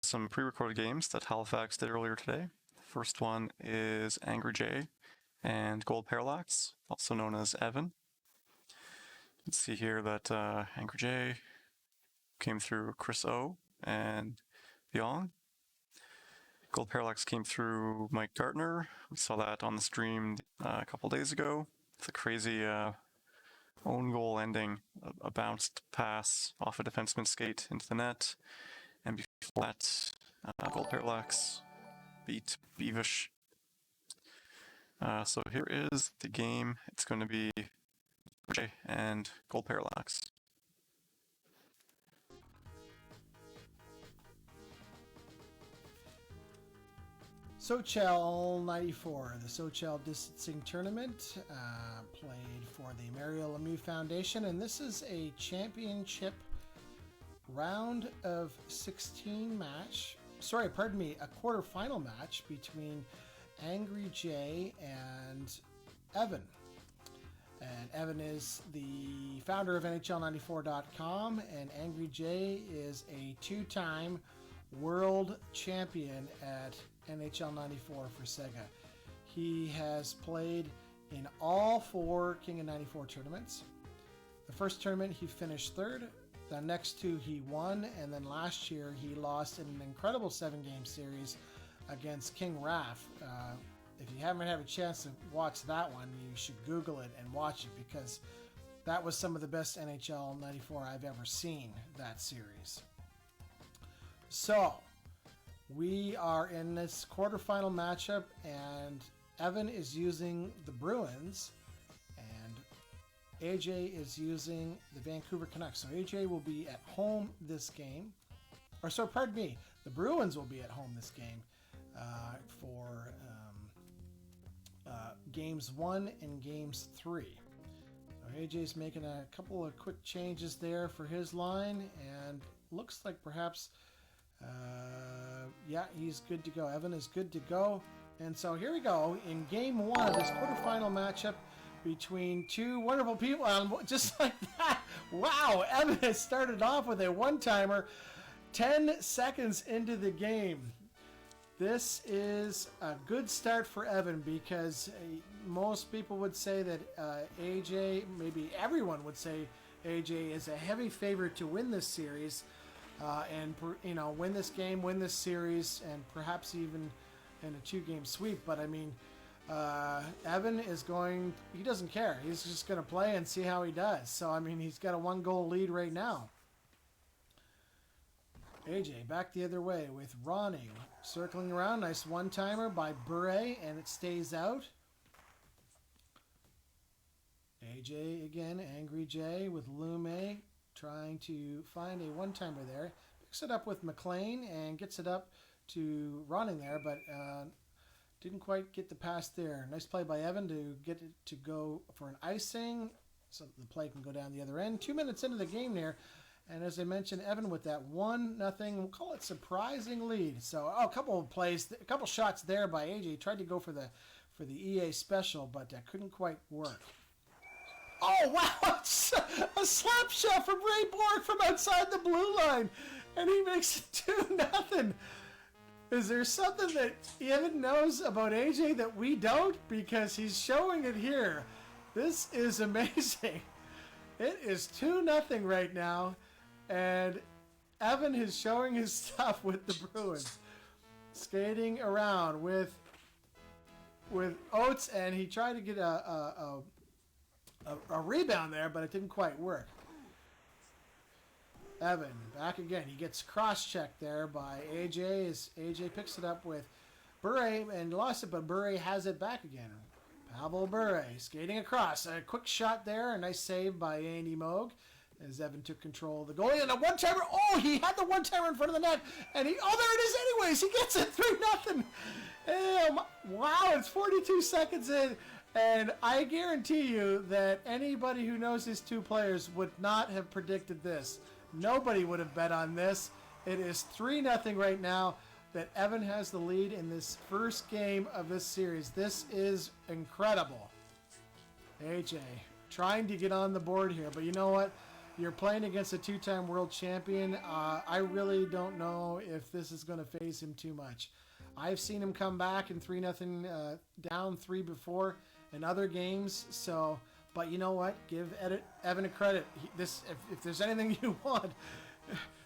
some pre-recorded games that Halifax did earlier today. First one is Angry J and Gold Parallax, also known as Evan. You can see here that Angry J came through Chris O and Byong. Gold Parallax came through Mike Gartner. We saw that on the stream a couple days ago. It's a crazy own goal ending, a bounced pass off a defenseman's skate into the net. And before that, Gold Parallax beat Beavish. So here is the game. It's going to be J and Gold Parallax. SoCHEL 94, the SoCHEL distancing tournament, played for the Mario Lemieux Foundation, and this is a championship round of 16 match. Sorry, pardon me, a quarterfinal match between Angry J and Evan. And Evan is the founder of NHL94.com, and Angry J is a two-time world champion at NHL 94 for Sega. He has played in all 4 King of 94 tournaments. The first tournament he finished 3rd. The next 2 he won, and then last year he lost in an incredible 7-game series against King Raph. If you haven't had a chance to watch that one, you should Google it and watch it, because that was some of the best NHL 94 I've ever seen, that series. So, we are in this quarterfinal matchup, and Evan is using the Bruins, and AJ is using the Vancouver Canucks. So AJ will be at home this game. Or so, pardon me, the Bruins will be at home this game for games 1 and games 3. So AJ's making a couple of quick changes there for his line, and looks like perhaps... yeah, he's good to go. Evan is good to go. And so here we go in game 1 of this quarterfinal matchup between 2 wonderful people. Just like that. Wow, Evan has started off with a one-timer 10 seconds into the game. This is a good start for Evan, because most people would say that AJ, maybe everyone would say AJ is a heavy favorite to win this series. And win this game, win this series, and perhaps even in a 2-game sweep. But I mean, Evan is going, he doesn't care. He's just going to play and see how he does. So I mean, he's got a 1-goal lead right now. AJ back the other way with Ronnie circling around. Nice one-timer by Bure, and it stays out. AJ again, Angry J with Lume, trying to find a one-timer there. Picks it up with McLean and gets it up to Ronning there, but didn't quite get the pass there. Nice play by Evan to get it to go for an icing, so the play can go down the other end. 2 minutes into the game there, and as I mentioned, Evan with that 1-0, we'll call it surprising lead. So a couple of plays, a couple shots there by AJ. Tried to go for the EA special, but couldn't quite work. Oh, wow! A slap shot from Ray Borg from outside the blue line, and he makes it 2-0. Is there something that Evan knows about AJ that we don't? Because he's showing it here. This is amazing. It is 2-0 right now, and Evan is showing his stuff with the Bruins. Skating around with Oates, and he tried to get a rebound there, but it didn't quite work. Evan back again. He gets cross-checked there by AJ. As AJ picks it up with Bure and lost it, but Bure has it back again. Pavel Bure skating across. A quick shot there. A nice save by Andy Moog as Evan took control of the goalie. And a one-timer. Oh, he had the one-timer in front of the net. And there it is anyways. He gets it 3-0. Wow, it's 42 seconds in. And I guarantee you that anybody who knows these 2 players would not have predicted this. Nobody would have bet on this. It is 3-0 right now that Evan has the lead in this first game of this series. This is incredible. AJ trying to get on the board here, but you know what? You're playing against a two-time world champion. I really don't know if this is going to phase him too much. I've seen him come back in 3-0 down 3 before in other games. So, but you know what? Give Evan a credit. If there's anything you want,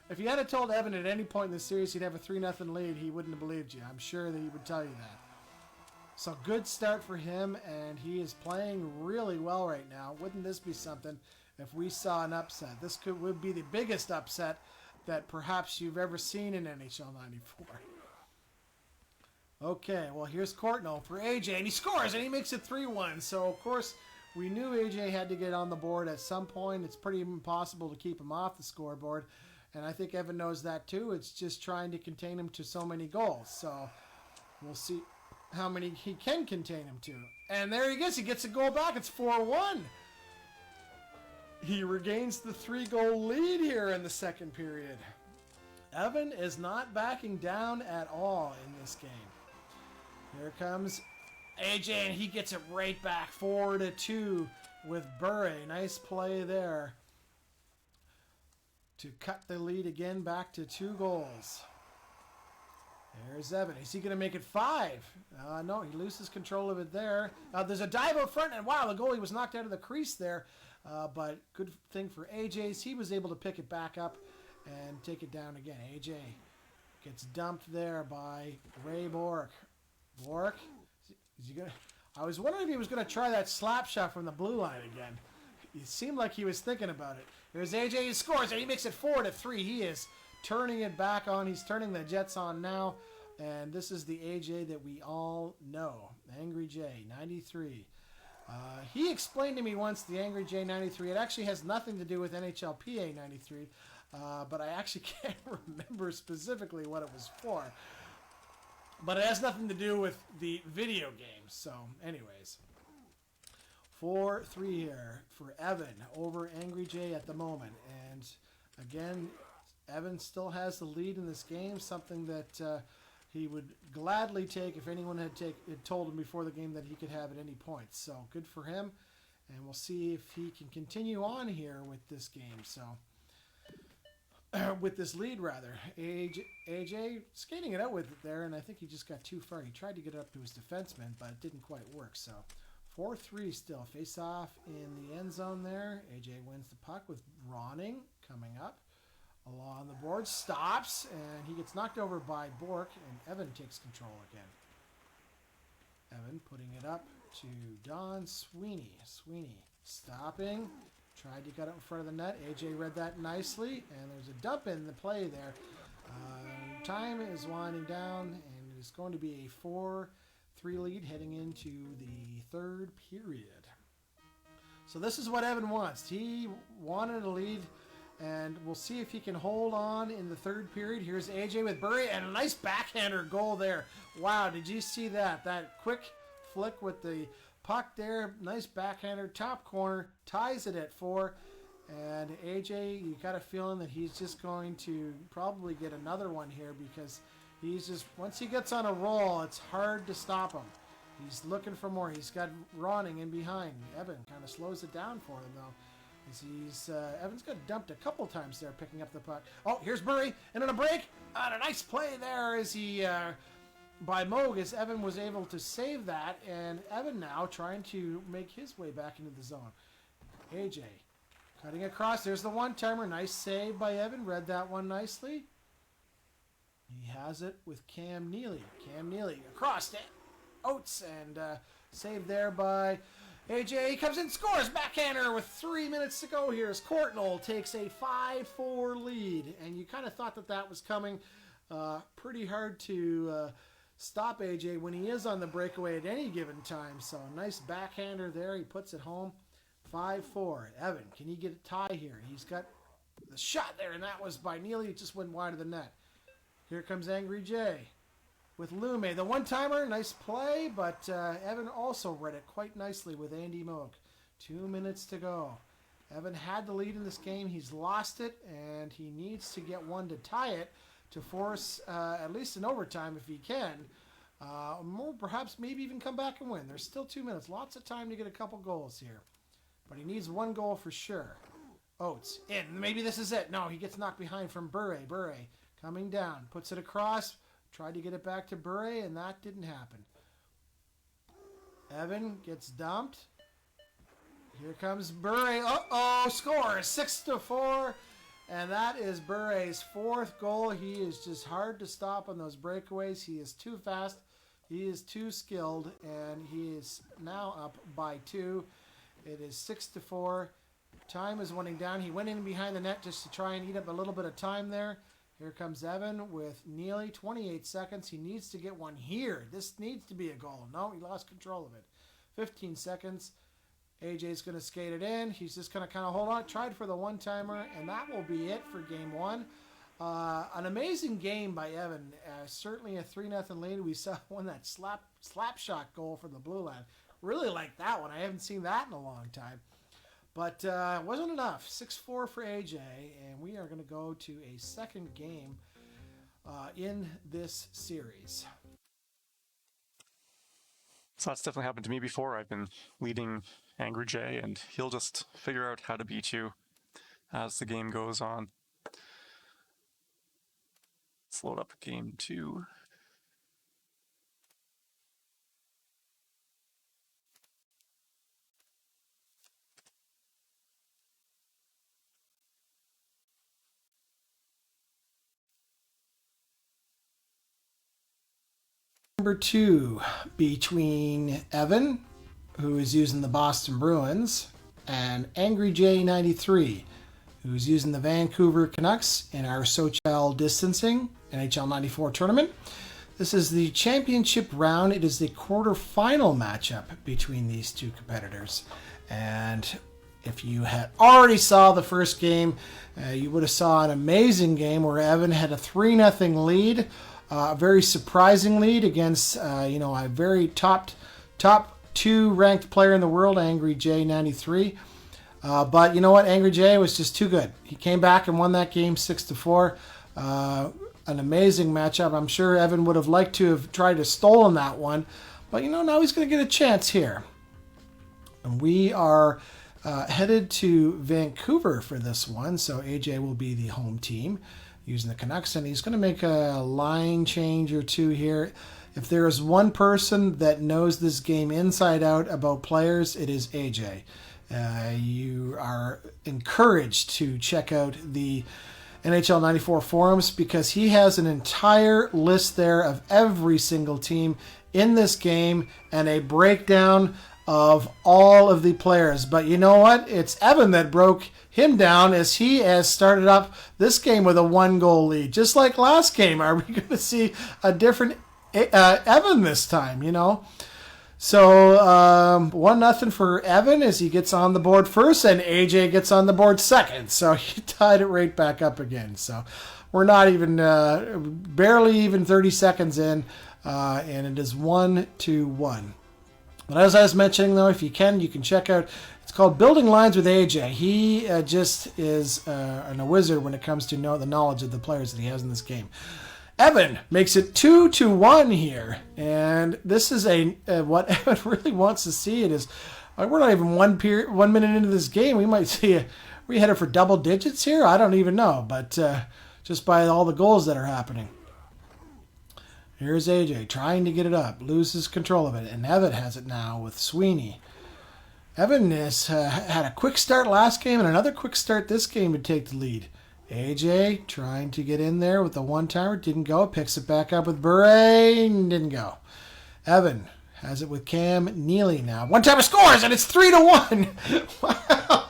if you had told Evan at any point in the series he'd have a 3-0 lead, he wouldn't have believed you. I'm sure that he would tell you that. So good start for him, and he is playing really well right now. Wouldn't this be something if we saw an upset? This would be the biggest upset that perhaps you've ever seen in NHL 94. Okay, well, here's Courtnall for AJ, and he scores, and he makes it 3-1. So, of course, we knew AJ had to get on the board at some point. It's pretty impossible to keep him off the scoreboard, and I think Evan knows that too. It's just trying to contain him to so many goals. So, we'll see how many he can contain him to. And there he gets. He gets a goal back. It's 4-1. He regains the 3-goal lead here in the second period. Evan is not backing down at all in this game. Here comes AJ, and he gets it right back. 4-2 with Bure. Nice play there to cut the lead again back to 2 goals. There's Evan. Is he going to make it 5? No, he loses control of it there. There's a dive out front, and wow, the goalie was knocked out of the crease there. But good thing for AJ's. He was able to pick it back up and take it down again. AJ gets dumped there by Ray Bork. Bork, is he gonna? I was wondering if he was going to try that slap shot from the blue line again. It seemed like he was thinking about it. There's AJ. He scores, and he makes it 4-3. He is turning it back on. He's turning the Jets on now. And this is the AJ that we all know. Angry J, 93. He explained to me once the Angry J 93. It actually has nothing to do with NHLPA 93. But I actually can't remember specifically what it was for. But it has nothing to do with the video game. So, anyways. 4-3 here for Evan over Angry J at the moment. And again, Evan still has the lead in this game, something that he would gladly take if anyone had told him before the game that he could have at any point. So good for him, and we'll see if he can continue on here with this game. So with this lead, rather. AJ skating it out with it there, and I think he just got too far. He tried to get it up to his defenseman, but it didn't quite work. So 4-3 still. Face off in the end zone there. AJ wins the puck with Ronning coming up. Along the board, stops, and he gets knocked over by Bork, and Evan takes control again. Evan putting it up to Don Sweeney. Sweeney stopping, tried to get it in front of the net. AJ read that nicely, and there's a dump in the play there. Time is winding down, and it is going to be a 4-3 lead heading into the third period. So this is what Evan wants. He wanted a lead, and we'll see if he can hold on in the third period. Here's AJ with Burry, and a nice backhander goal there. Wow, did you see that? That quick flick with the puck there. Nice backhander, top corner, ties it at 4. And AJ, you got a feeling that he's just going to probably get another one here, because he's just, once he gets on a roll, it's hard to stop him. He's looking for more. He's got Ronning in behind. Evan kind of slows it down for him, though. Evan's got dumped a couple times there picking up the puck. Oh, here's Burry, and on a break, and a nice play there as he, by Moog, as Evan was able to save that, and Evan now trying to make his way back into the zone. AJ cutting across, there's the one-timer, nice save by Evan, read that one nicely. He has it with Cam Neely. Cam Neely across to Oates, and saved there by AJ. He comes in, scores, backhander with 3 minutes to go here as Courtnall takes a 5-4 lead. And you kind of thought that that was coming. Pretty hard to stop AJ when he is on the breakaway at any given time. So nice backhander there. He puts it home. 5-4. Evan, can he get a tie here? He's got the shot there, and that was by Neely. It just went wide of the net. Here comes Angry J with Lume. The one-timer, nice play, but Evan also read it quite nicely with Andy Moog. 2 minutes to go. Evan had the lead in this game. He's lost it, and he needs to get one to tie it to force at least an overtime if he can. More, perhaps maybe even come back and win. There's still 2 minutes. Lots of time to get a couple goals here. But he needs one goal for sure. Oates in. Maybe this is it. No, he gets knocked behind from Bure. Bure coming down, puts it across, tried to get it back to Bure, and that didn't happen. Evan gets dumped. Here comes Bure. Uh-oh, score 6-4. And that is Bure's fourth goal. He is just hard to stop on those breakaways. He is too fast. He is too skilled. And he is now up by 2. It is 6-4. Time is winding down. He went in behind the net just to try and eat up a little bit of time there. Here comes Evan with Neely. 28 seconds. He needs to get one here. This needs to be a goal. No, he lost control of it. 15 seconds. AJ's going to skate it in. He's just going to kind of hold on. Tried for the one-timer, and that will be it for game 1. An amazing game by Evan. Certainly a 3-0 lead. We saw that slap shot goal for the Blue Line. Really like that one. I haven't seen that in a long time. But it wasn't enough. 6-4 for AJ, and we are going to go to a second game in this series. So that's definitely happened to me before. I've been leading Angry Jay, and he'll just figure out how to beat you as the game goes on. Let's load up game 2. Number 2 between Evan, who is using the Boston Bruins, and Angry J 93, who's using the Vancouver Canucks in our SoCHEL distancing NHL 94 tournament. This is the championship round. It is the quarterfinal matchup between these two competitors. And if you had already saw the first game, you would have saw an amazing game where Evan had a 3-0 lead. A very surprising lead against, a very top 2 ranked player in the world, Angry J 93. But you know what? Angry J was just too good. He came back and won that game 6-4. An amazing matchup. I'm sure Evan would have liked to have tried to stolen that one. But, now he's going to get a chance here. And we are headed to Vancouver for this one. So AJ will be the home team using the Canucks, and he's going to make a line change or two here. If there is one person that knows this game inside out about players, it is AJ. You are encouraged to check out the NHL 94 forums because he has an entire list there of every single team in this game and a breakdown of all of the players. But you know what? It's Evan that broke him down as he has started up this game with a 1-goal lead. Just like last game, are we going to see a different Evan this time, So 1-0 for Evan as he gets on the board first, and AJ gets on the board second. So he tied it right back up again. So we're not even, barely even 30 seconds in, and it is 1-1. But as I was mentioning, though, if you can check out, it's called Building Lines with AJ. He just is a wizard when it comes to the knowledge of the players that he has in this game. Evan makes it 2-1 here, and this is what Evan really wants to see. It is we're not even 1 minute into this game. We might see we headed for double digits here. I don't even know, but just by all the goals that are happening. Here's AJ trying to get it up, loses control of it, and Evan has it now with Sweeney. Evan has had a quick start last game and another quick start this game to take the lead. AJ trying to get in there with the one-timer, didn't go, picks it back up with Bure, didn't go. Evan has it with Cam Neely now. One-timer scores, and it's 3-1. Wow.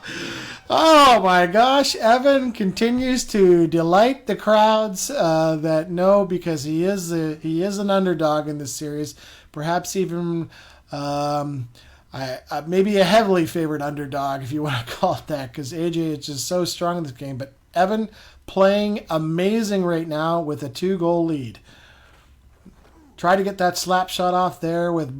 Oh my gosh, Evan continues to delight the crowds that know, because he is an underdog in this series, perhaps even maybe a heavily favored underdog, if you want to call it that, because AJ is just so strong in this game. But Evan playing amazing right now with a 2-goal lead. Try to get that slap shot off there with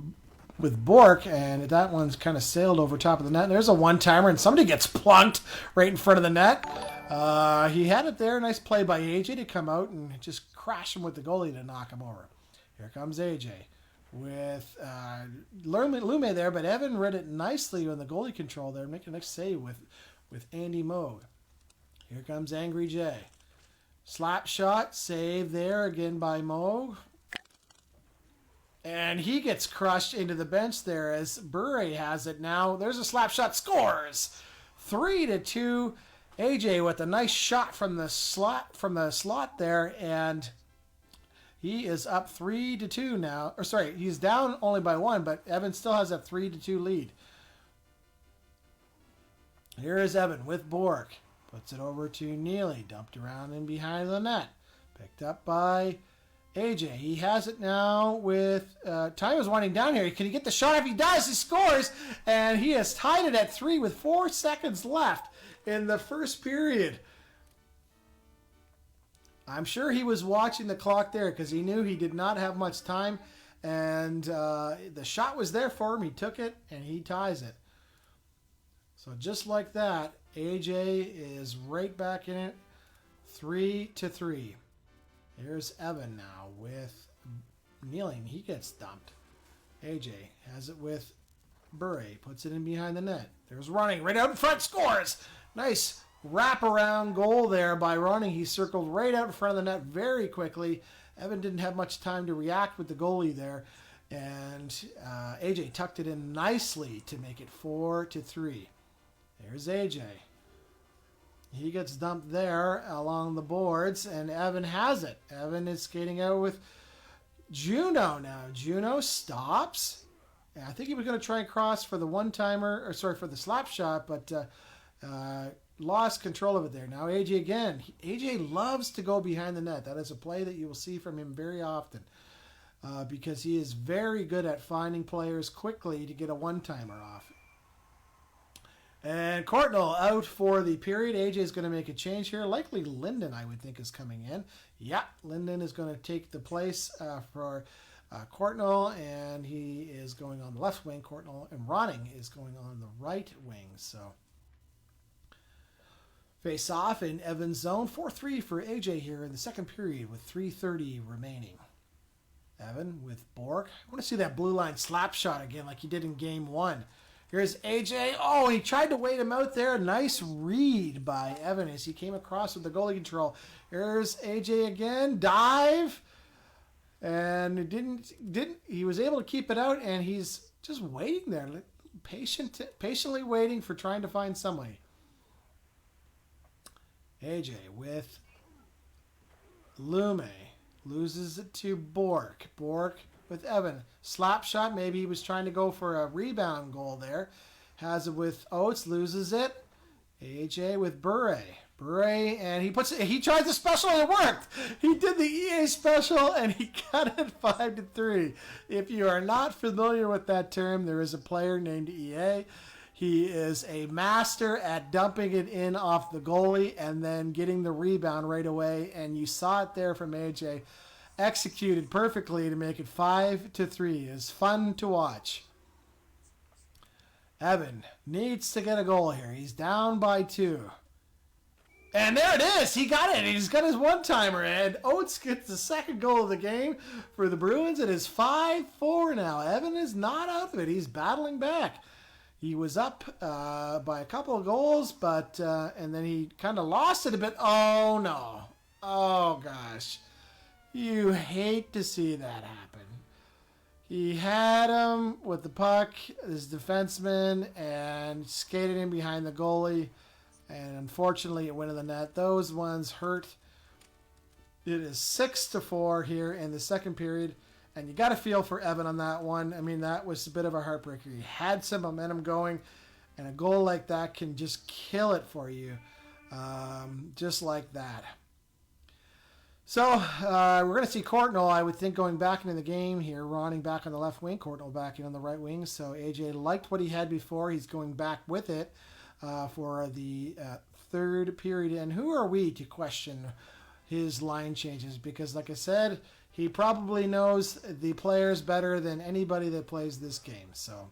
Bork, and that one's kind of sailed over top of the net. There's a one-timer, and somebody gets plunked right in front of the net. He had it there. Nice play by AJ to come out and just crash him with the goalie to knock him over. Here comes AJ with Lume there, but Evan read it nicely on the goalie control there, making a nice save with Andy Moog. Here comes Angry J. Slap shot, save there again by Moog. And he gets crushed into the bench there as Bure has it now. There's a slap shot, scores! 3-2. AJ with a nice shot from the slot there, and he is up 3-2 now. Or sorry, he's down only by 1, but Evan still has a 3-2 lead. Here is Evan with Bork. Puts it over to Neely. Dumped around in behind the net. Picked up by AJ. He has it now with... time is winding down here. Can he get the shot? If he does, he scores. And he has tied it at 3 with 4 seconds left in the first period. I'm sure he was watching the clock there because he knew he did not have much time. And the shot was there for him. He took it and he ties it. So just like that, AJ is right back in it, 3-3. Here's Evan now with kneeling. He gets dumped. AJ has it with Bure, puts it in behind the net. There's Running right out in front, scores! Nice wraparound goal there by Running. He circled right out in front of the net very quickly. Evan didn't have much time to react with the goalie there. And AJ tucked it in nicely to make it 4-3. There's AJ. He gets dumped there along the boards, and Evan has it. Evan is skating out with Juno now. Juno stops. I think he was going to try and cross for the one-timer, or sorry, for the slap shot, but lost control of it there. Now AJ again. AJ loves to go behind the net. That is a play that you will see from him very often because he is very good at finding players quickly to get a one-timer off. And Courtnall out for the period. AJ is going to make a change here. Likely Linden, I would think, is coming in. Yeah, Linden is going to take the place for Courtnall, and he is going on the left wing. Courtnall and Ronning is going on the right wing. So face off in Evans' zone. 4-3 for AJ here in the second period with 3:30 remaining. Evan with Bork. I want to see that blue line slap shot again like he did in game 1. Here's AJ. Oh, he tried to wait him out there. Nice read by Evan as he came across with the goalie control. Here's AJ again. Dive. And it didn't. He was able to keep it out, and he's just waiting there. Patiently waiting for trying to find somebody. AJ with Lume. Loses it to Bork. Bork with Evan. Slap shot. Maybe he was trying to go for a rebound goal there. Has it with Oates. Loses it. AJ with Bure. Bure, and he tried the special and it worked. He did the EA special and he got it 5-3. If you are not familiar with that term, there is a player named EA. He is a master at dumping it in off the goalie and then getting the rebound right away. And you saw it there from AJ. Executed perfectly to make it 5-3. It's fun to watch. Evan needs to get a goal here. He's down by 2. And there it is. He got it. He's got his one-timer. And Oates gets the second goal of the game for the Bruins. It is 5-4 now. Evan is not out of it. He's battling back. He was up by a couple of goals, but and then he kind of lost it a bit. Oh, no. Oh, gosh. You hate to see that happen. He had him with the puck, his defenseman, and skated in behind the goalie. And unfortunately, it went in the net. Those ones hurt. It is 6-4 here in the second period. And you got to feel for Evan on that one. I mean, that was a bit of a heartbreaker. He had some momentum going. And a goal like that can just kill it for you. Just like that. So, we're going to see Courtnall, I would think, going back into the game here. Ronning back on the left wing. Courtnall back in on the right wing. So, AJ liked what he had before. He's going back with it for the third period. And who are we to question his line changes? Because, like I said, he probably knows the players better than anybody that plays this game. So,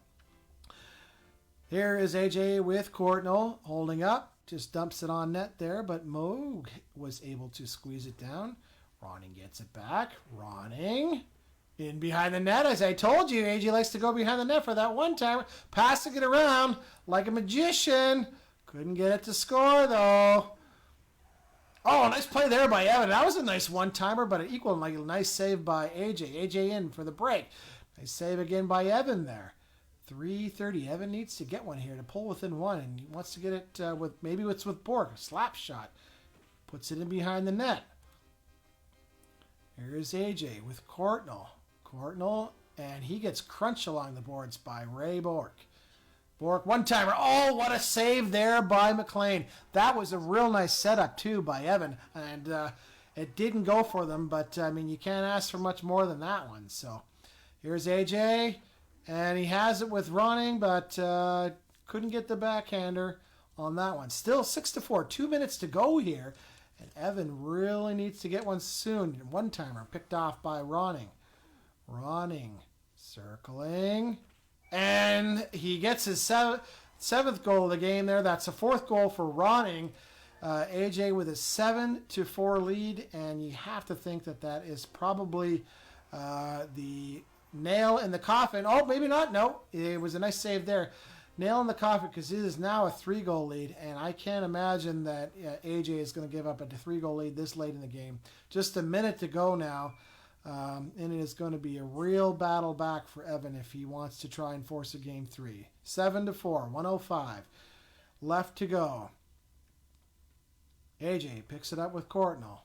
here is AJ with Courtnall holding up. Just dumps it on net there, but Moog was able to squeeze it down. Ronning gets it back. Ronning in behind the net. As I told you, AJ likes to go behind the net for that one time. Passing it around like a magician. Couldn't get it to score, though. Oh, nice play there by Evan. That was a nice one-timer, but an equal like a nice save by AJ. AJ in for the break. Nice save again by Evan there. 3:30. Evan needs to get one here to pull within one, and he wants to get it with maybe it's with Bork. A slap shot. Puts it in behind the net. Here's AJ with Courtnall. Courtnall, and he gets crunched along the boards by Ray Bork. Bork, one-timer. Oh, what a save there by McLean. That was a real nice setup, too, by Evan. And it didn't go for them, but, I mean, you can't ask for much more than that one. So here's AJ, and he has it with Ronning, but couldn't get the backhander on that one. Still 6-4, 2 minutes to go here. And Evan really needs to get one soon. One-timer picked off by Ronning. Ronning circling. And he gets his seventh goal of the game there. That's a fourth goal for Ronning. AJ with a 7-4 lead. And you have to think that that is probably the nail in the coffin. Oh, maybe not. No, it was a nice save there. Nail in the coffin because it is now a 3-goal lead. And I can't imagine that AJ is going to give up a 3-goal lead this late in the game. Just a minute to go now. And it is going to be a real battle back for Evan if he wants to try and force a game 3. 7-4, 105 left to go. AJ picks it up with Courtnall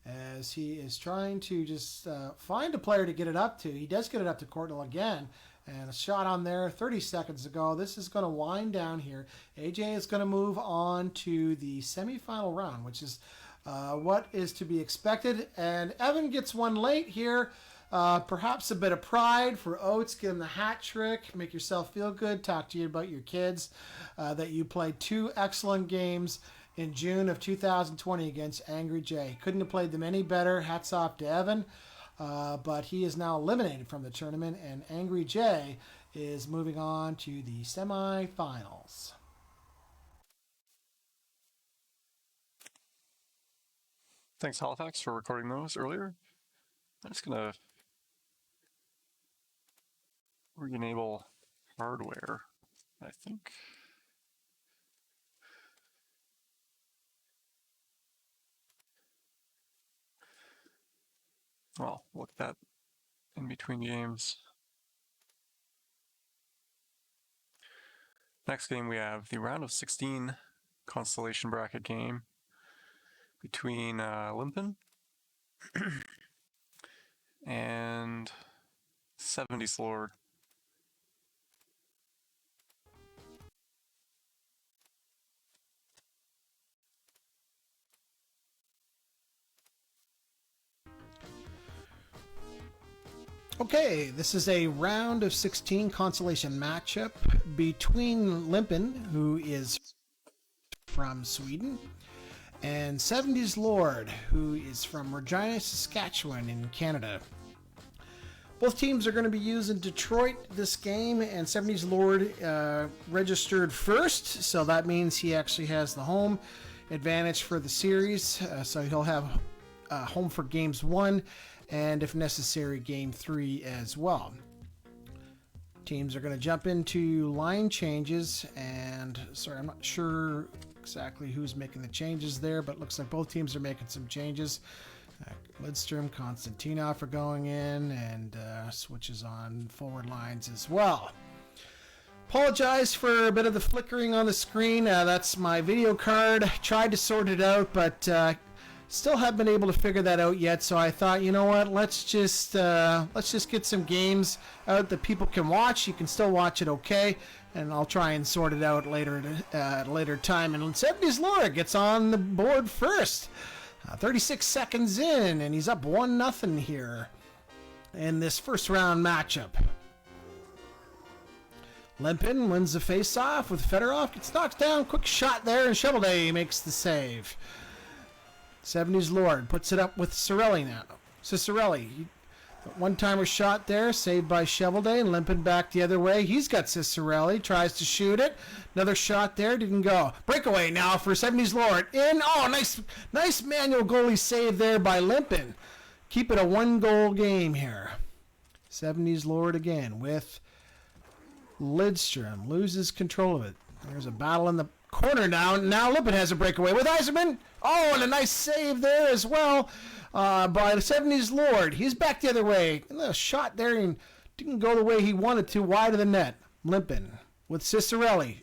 as he is trying to just find a player to get it up to. He does get it up to Courtnall again, and a shot on there 30 seconds ago. This is going to wind down here. AJ is going to move on to the semifinal round, which is what is to be expected. And Evan gets one late here. Perhaps a bit of pride for Oates. Give him the hat trick. Make yourself feel good. Talk to you about your kids. That you played 2 excellent games in June of 2020 against Angry Jay. Couldn't have played them any better. Hats off to Evan. But he is now eliminated from the tournament. And Angry Jay is moving on to the semifinals. Thanks, Halifax, for recording those earlier. I'm just going to re-enable hardware, I think. Well, look at that in between games. Next game, we have the round of 16 constellation bracket game between Limpin and 70s Lord. Okay, this is a round of 16 consolation matchup between Limpin, who is from Sweden, and 70s Lord, who is from Regina, Saskatchewan in Canada. Both teams are going to be using Detroit this game, and 70s Lord registered first, so that means he actually has the home advantage for the series, so he'll have home for games 1 and, if necessary, game 3 as well. Teams are going to jump into line changes, and sorry, I'm not sure exactly who's making the changes there, but it looks like both teams are making some changes. Lidstrom, Konstantinov are going in, and switches on forward lines as well. Apologize for a bit of the flickering on the screen. That's my video card. Tried to sort it out, but still haven't been able to figure that out yet. So I thought, you know what? Let's just get some games out that people can watch. You can still watch it, okay? And I'll try and sort it out later at a later time. And 70s Laura gets on the board first. 36 seconds in, and he's up 1-0 here in this first round matchup. Limpin wins the face-off with Fedorov. Gets knocked down. Quick shot there, and Shovelday makes the save. 70s Lord puts it up with Cirelli now. Cicerelli, one-timer shot there, saved by Shovelday, and Limpin back the other way. He's got Cicerelli, tries to shoot it. Another shot there, didn't go. Breakaway now for 70s Lord. In, oh, nice manual goalie save there by Limpin. Keep it a 1-goal game here. 70s Lord again with Lidstrom. Loses control of it. There's a battle in the corner now. Now Lippin has a breakaway with Eiserman. Oh, and a nice save there as well by the 70s Lord. He's back the other way. And a shot there and didn't go the way he wanted to, wide of the net. Lippin with Cicerelli.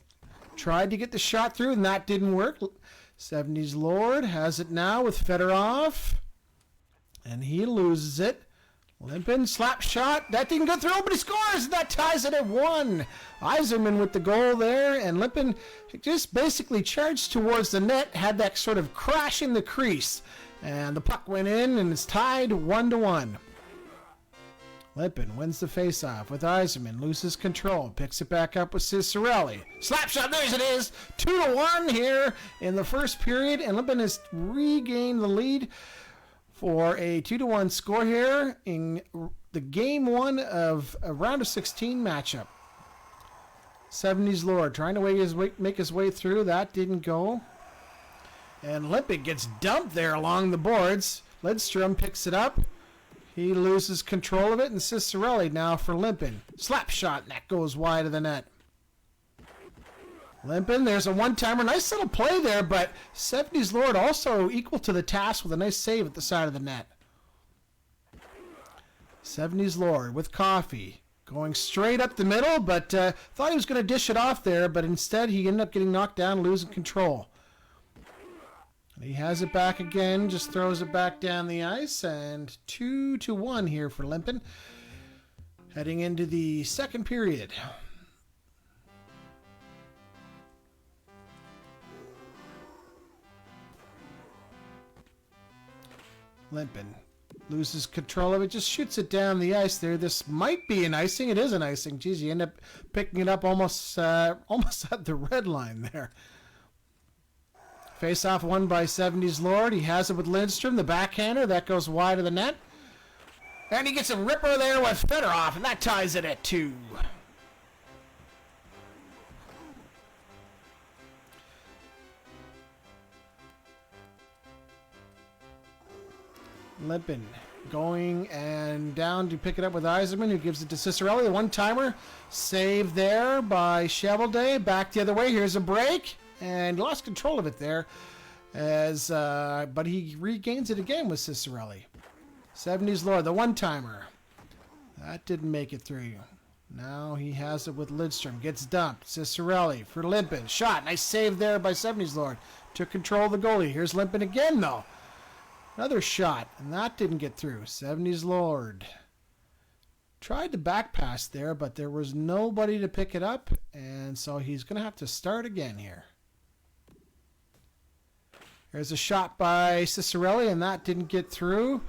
Tried to get the shot through, and that didn't work. 70s Lord has it now with Fedorov. And he loses it. Lippin, slap shot. That didn't go through, but he scores. That ties it at 1. Eiserman with the goal there, and Lippin just basically charged towards the net, had that sort of crash in the crease. And the puck went in, and it's tied 1-1. Lippin wins the faceoff with Eiserman, loses control, picks it back up with Cicerelli. Slap shot, there it is. 2-1 here in the first period, and Lippin has regained the lead for a 2-1 score here in the game 1 of a round of 16 matchup. 70s Lord trying to make his way through. That didn't go. And Lippin gets dumped there along the boards. Lidstrom picks it up. He loses control of it, and Cicerelli now for Lippin. Slap shot, and that goes wide of the net. Lippin, there's a one-timer. Nice little play there, but 70s Lord also equal to the task with a nice save at the side of the net. 70s Lord with Coffee. Going straight up the middle, but thought he was going to dish it off there, but instead he ended up getting knocked down, losing control. He has it back again, just throws it back down the ice, and 2-1 here for Lippin. Heading into the second period. Lippin loses control of it, just shoots it down the ice there. This might be an icing. It is an icing. Geez, you end up picking it up almost at the red line there. Face-off won by 70s Lord. He has it with Lidstrom, the backhander. That goes wide of the net. And he gets a ripper there with Fedorov, and that ties it at 2. Lippin going and down to pick it up with Eiserman, who gives it to Cicerelli. The one-timer. Save there by Chevelday. Back the other way. Here's a break. And lost control of it there. But he regains it again with Cicerelli. 70s Lord, the one-timer. That didn't make it through. Now he has it with Lidstrom. Gets dumped. Cicerelli for Lippin. Shot. Nice save there by 70s Lord. Took control of the goalie. Here's Lippin again, though. Another shot, and that didn't get through. 70s Lord tried to back pass there, but there was nobody to pick it up, and so he's going to have to start again here. There's a shot by Cicerelli, and that didn't get through.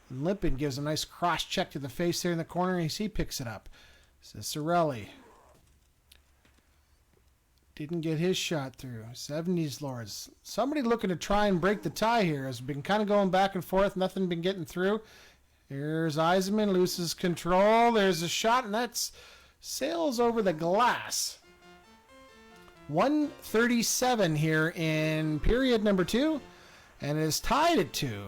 And Lippin gives a nice cross check to the face there in the corner, and he picks it up. Cicerelli didn't get his shot through. 70s Lords. Somebody looking to try and break the tie here. Has been kind of going back and forth. Nothing been getting through. Here's Eiserman. Loses control. There's a shot, and that's sails over the glass. 1:37 here in period number 2. And it is tied at 2.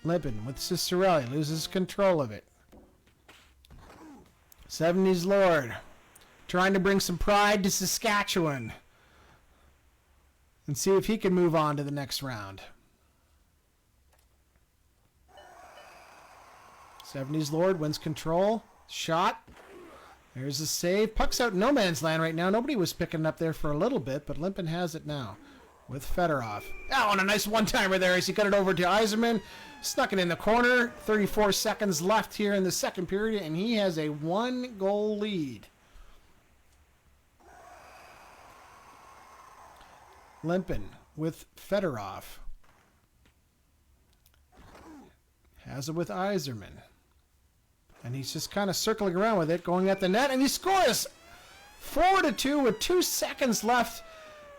Lippin with Cicerelli. Loses control of it. 70s Lord trying to bring some pride to Saskatchewan and see if he can move on to the next round. 70s Lord wins control. Shot. There's a save. Puck's out in no man's land right now. Nobody was picking it up there for a little bit, but Lippin has it now with Fedorov. Oh, and a nice one-timer there as he got it over to Eiserman. Snuck it in the corner. 34 seconds left here in the second period, and he has a 1-goal lead. Lippin with Fedorov. Has it with Eiserman. And he's just kind of circling around with it, going at the net, and he scores! 4-2 with 2 seconds left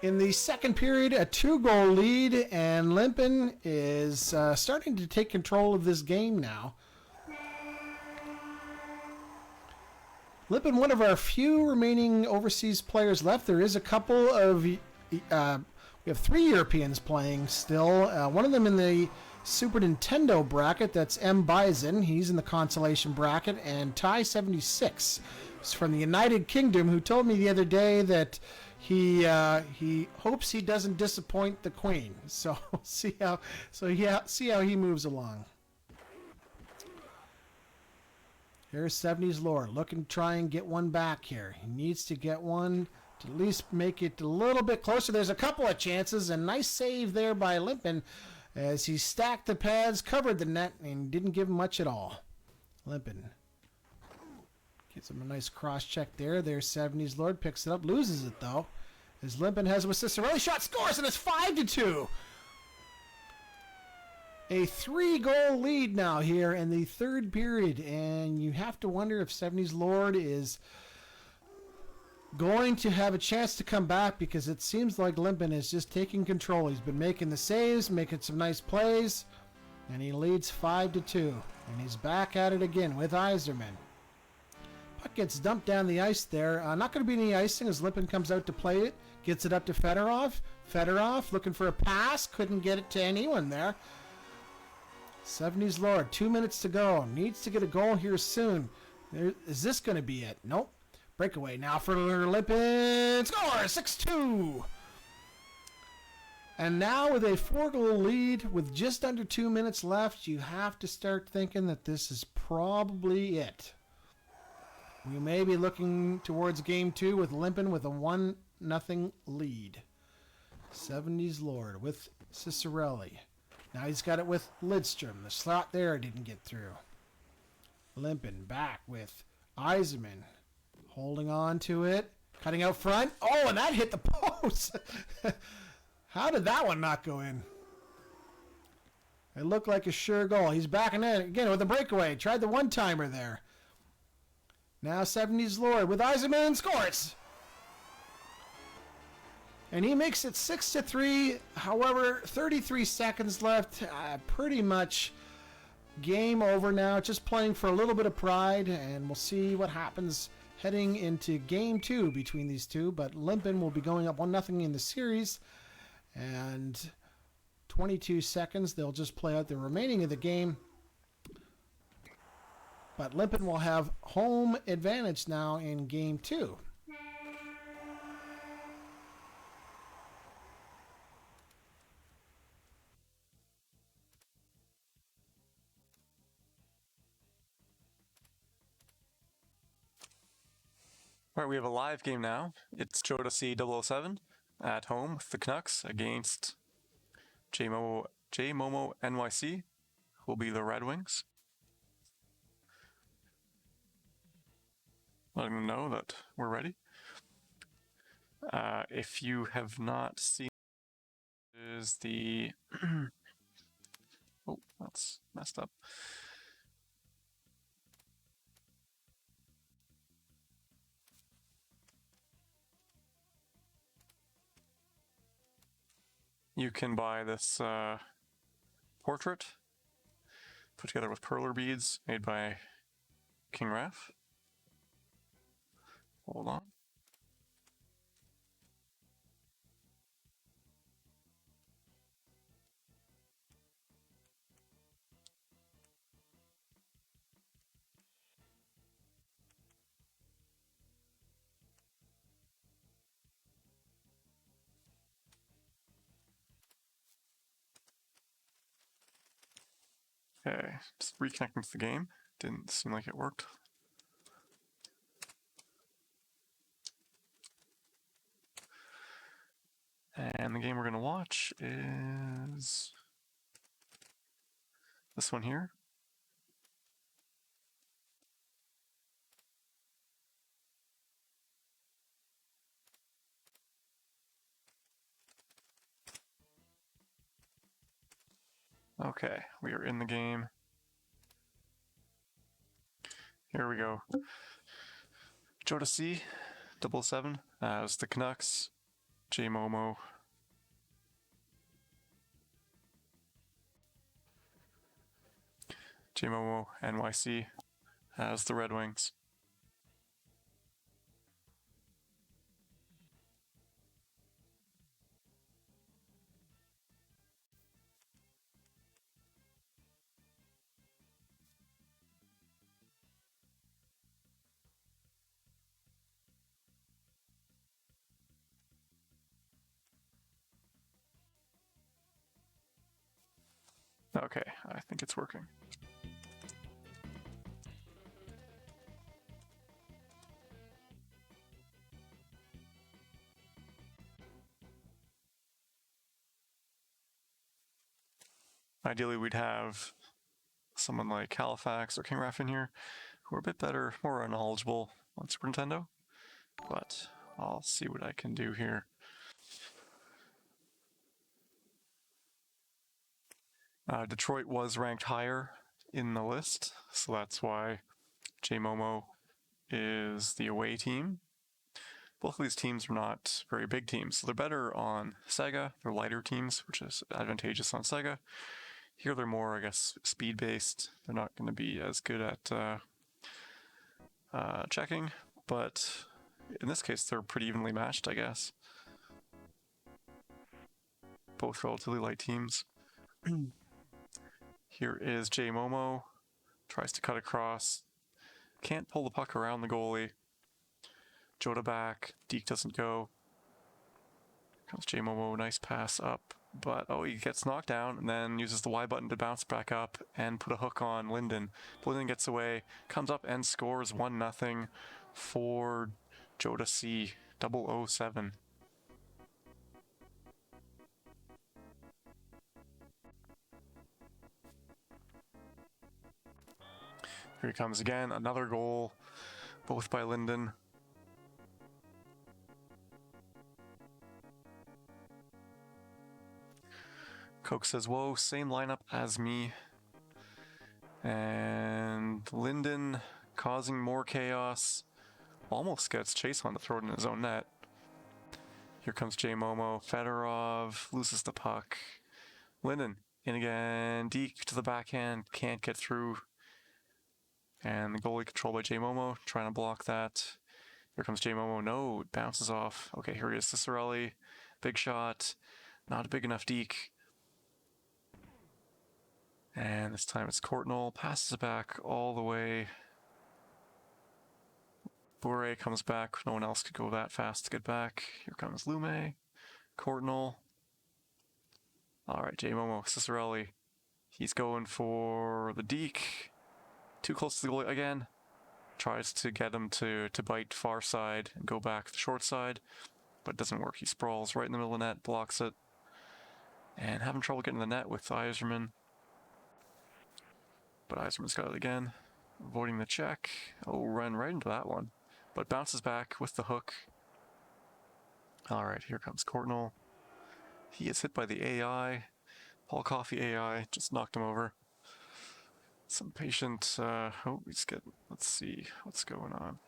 in the second period. A 2-goal lead, and Lippin is starting to take control of this game now. Lippin, one of our few remaining overseas players left. There is a couple of... we have 3 Europeans playing still. One of them in the Super Nintendo bracket. That's M. Bison. He's in the consolation bracket. And Ty76 is from the United Kingdom, who told me the other day that he hopes he doesn't disappoint the queen. So see how he moves along. Here's 70s Lord looking to try and get one back here. He needs to get one to at least make it a little bit closer. There's a couple of chances. A nice save there by Limpin as he stacked the pads, covered the net, and didn't give him much at all. Limpin gets him a nice cross check there. There's 70s Lord, picks it up, loses it though. As Limpin has with Cicerelli, shot scores, and it's 5-2. A 3-goal lead now here in the third period, and you have to wonder if 70s Lord is going to have a chance to come back, because it seems like Limpin is just taking control. He's been making the saves, making some nice plays, and he leads 5-2. And he's back at it again with Iserman. Puck gets dumped down the ice there. Not going to be any icing as Limpin comes out to play it. Gets it up to Fedorov. Fedorov looking for a pass. Couldn't get it to anyone there. 70s Lord, 2 minutes to go. Needs to get a goal here soon. Is this going to be it? Nope. Breakaway now for Limpin. Score! 6-2. And now with a 4-goal lead with just under 2 minutes left, you have to start thinking that this is probably it. We may be looking towards game 2 with Limpin with a 1-0 lead. 70s Lord with Cicerelli. Now he's got it with Lidstrom. The slot there didn't get through. Limpin back with Iserman. Holding on to it. Cutting out front. Oh, and that hit the post. How did that one not go in? It looked like a sure goal. He's backing in again with a breakaway. Tried the one-timer there. Now 70s Lord with Iserman scores. And he makes it 6-3. However, 33 seconds left. Pretty much game over now. Just playing for a little bit of pride. And we'll see what happens heading into game 2 between these two. But Limpin will be going up 1-0 in the series. And 22 seconds. They'll just play out the remaining of the game. But Limpin will have home advantage now in game 2. All right, we have a live game now. It's Pt.5 at home with the Canucks against J-Momo NYC, who will be the Red Wings. Letting them know that we're ready. If you have not seen, is the oh, that's messed up. You can buy this portrait put together with perler beads made by King Raph. Hold on. Okay, just reconnecting to the game. Didn't seem like it worked. And the game we're going to watch is this one here. Okay, we are in the game. Here we go. Pt.5 as the Canucks. J-Momo. J-Momo NYC as the Red Wings. Okay, I think it's working. Ideally, we'd have someone like Halifax or King Raf in here who are a bit better, more knowledgeable on Super Nintendo, but I'll see what I can do here. Detroit was ranked higher in the list, so that's why J-Momo is the away team. Both of these teams are not very big teams, so they're better on Sega. They're lighter teams, which is advantageous on Sega. Here they're more, I guess, speed-based. They're not going to be as good at checking, but in this case, they're pretty evenly matched, I guess. Both relatively light teams. Here is J-Momo. Tries to cut across. Can't pull the puck around the goalie. Joda back. Deke doesn't go. Comes J-Momo. Nice pass up. But, oh, he gets knocked down and then uses the Y button to bounce back up and put a hook on Linden. Linden gets away, comes up and scores 1-0 for Joda C. 007. Here he comes again. Another goal, both by Linden. Coke says, whoa, same lineup as me. And Linden causing more chaos. Almost gets Chase on to throw it in his own net. Here comes J-Momo. Fedorov loses the puck. Linden in again. Deke to the backhand. Can't get through. And the goalie controlled by J-Momo. Trying to block that. Here comes J-Momo. No, it bounces off. Okay, here he is. Cicerelli. Big shot. Not a big enough Deke. And this time it's Courtnall. Passes it back all the way. Bourret comes back. No one else could go that fast to get back. Here comes Lume. Courtnall. Alright, J-Momo. Cicerelli. He's going for the Deke. Too close to the goalie again. Tries to get him to bite far side and go back to the short side. But it doesn't work. He sprawls right in the middle of the net. Blocks it. And having trouble getting the net with Yzerman. But Yzerman's got it again. Avoiding the check. Oh, run right into that one. But bounces back with the hook. Alright, here comes Courtnall. He is hit by the AI. Paul Coffey AI just knocked him over. Some patient, let's see what's going on.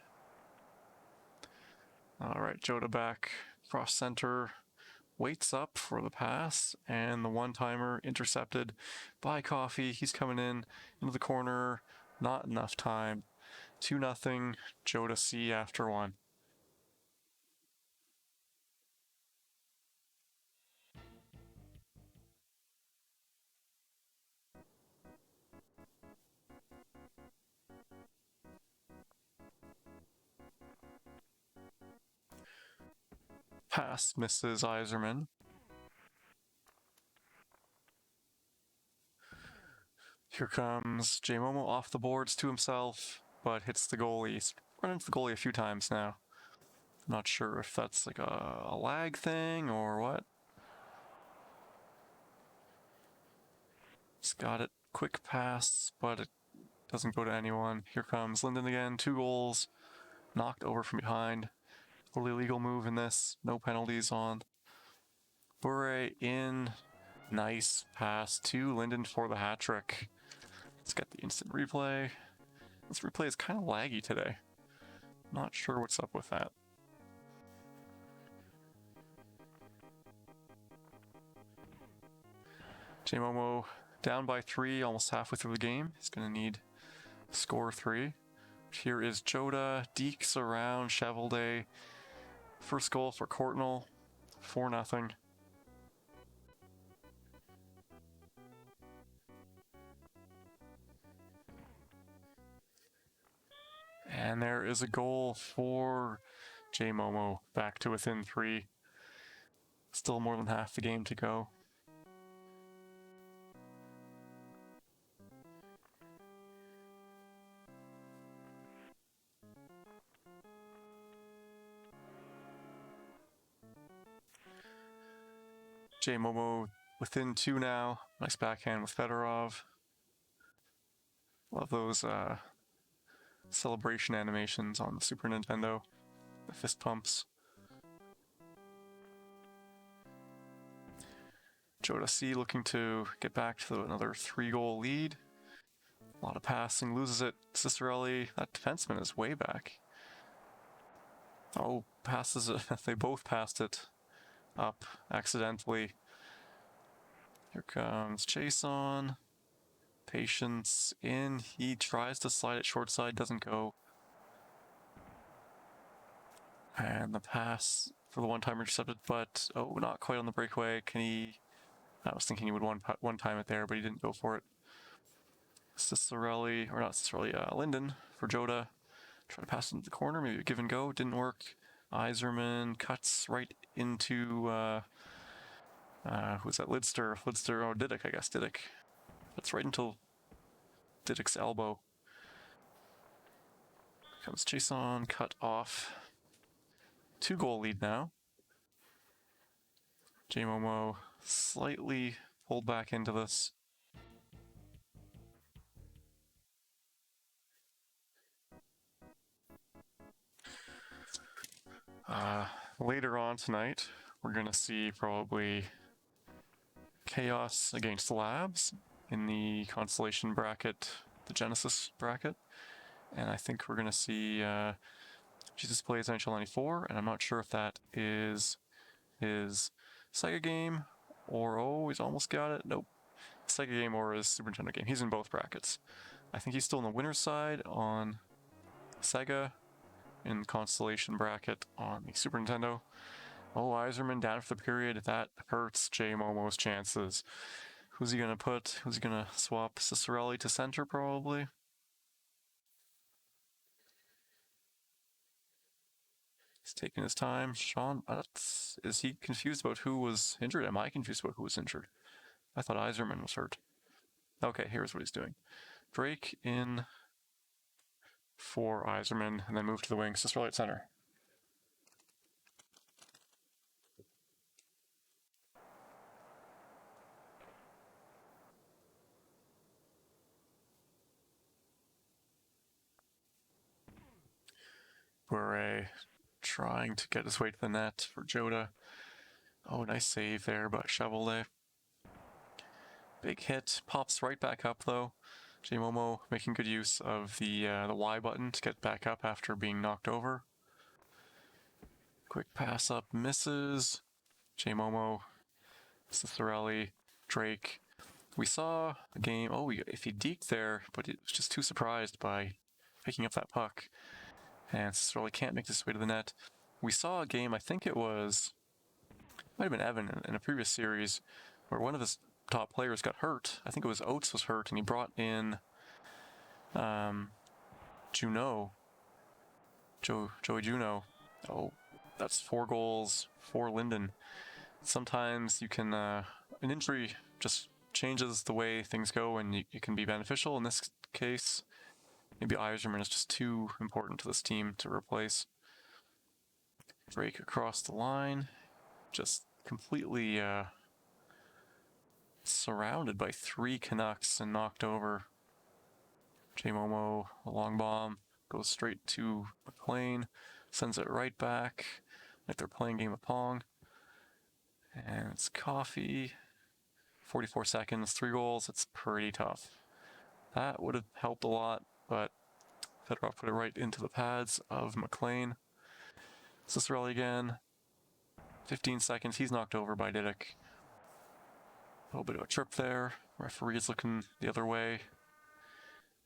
Alright, Joda back, cross center, waits up for the pass, and the one-timer intercepted by Coffey. He's coming in into the corner, not enough time. 2-0, Joda C after one. Pass misses Yzerman. Here comes J-Momo off the boards to himself, but hits the goalie. He's run into the goalie a few times now. Not sure if that's like a lag thing or what. He's got it. Quick pass, but it doesn't go to anyone. Here comes Linden again. 2 goals. Knocked over from behind. Totally legal move in this. No penalties on. Bourret in. Nice pass to Linden for the hat trick. Let's get the instant replay. This replay is kind of laggy today. Not sure what's up with that. J-Momo down by 3, almost halfway through the game. He's going to need score 3. Here is Joda. Deeks around. Chevalday. First goal for Courtnall. 4-0. And there is a goal for J-Momo. Back to within 3. Still more than half the game to go. J Momo within 2 now. Nice backhand with Fedorov. Love those celebration animations on the Super Nintendo. The fist pumps. Jota C looking to get back to another 3-goal lead. A lot of passing, loses it. Cicerelli, that defenseman is way back. Oh, passes it. They both passed it up accidentally. Here comes Chason. Patience in. He tries to slide it short side, doesn't go. And the pass for the one-time intercepted, but oh, not quite on the breakaway. Can he? I was thinking he would one-time it there, but he didn't go for it. Cicerelli, or not Cicerelli, Linden for Jota. Try to pass into the corner, maybe a give and go, didn't work. Iserman cuts right into, who's that? Lidster, oh, Didick, I guess, Didick. That's right into Diddick's elbow. Comes Chason, cut off. 2-goal lead now. J Momo slightly pulled back into this. Later on tonight, we're going to see probably Chaos against Labs in the Constellation bracket, the Genesis bracket. And I think we're going to see Jesus Plays NHL 94, and I'm not sure if that is his Sega game or, oh, he's almost got it. Nope. Sega game or his Super Nintendo game. He's in both brackets. I think he's still on the winner's side on Sega, in the Constellation bracket on the Super Nintendo. Oh, Iserman down for the period. That hurts J Momo's chances. Who's he gonna put? Who's he gonna swap? Cicerelli to center, probably? He's taking his time. Sean, is he confused about who was injured? Am I confused about who was injured? I thought Iserman was hurt. Okay, here's what he's doing. Drake in for Iserman, and then move to the wing. Cicerelli at center. Bure trying to get his way to the net for Jota. Oh, nice save there by Chevrolet. Big hit, pops right back up though. J Momo making good use of the Y button to get back up after being knocked over. Quick pass up, misses. J Momo, Cicerelli, Drake. We saw a game, oh, if he deked there, but he was just too surprised by picking up that puck. And Cicerelli can't make this way to the net. We saw a game, I think it was, might have been Evan in a previous series, where one of his top players got hurt. I think it was Oates was hurt, and he brought in Juno, Joey Juno. Oh, that's 4 goals for Linden. Sometimes you can, an injury just changes the way things go, and it can be beneficial. In this case, maybe Iserman is just too important to this team to replace. Break across the line, just completely surrounded by 3 Canucks and knocked over. J Momo, a long bomb, goes straight to McLean, sends it right back, like they're playing Game of Pong. And it's Coffee. 44 seconds, 3 goals. It's pretty tough. That would have helped a lot, but Fedorov put it right into the pads of McLean. Cicerelli again. 15 seconds. He's knocked over by Didick. A little bit of a trip there. Referee is looking the other way.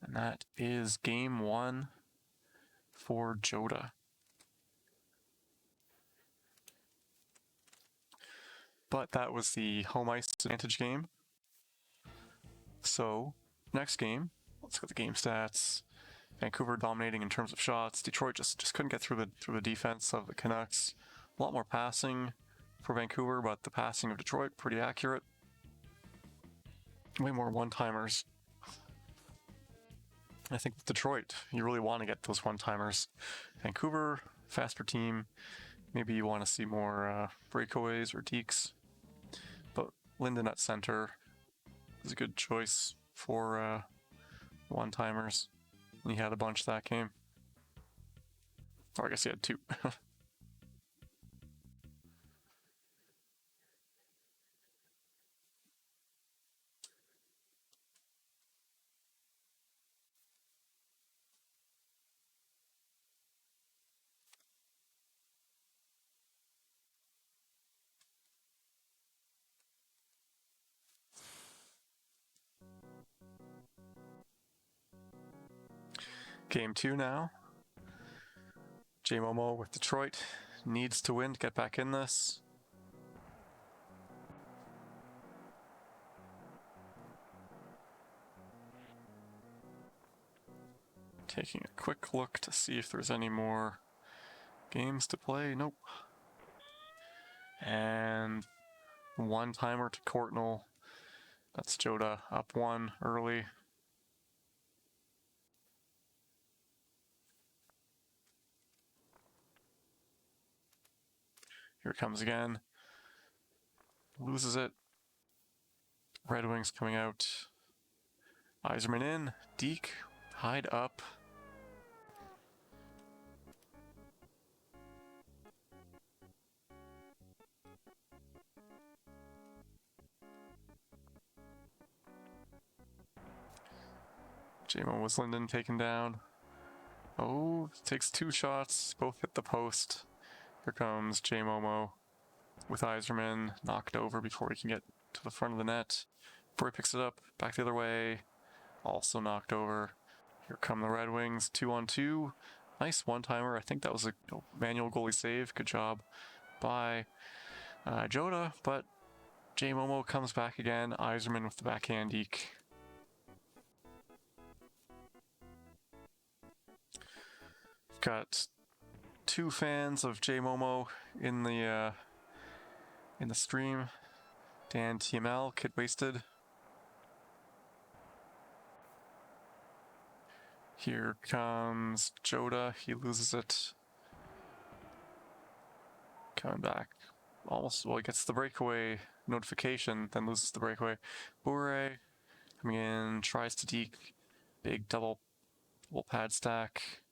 And that is game 1 for Jota. But that was the home ice advantage game. So, next game, let's get the game stats. Vancouver dominating in terms of shots. Detroit just couldn't get through the defense of the Canucks. A lot more passing for Vancouver, but the passing of Detroit pretty accurate. Way more one-timers. I think with Detroit, you really want to get those one-timers. Vancouver, faster team. Maybe you want to see more breakaways or dekes. Linden at center is a good choice for one-timers. He had a bunch that game. Or I guess he had 2. Game 2 now. J-Momo with Detroit needs to win to get back in this. Taking a quick look to see if there's any more games to play. Nope. And one-timer to Courtnall. That's Joda up 1 early. Here it comes again. Loses it. Red Wings coming out. Yzerman in. Deke. Hyde up. J-Mo was Linden taken down. Oh, takes 2 shots. Both hit the post. Here comes J-Momo with Yzerman knocked over before he can get to the front of the net. Before he picks it up, back the other way. Also knocked over. Here come the Red Wings, 2-on-2. Nice one-timer. I think that was a manual goalie save. Good job by Joda, but J-Momo comes back again. Yzerman with the backhand deke. Got 2 fans of J-Momo in the stream. Dan TML, Kid Wasted. Here comes Joda. He loses it. Coming back. Almost, well, he gets the breakaway notification, then loses the breakaway. Bure coming in, tries to deke. Big double pad stack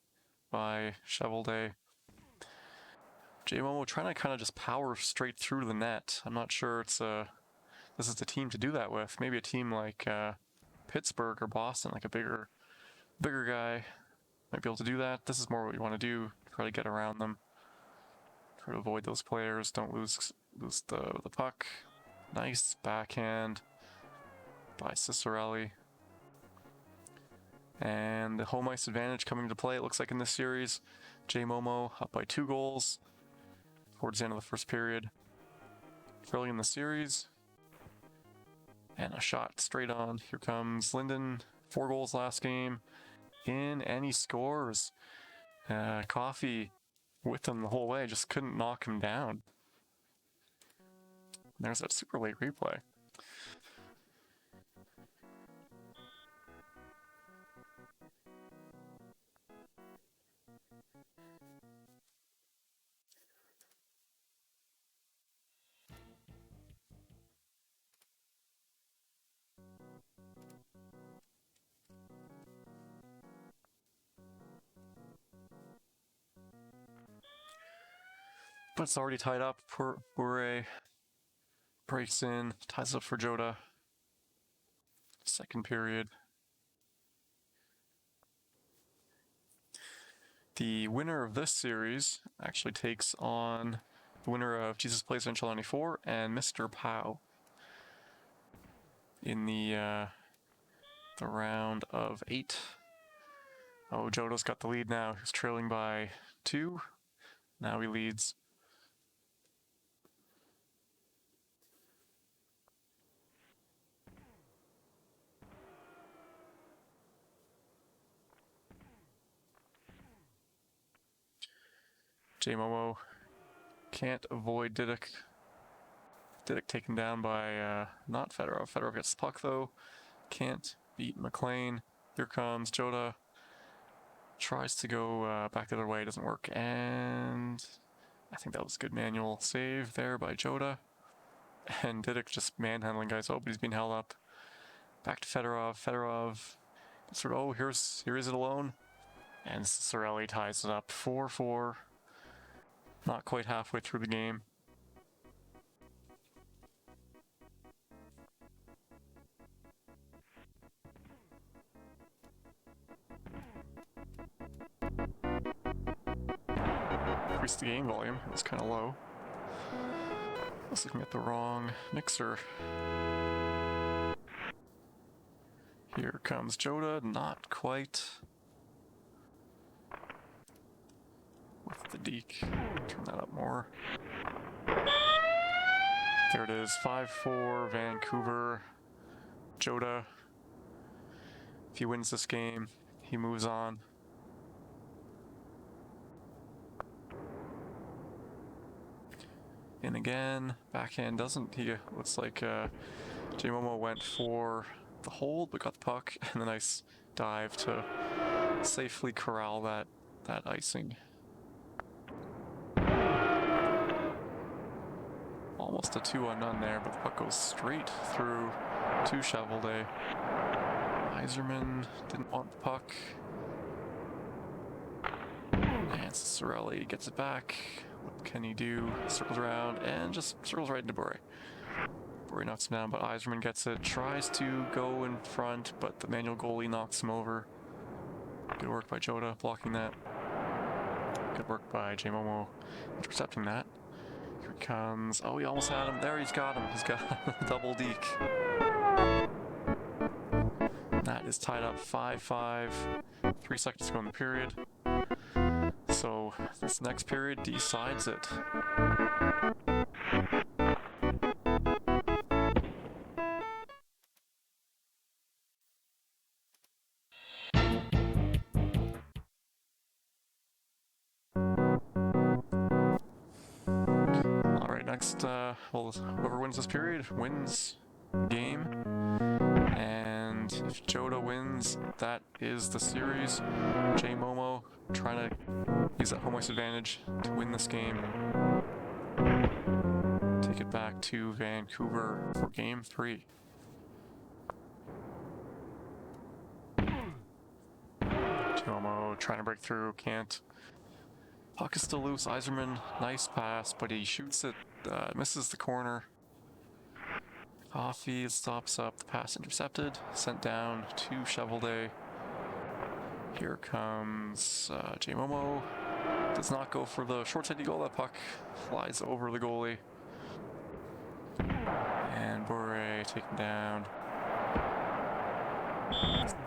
by Shovel Day. J-Momo trying to kind of just power straight through to the net. I'm not sure it's this is the team to do that with. Maybe a team like Pittsburgh or Boston, like a bigger guy, might be able to do that. This is more what you want to do. Try to get around them. Try to avoid those players. Don't lose the puck. Nice backhand by Cicerelli. And the home ice advantage coming into play, it looks like in this series. J-Momo up by 2 goals towards the end of the first period. Early in the series. And a shot straight on. Here comes Linden. 4 goals last game. In, and he scores. Coffee with him the whole way, just couldn't knock him down. There's that super late replay. But it's already tied up. Bure breaks in, ties up for Joda. Second period. The winner of this series actually takes on the winner of Jesus Plays NHL 94 and Mr. Pow in the round of 8. Oh, Joda's got the lead now. He's trailing by 2. Now he leads. J-Momo can't avoid Didic. Didic taken down by not Fedorov. Fedorov gets the puck though. Can't beat McLean. Here comes Joda. Tries to go back the other way. Doesn't work. And I think that was a good manual save there by Joda. and Didic just manhandling guys. Oh, but he's being held up. Back to Fedorov. Fedorov sort of, oh, here is it alone. And Sorelli ties it up 4-4. Not quite halfway through the game. Increased the game volume. It was kind of low. I was looking at the wrong mixer. Here comes Joda. Not quite. With the deke. Turn that up more. There it is. 5-4 Vancouver. Joda. If he wins this game, he moves on. In again. Backhand doesn't. He looks like J-Momo went for the hold but got the puck, and the nice dive to safely corral that icing. Almost a 2-on-none there, but the puck goes straight through to Chevelday. Iserman didn't want the puck. And Sorelli gets it back. What can he do? Circles around and just circles right into Bure. Bure knocks him down, but Iserman gets it. Tries to go in front, but the manual goalie knocks him over. Good work by Joda blocking that. Good work by J-Momo intercepting that. Here he comes. Oh, he almost had him. There, he's got him. He's got a double deke. That is tied up 5-5. 3 seconds to go in the period. So this next period decides it. Alright, next, well, whoever wins this period wins the game. And if Joda wins, that is the series. J-Momo trying to use that home ice advantage to win this game. Take it back to Vancouver for game 3. J-Momo trying to break through, can't. Puck is still loose. Iserman, nice pass, but he shoots it, misses the corner. Coffee stops up, the pass intercepted, sent down to Chevelday. Here comes J-Momo. Does not go for the short-sided goal. That puck flies over the goalie. And Bure taken down.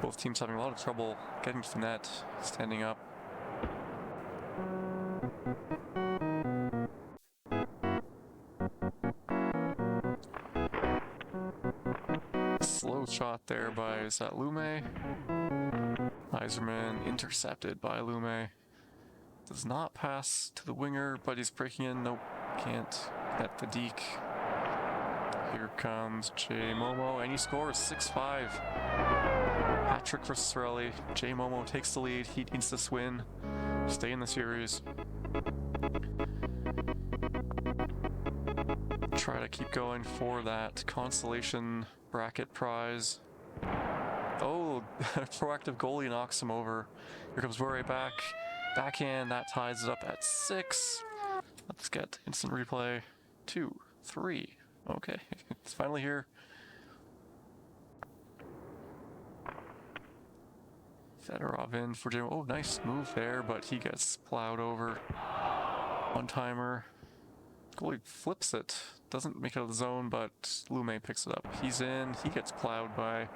Both teams having a lot of trouble getting to the net, standing up. Slow shot there by, is that Lume? Iserman intercepted by Lume. Does not pass to the winger, but he's breaking in. Nope, can't get the deke. Here comes J-Momo, and he scores 6-5. Hat-trick for Sorelli. J-Momo takes the lead. He needs this win. Stay in the series. Try to keep going for that consolation bracket prize. Oh, proactive goalie knocks him over. Here comes Bure back. Backhand, that ties it up at 6. Let's get instant replay. 2, 3. Okay, it's finally here. Fedorov in for Jim. Oh, nice move there, but he gets plowed over. One-timer. Goalie flips it. Doesn't make it out of the zone, but Lume picks it up. He's in. He gets plowed by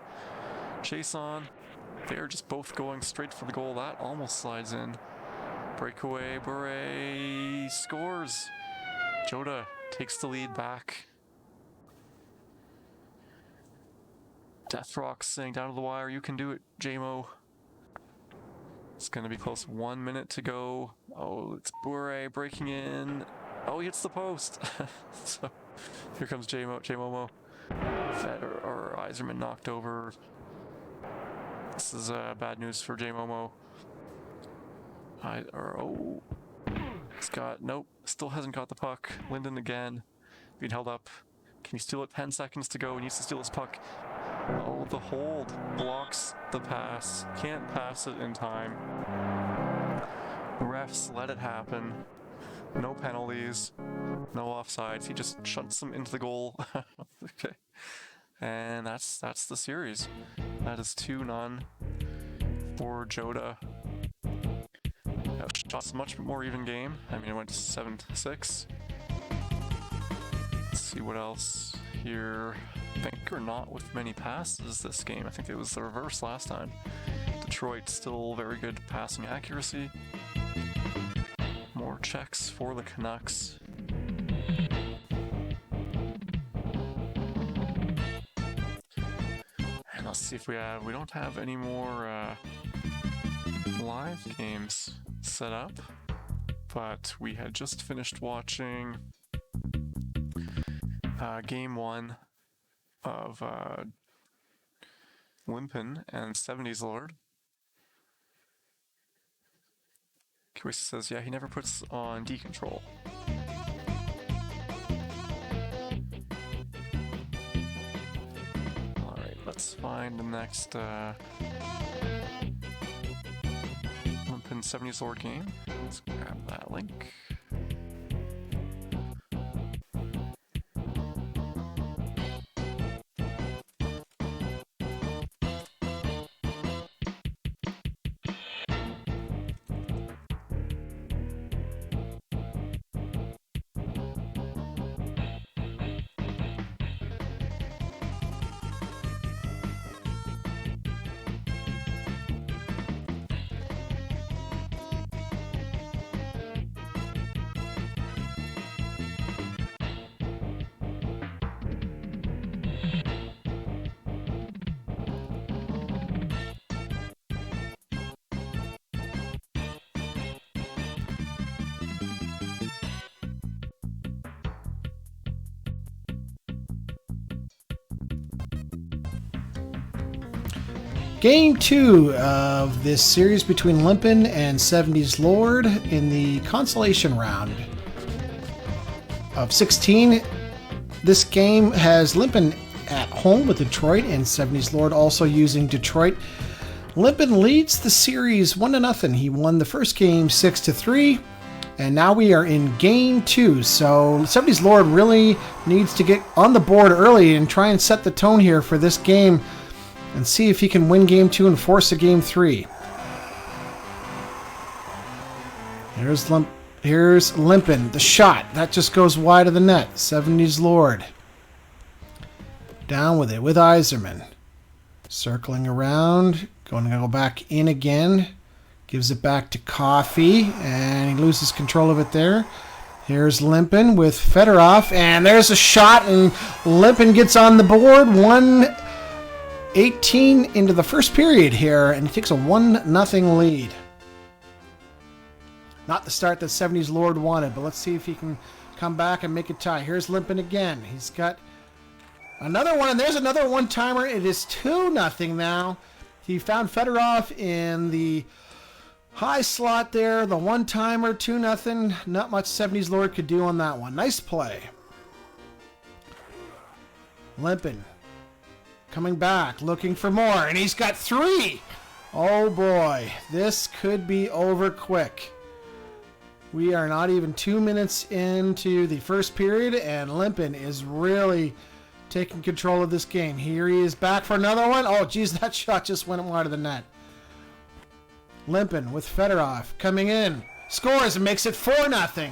Chason. They're just both going straight for the goal. That almost slides in. Breakaway. Bure scores. Joda takes the lead back. Deathrock saying down to the wire. You can do it, J-Mo. It's going to be close. 1 minute to go. Oh, it's Bure breaking in. Oh, he hits the post. So here comes J-Momo. Or Iserman knocked over. This is bad news for J-Momo. He's got, nope, still hasn't got the puck. Linden again, being held up Can he steal it? 10 seconds to go. He needs to steal his puck. Oh, the hold blocks the pass. Can't pass it in time. Refs let it happen. No penalties. No offsides. He just shunts them into the goal. Okay. And that's the series. That is 2-0 for Joda. Shots much more even game. I mean, it went 7-6. Let's see what else here. Vancouver not with many passes this game. I think it was the reverse last time. Detroit still very good passing accuracy. More checks for the Canucks. And let's see if we don't have any more live games set up, but we had just finished watching game 1 of Limpin and 70s Lord. Kiwis says, yeah, he never puts on D-Control. Alright, let's find the next Limpin 70s Lord game. Let's grab that link. Game 2 of this series between Limpin and 70s Lord in the consolation round of 16. This game has Limpin at home with Detroit and 70s Lord also using Detroit. Limpin leads the series 1-0. He won the first game 6-3. And now we are in game 2. So 70s Lord really needs to get on the board early and try and set the tone here for this game and see if he can win game 2 and force a game 3. Here's Limpin. The shot. That just goes wide of the net. 70s Lord. Down with it with Yzerman. Circling around. Going to go back in again. Gives it back to Coffee. And he loses control of it there. Here's Limpin with Fedorov. And there's a shot. And Limpin gets on the board. 1:18 into the first period here, and he takes a 1-0 lead. Not the start that 70s Lord wanted, but let's see if he can come back and make it tie. Here's Limpin again. He's got another one, and there's another one-timer. It is 2-0 now. He found Fedorov in the high slot there. The one-timer, 2-0. Not much 70s Lord could do on that one. Nice play. Limpin coming back, looking for more, and he's got 3. Oh boy, this could be over quick. We are not even 2 minutes into the first period, and Limpin is really taking control of this game. Here he is back for another one. Oh geez, that shot just went wide of the net. Limpin with Fedorov coming in, scores and makes it 4-0.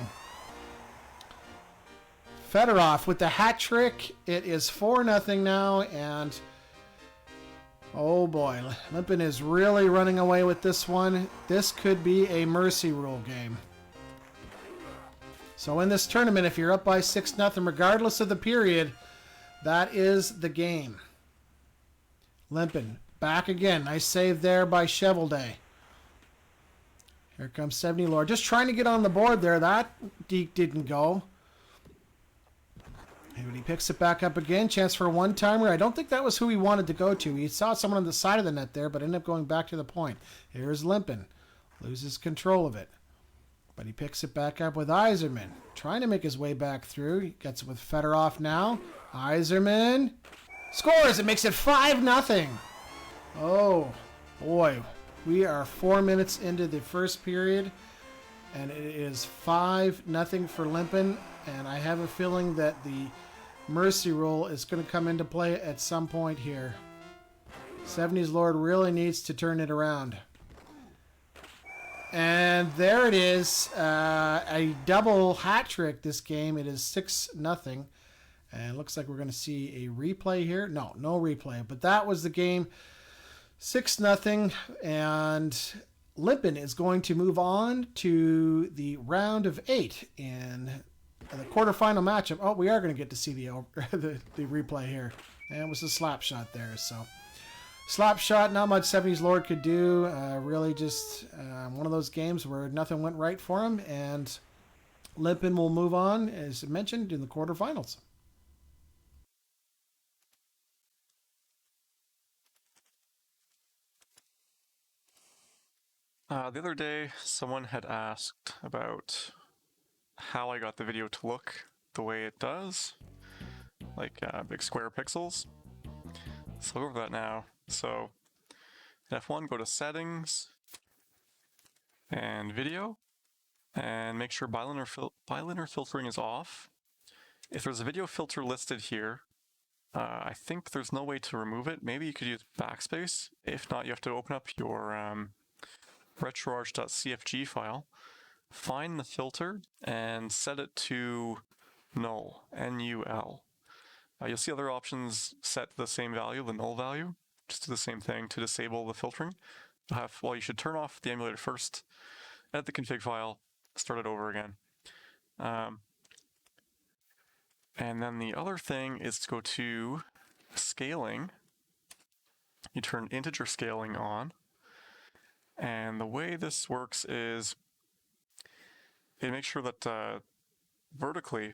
Fedorov with the hat trick. It is 4-0 now, and oh boy, Limpin is really running away with this one. This could be a mercy rule game. So in this tournament, if you're up by 6-0, regardless of the period, that is the game. Limpin back again. Nice save there by Chevelday. Here comes 70 Lord. Just trying to get on the board there. That deke didn't go. And he picks it back up again. Chance for a one-timer. I don't think that was who he wanted to go to. He saw someone on the side of the net there, but ended up going back to the point. Here's Limpin. Loses control of it. But he picks it back up with Iserman, trying to make his way back through. He gets it with Fedorov now. Iserman scores. It makes it 5-0. Oh, boy. We are 4 minutes into the first period, and it is 5-0 for Limpin. And I have a feeling that the mercy rule is going to come into play at some point here. 70s Lord really needs to turn it around. And there it is. A double hat trick this game. It is 6-0. And it looks like we're going to see a replay here. No replay. But that was the game. 6-0. And Limpin is going to move on to the round of 8 in the quarterfinal matchup. Oh, we are going to get to see the replay here. And it was a slap shot there. So, slap shot, not much 70s Lord could do. Really just one of those games where nothing went right for him. And Limpin will move on, as mentioned, in the quarterfinals. The other day, someone had asked about how I got the video to look the way it does, like big square pixels. So I'll go over that now. So in F1, go to Settings and Video, and make sure bilinear filtering is off. If there's a video filter listed here, I think there's no way to remove it. Maybe you could use backspace. If not, you have to open up your retroarch.cfg file, find the filter, and set it to null, N-U-L. You'll see other options set to the same value, the null value. Just do the same thing to disable the filtering. You should turn off the emulator first, edit the config file, start it over again. And then the other thing is to go to scaling. You turn integer scaling on. And the way this works is it makes sure that vertically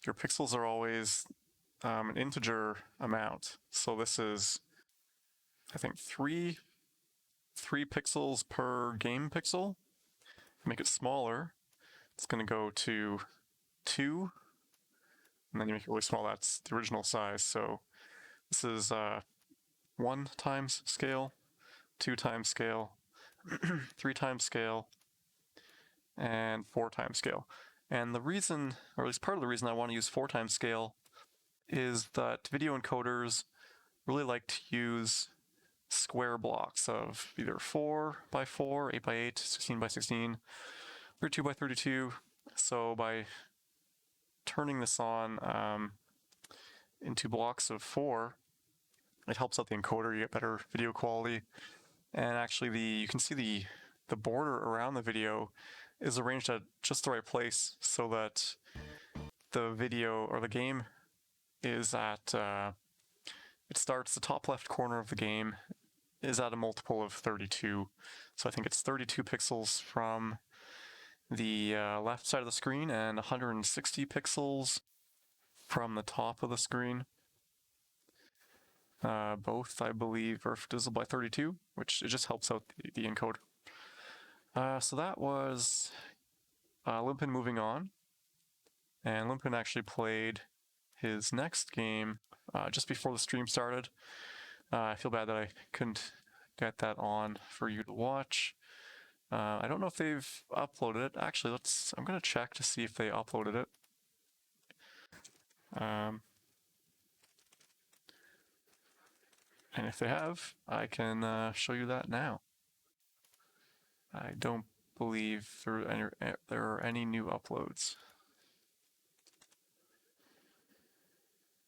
your pixels are always an integer amount. So this is, I think, three pixels per game pixel. Make it smaller. It's going to go to 2. And then you make it really small. That's the original size. So this is 1 times scale, 2 times scale, 3 times scale, and 4 times scale. And the reason, or at least part of the reason I want to use 4 times scale, is that video encoders really like to use square blocks of either 4 by 4, 8 by 8, 16 by 16, 32 by 32. So by turning this on into blocks of 4, it helps out the encoder. You get better video quality. And actually, you can see the border around the video is arranged at just the right place so that the video or the game is at, it starts the top left corner of the game is at a multiple of 32. So I think it's 32 pixels from the left side of the screen and 160 pixels from the top of the screen. Both, I believe, are divisible by 32, which it just helps out the encoder. So that was Limpin moving on. And Limpin actually played his next game just before the stream started. I feel bad that I couldn't get that on for you to watch. I don't know if they've uploaded it. Actually, I'm going to check to see if they uploaded it. And if they have, I can show you that now. I don't believe there are any new uploads.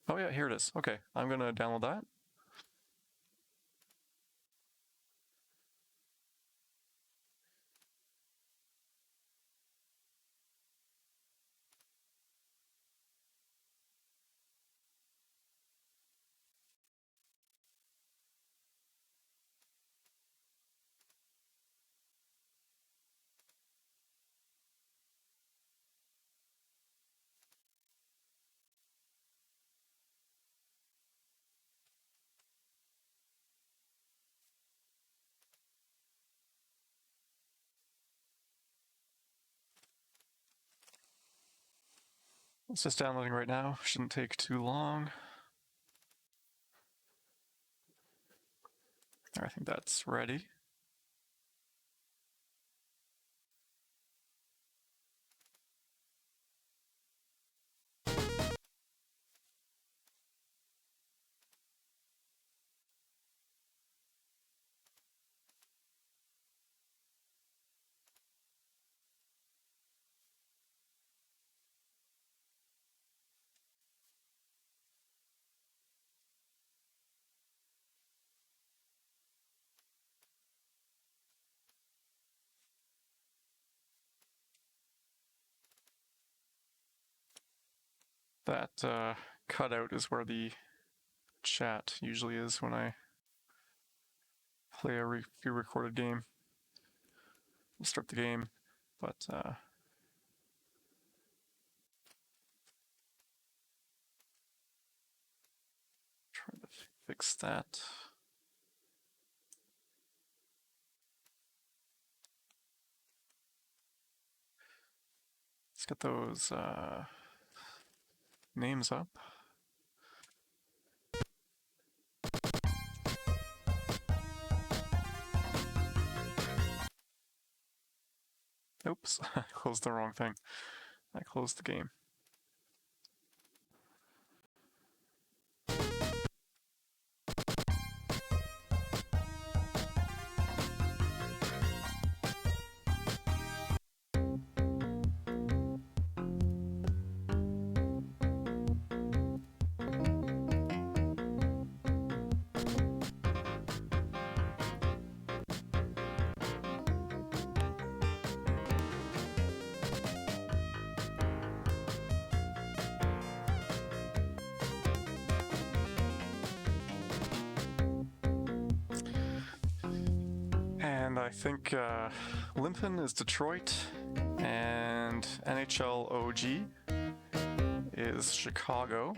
Oh yeah, here it is. Okay, I'm going to download that. It's just downloading right now. Shouldn't take too long. I think that's ready. That cutout is where the chat usually is when I play a pre-recorded game. We'll start the game, but try to fix that. Let's get those names up. Oops, I closed the wrong thing. I closed the game. And I think Limpin is Detroit, and NHL OG is Chicago.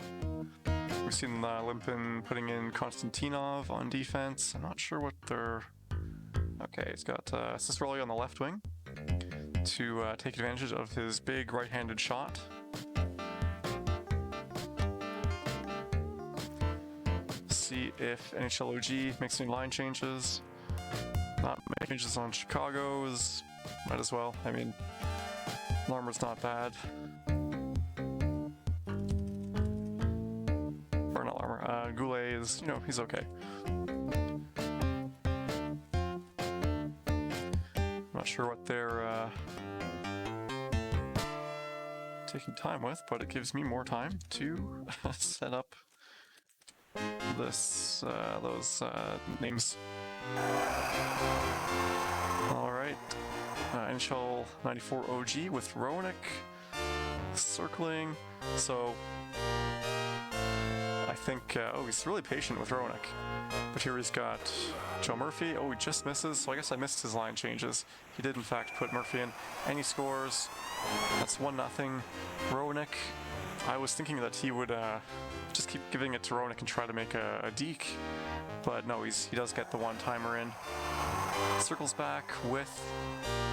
We've seen Limpin putting in Konstantinov on defense. I'm not sure what they're... Okay, he's got Cicerelli on the left wing to take advantage of his big right-handed shot. See if NHL OG makes any line changes. Not many changes on Chicago's. Might as well. I mean, Larmer's not bad. Or not Larmer. Goulet is, he's okay. Not sure what they're taking time with, but it gives me more time to set up those names. Alright, NHL 94 OG with Roenick circling. So I think, he's really patient with Roenick. But here he's got Joe Murphy. Oh, he just misses. So I guess I missed his line changes. He did in fact put Murphy in, and he scores. That's 1-0. Roenick. I was thinking that he would just keep giving it to Roenick and try to make a deke. But no, he does get the one-timer in. Circles back with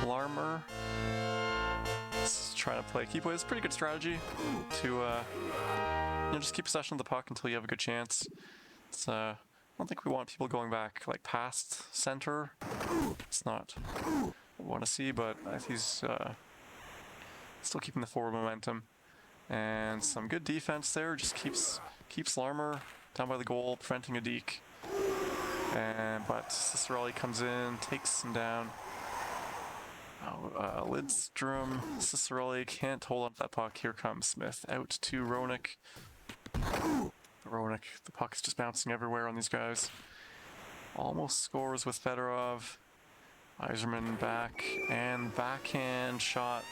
Larmer. Trying to play keep away. It's a pretty good strategy to just keep possession of the puck until you have a good chance. It's I don't think we want people going back like past center. It's not what we want to see, but he's still keeping the forward momentum. And some good defense there. Just keeps Larmer down by the goal, preventing a deke. But Cicerelli comes in, takes him down. Lidstrom, Cicerelli can't hold on to that puck. Here comes Smith out to Roenick. Roenick, the puck is just bouncing everywhere on these guys. Almost scores with Fedorov. Yzerman back, and backhand shot.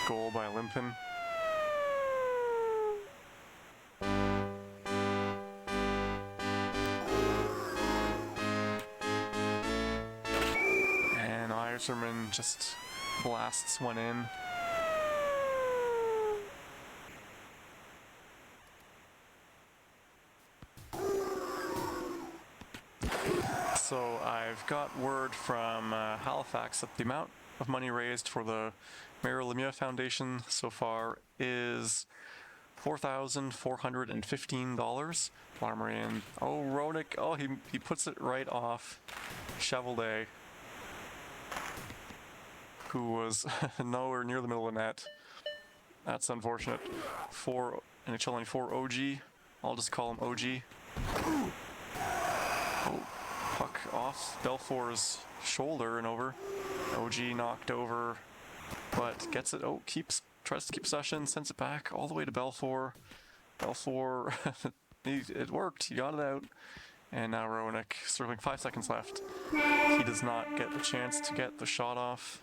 Goal by Limpin. Yzerman just blasts one in. So I've got word from Halifax that the amount of money raised for the Mario Lemieux Foundation so far is $4,415. Armor in. Oh, Ronick. Oh, he puts it right off Chevalday, who was nowhere near the middle of the net. That's unfortunate. For NHL 94 OG. I'll just call him OG. Oh, puck off Belfour's shoulder and over. OG knocked over, but gets it. Oh, tries to keep possession, sends it back all the way to Belfour. Belfour, it worked. He got it out. And now Roenick circling 5 seconds left. He does not get the chance to get the shot off.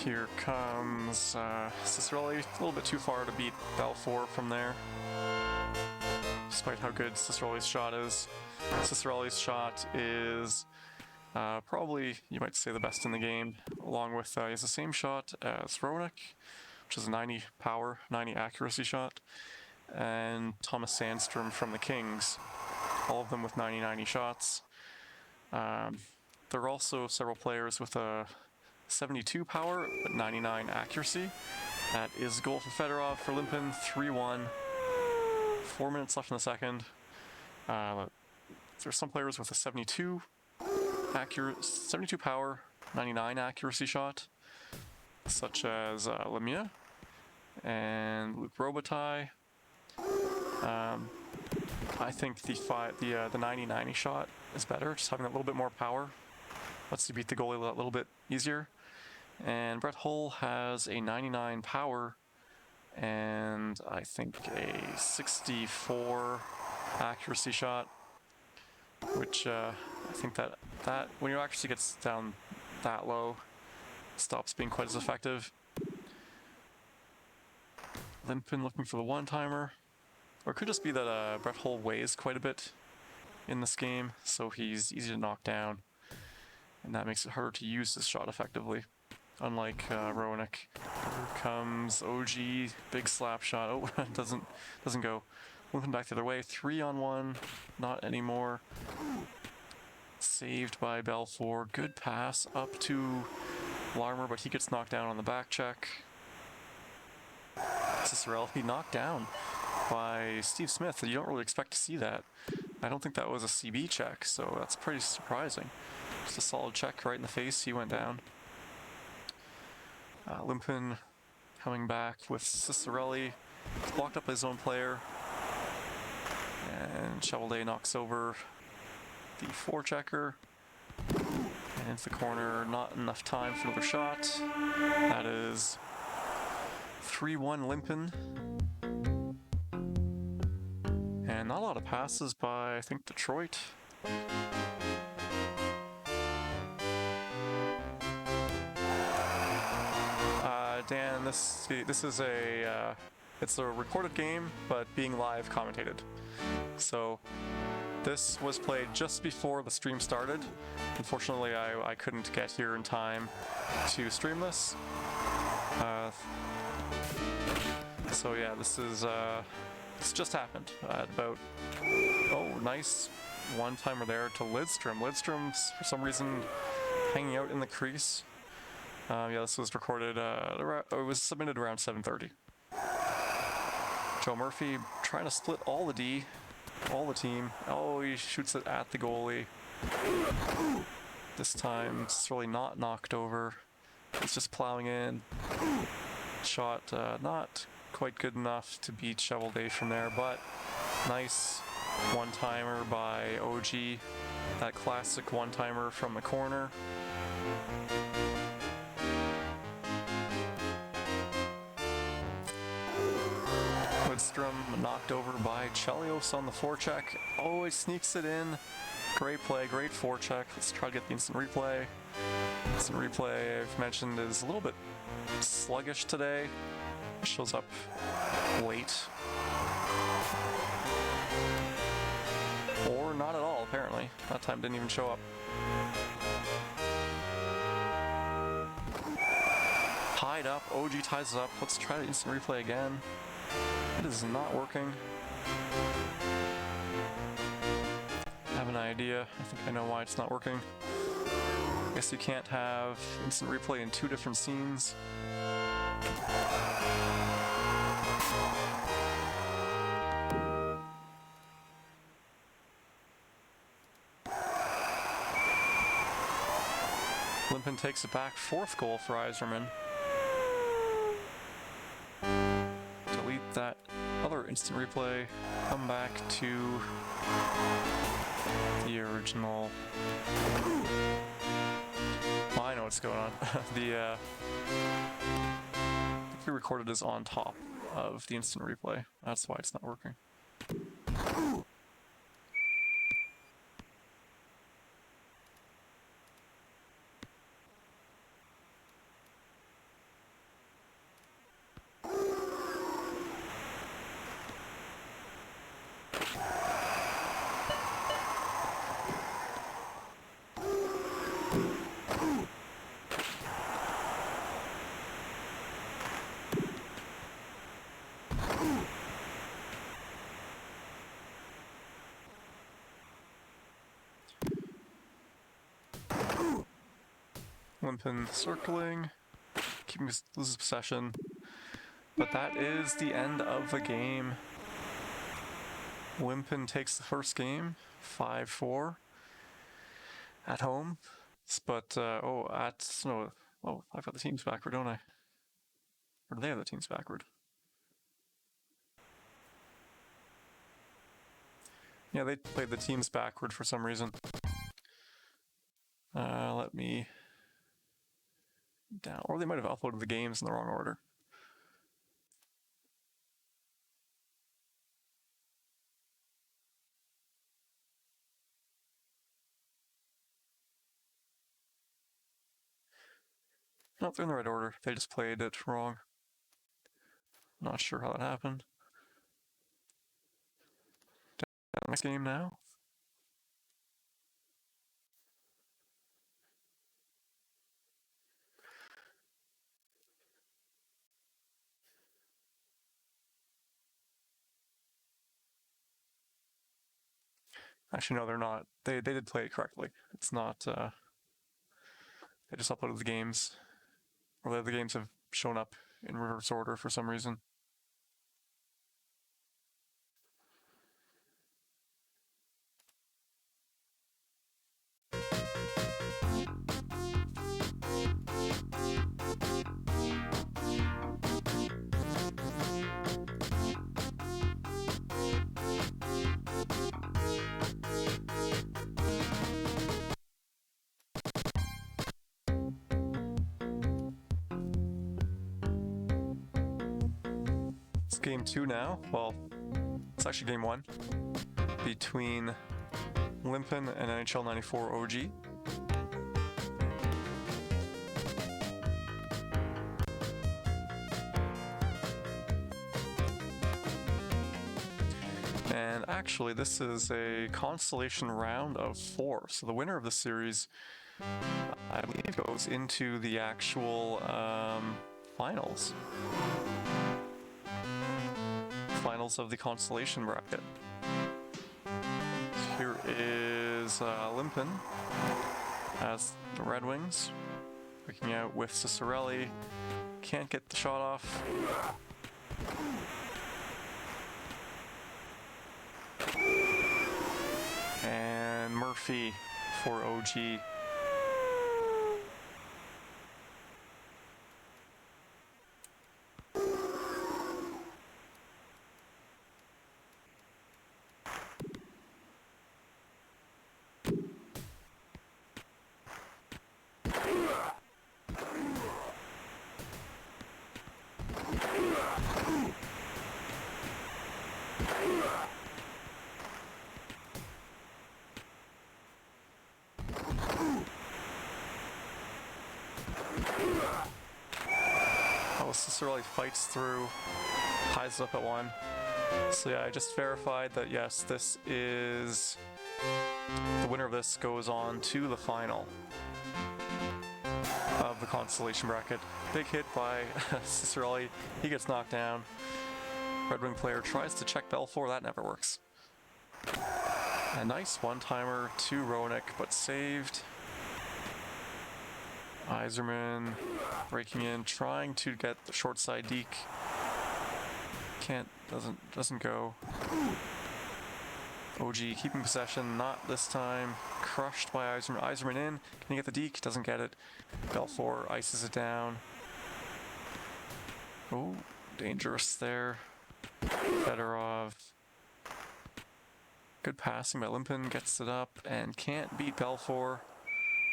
Here comes Cicerelli, a little bit too far to beat Belfour from there, despite how good Cicerelli's shot is. Cicerelli's shot is probably, you might say, the best in the game, along with, he has the same shot as Roenick, which is a 90 power, 90 accuracy shot, and Thomas Sandstrom from the Kings, all of them with 90-90 shots. There are also several players with a 72 power, but 99 accuracy. That is a goal for Fedorov for Limpin, 3-1. 4 minutes left in the second. There's some players with a 72 power, 99 accuracy shot, such as Lemieux and Luc Robitaille. I think the 90-90 shot is better, just having a little bit more power. Lets you beat the goalie a little bit easier. And Brett Hull has a 99 power and I think a 64 accuracy shot, which I think that when your accuracy gets down that low, stops being quite as effective. Limpin looking for the one-timer, or it could just be that Brett Hull weighs quite a bit in this game, so he's easy to knock down, and that makes it harder to use this shot effectively. Unlike Roenick. Here comes OG, big slap shot. Oh, doesn't go. Limpin back the other way. 3-on-1, not anymore. Saved by Belfour. Good pass up to Larmer, but he gets knocked down on the back check. Cicerelli knocked down by Steve Smith. You don't really expect to see that. I don't think that was a CB check, so that's pretty surprising. Just a solid check right in the face. He went down. Limpin coming back with Cicerelli, blocked up his own player, and Chevalday knocks over the forechecker, and into the corner. Not enough time for another shot. That is 3-1 Limpin, and not a lot of passes by, I think, Detroit. Dan, this is it's a recorded game, but being live commentated. So this was played just before the stream started. Unfortunately, I couldn't get here in time to stream this. So yeah, this just happened at about, oh, nice one-timer there to Lidstrom. Lidstrom's, for some reason, hanging out in the crease. Yeah, this was recorded, it was submitted around 7:30. Joe Murphy trying to split all the team. Oh, he shoots it at the goalie. This time, it's really not knocked over. He's just plowing in. Shot not quite good enough to beat Chevalday from there, but nice one-timer by OG. That classic one-timer from the corner. Lidstrom knocked over by Chelios on the forecheck. Oh, he sneaks it in. Great play, great forecheck. Let's try to get the instant replay. Instant replay, I've mentioned, is a little bit sluggish today. It shows up late. Or not at all, apparently. That time didn't even show up. Tied up, OG ties it up. Let's try the instant replay again. It is not working. I have an idea. I think I know why it's not working. I guess you can't have instant replay in 2 different scenes. Limpin takes it back. 4th goal for Yzerman. Delete that other instant replay. Come back to the original. Well, I know what's going on. The pre-recorded is on top of the instant replay. That's why it's not working. Limpin circling, keeping loses possession, but that is the end of the game. Limpin takes the first game, 5-4 at home, but I've got the teams backward, don't I? Or do they have the teams backward? Yeah, they played the teams backward for some reason. Let me down, or they might have uploaded the games in the wrong order. No, they're in the right order. They just played it wrong. Not sure how that happened. Next game now. Actually, no, they're not. They did play it correctly. It's not. They just uploaded the games, or the games have shown up in reverse order for some reason. It's game 2 now. Well, it's actually game 1 between Limpin and NHL 94 OG. And actually, this is a consolation round of 4. So the winner of the series, I believe, goes into the actual finals. Finals of the consolation bracket. Here is Limpin as the Red Wings, breaking out with Cicerelli. Can't get the shot off. And Murphy for OG. Cicerelli fights through, ties it up at 1. So yeah, I just verified that yes, this is the winner of this goes on to the final of the consolation bracket. Big hit by Cicerelli. He gets knocked down. Red Wing player tries to check Belfour, that never works. A nice one-timer to Roenick, but saved. Iserman breaking in, trying to get the short side deke. Can't, doesn't go. OG keeping possession, not this time. Crushed by Iserman. Iserman in, can he get the deke? Doesn't get it. Belfour ices it down. Oh, dangerous there. Fedorov. Good passing by Limpin, gets it up and can't beat Belfour.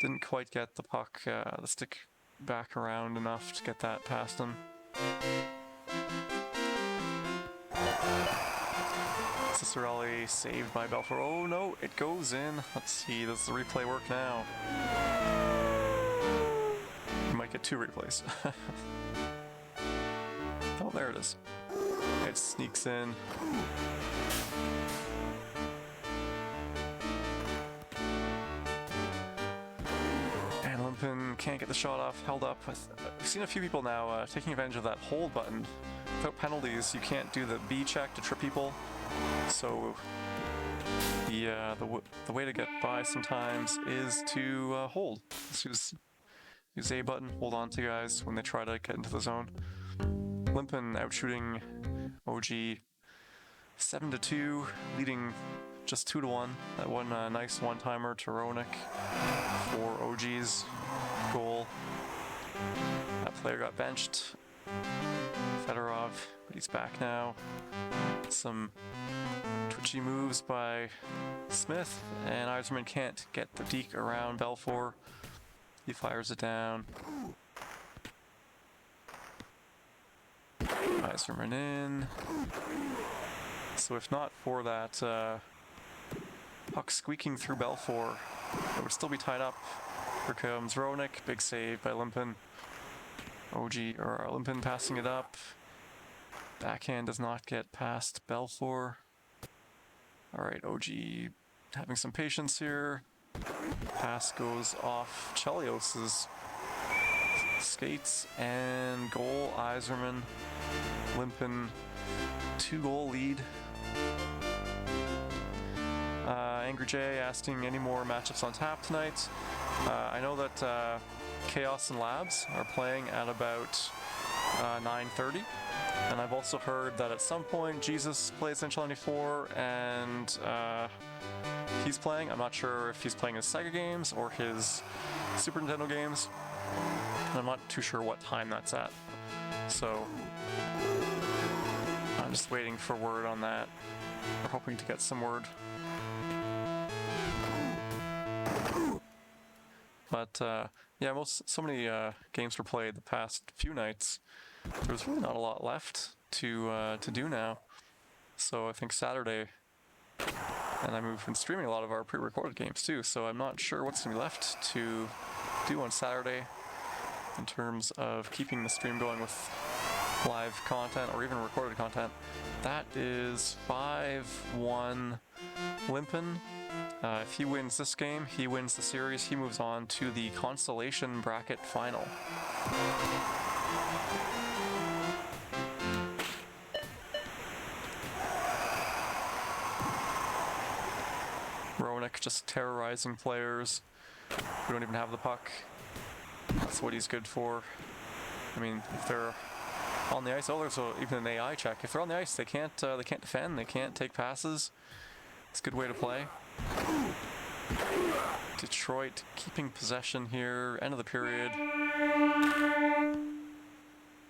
Didn't quite get the puck, the stick back around enough to get that past him. Cicerelli saved by Belfour. Oh no, it goes in. Let's see, does the replay work now? You might get 2 replays. Oh, there it is. It sneaks in. And Limpin can't get the shot off, held up. I've seen a few people now taking advantage of that hold button. Without penalties, you can't do the B check to trip people. So the way to get by sometimes is to hold. Just use A button, hold on to guys when they try to get into the zone. Limpin outshooting OG 7-2, leading just 2-1. That one nice one-timer to Roenick for OG's goal. That player got benched. Fedorov, but he's back now. Some twitchy moves by Smith, and Iserman can't get the deke around Belfour. He fires it down. Iserman in. So if not for that puck squeaking through Belfour, it would still be tied up. Here comes Roenick, big save by Limpin. Limpin passing it up. Backhand does not get past Belfour. Alright, OG having some patience here. Pass goes off Chelios's skates and goal. Iserman, Limpin, 2-goal lead. Angry J asking any more matchups on tap tonight. I know that Chaos and Labs are playing at about 9:30. And I've also heard that at some point Jesus plays SoCHEL 94 and he's playing. I'm not sure if he's playing his Sega games or his Super Nintendo games. And I'm not too sure what time that's at. So I'm just waiting for word on that. We're hoping to get some word. But yeah, so many games were played the past few nights. There's really not a lot left to do now. So I think Saturday, and we've been streaming a lot of our pre-recorded games too, so I'm not sure what's going to be left to do on Saturday in terms of keeping the stream going with live content or even recorded content. That is 5-1 Limpin. If he wins this game, he wins the series. He moves on to the Constellation Bracket Final. Roenick just terrorizing players who don't even have the puck. That's what he's good for. I mean, if they're on the ice, there's even an AI check. If they're on the ice, they can't defend, they can't take passes. It's a good way to play. Detroit keeping possession here, end of the period.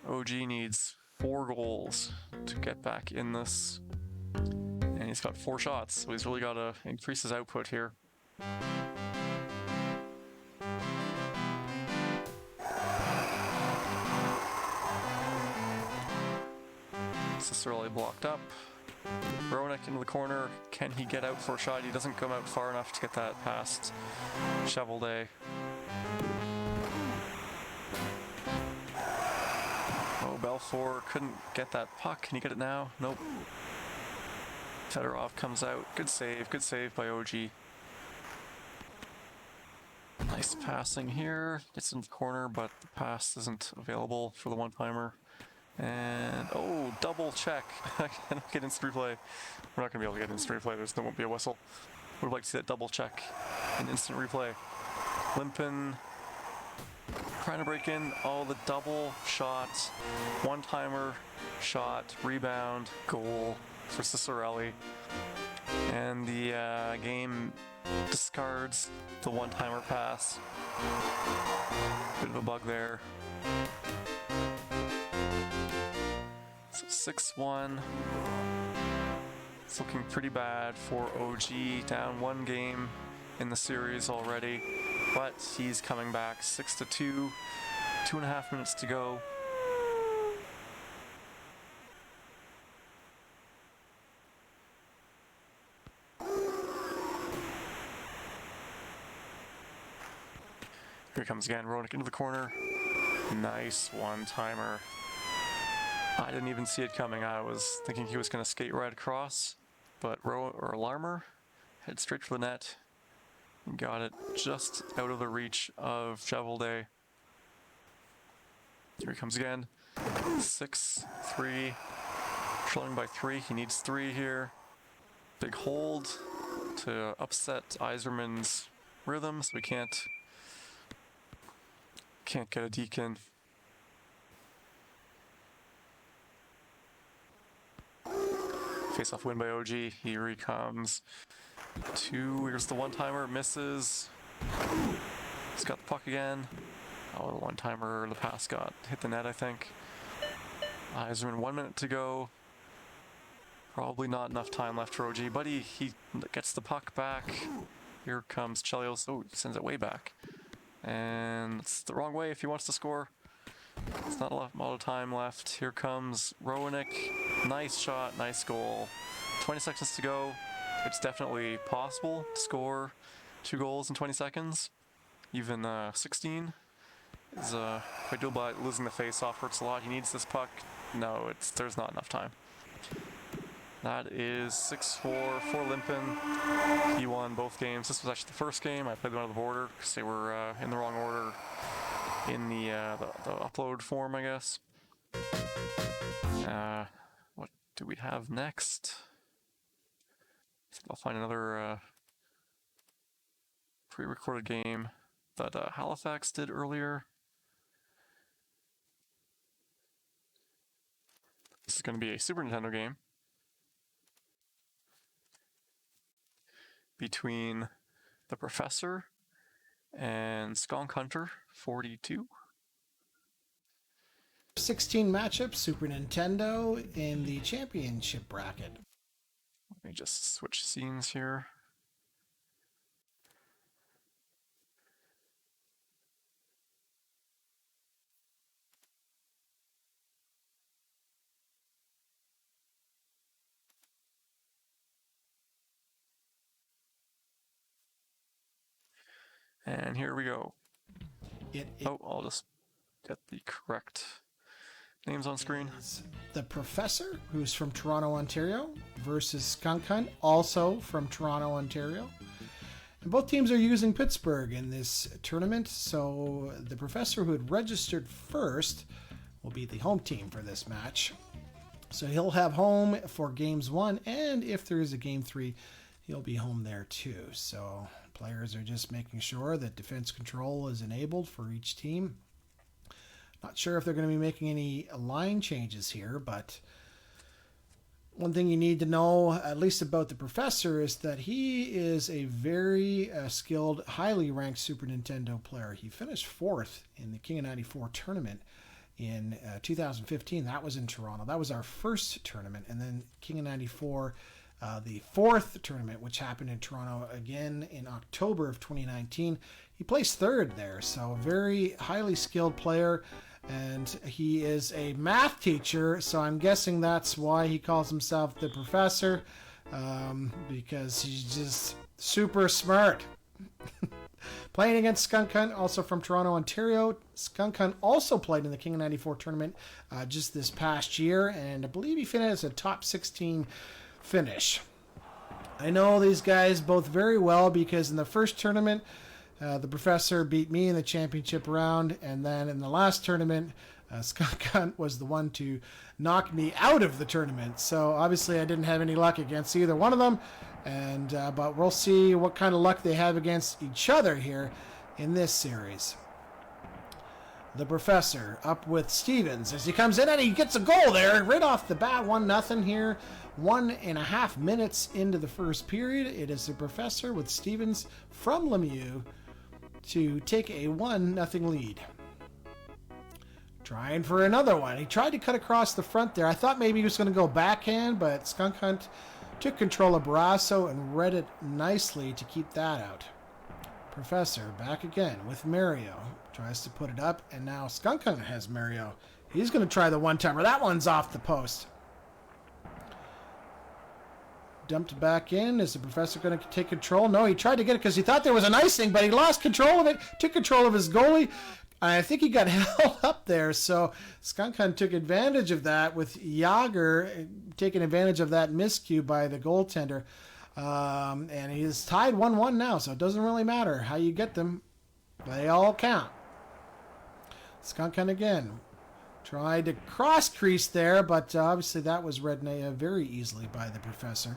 OG needs 4 goals to get back in this. And he's got 4 shots, so he's really got to increase his output here. Cicerelli blocked up. Roenick into the corner. Can he get out for a shot? He doesn't come out far enough to get that past Chevelday. Oh, Belfour couldn't get that puck. Can he get it now? Nope. Fedorov comes out. Good save by OG. Nice passing here. Gets in the corner, but the pass isn't available for the one-timer. And, oh, double check. I don't get instant replay. We're not going to be able to get instant replay. There won't be a whistle. Would like to see that double check and instant replay. Limpin trying to break in. Oh, the double shot. One-timer shot, rebound, goal for Cicerelli. And the game discards the one-timer pass. Bit of a bug there. So 6-1. It's looking pretty bad for OG, down one game in the series already, but he's coming back 6-2, 2.5 minutes to go. Here he comes again, Ronick into the corner. Nice one-timer. I didn't even see it coming. I was thinking he was going to skate right across, but Larmer head straight for the net and got it just out of the reach of Chevalday. Here he comes again. 6-3, trailing by 3. He needs 3 here. Big hold to upset Iserman's rhythm, so we can't get a deacon. Face-off win by OG. Here he comes. 2. Here's the one-timer. Misses. He's got the puck again. Oh, the one-timer. The pass hit the net, I think. Iserman, 1 minute to go. Probably not enough time left for OG, but he gets the puck back. Here comes Chelios. Oh, he sends it way back. And it's the wrong way if he wants to score. It's not a lot of time left. Here comes Ronick. Nice shot, nice goal. 20 seconds to go. It's definitely possible to score 2 goals in 20 seconds. Even 16 is quite doable, but losing the face-off hurts a lot. He needs this puck. No, there's not enough time. That is 6-4 for Limpin. He won both games. This was actually the first game. I played them out of the order because they were in the wrong order in the upload form, I guess. What do we have next? I think I'll find another pre-recorded game that Halifax did earlier. This is going to be a Super Nintendo game between the Professor and Skunk Hunter 42. 16 matchup, Super Nintendo in the championship bracket. Let me just switch scenes here. And here we go. I'll just get the correct names on screen. The Professor, who's from Toronto, Ontario, versus Skunk Hunt, also from Toronto, Ontario. And both teams are using Pittsburgh in this tournament, so the Professor, who had registered first, will be the home team for this match. So he'll have home for games 1, and if there is a game 3, he'll be home there too. So players are just making sure that defense control is enabled for each team. Not sure if they're going to be making any line changes here, but one thing you need to know, at least about the Professor, is that he is a very skilled, highly ranked Super Nintendo player. He finished 4th in the King of 94 tournament in 2015. That was in Toronto. That was our first tournament. And then King of 94, the 4th tournament, which happened in Toronto again in October of 2019. He placed 3rd there, so a very highly skilled player. And he is a math teacher, so I'm guessing that's why he calls himself the Professor, because he's just super smart. Playing against Skunk Hunt, also from Toronto, Ontario. Skunk Hunt also played in the King of 94 tournament just this past year, and I believe he finished a top 16 finish. I know these guys both very well because in the first tournament, the Professor beat me in the championship round, and then in the last tournament, Skunk Hunt was the one to knock me out of the tournament. So obviously I didn't have any luck against either one of them. And but we'll see what kind of luck they have against each other here in this series. The Professor up with Stevens as he comes in and he gets a goal there right off the bat. 1-0 here. 1.5 minutes into the first period. It is the Professor with Stevens from Lemieux to take a 1-0 lead. Trying for another one. He tried to cut across the front there. I thought maybe he was going to go backhand, but Skunk Hunt took control of Barrasso and read it nicely to keep that out. Professor back again with Mario. Tries to put it up, and now Skunk Hunt has Mario. He's going to try the one-timer. That one's off the post. Dumped back in. Is the Professor going to take control? No, he tried to get it because he thought there was an icing, but he lost control of it. Took control of his goalie. I think he got held up there, so Skunk Hunt took advantage of that with Yager taking advantage of that miscue by the goaltender. And he's tied 1-1 now, so it doesn't really matter how you get them. They all count. Skunk Hunt again. Tried to cross-crease there, but obviously that was read very easily by the Professor.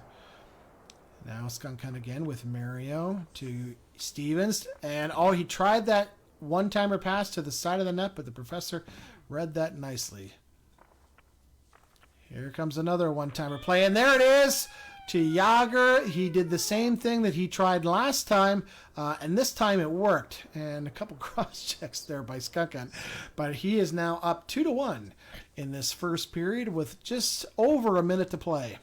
Now Skunk Hunt again with Mario to Stevens. And, he tried that one-timer pass to the side of the net, but the Professor read that nicely. Here comes another one-timer play, and there it is to Yager. He did the same thing that he tried last time, and this time it worked. And a couple cross-checks there by Skunk Hunt, but he is now up 2-1 in this first period with just over a minute to play.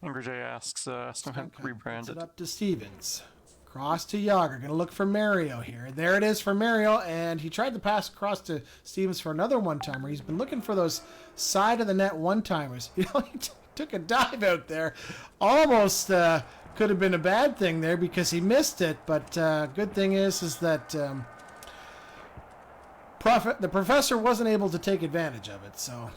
Angry J asks, Skunk Hunt rebranded. It up to Stevens. Cross to Yager. Going to look for Mario here. There it is for Mario, and he tried to pass across to Stevens for another one-timer. He's been looking for those side-of-the-net one-timers. He took a dive out there. Almost could have been a bad thing there because he missed it, but good thing is that the Professor wasn't able to take advantage of it, so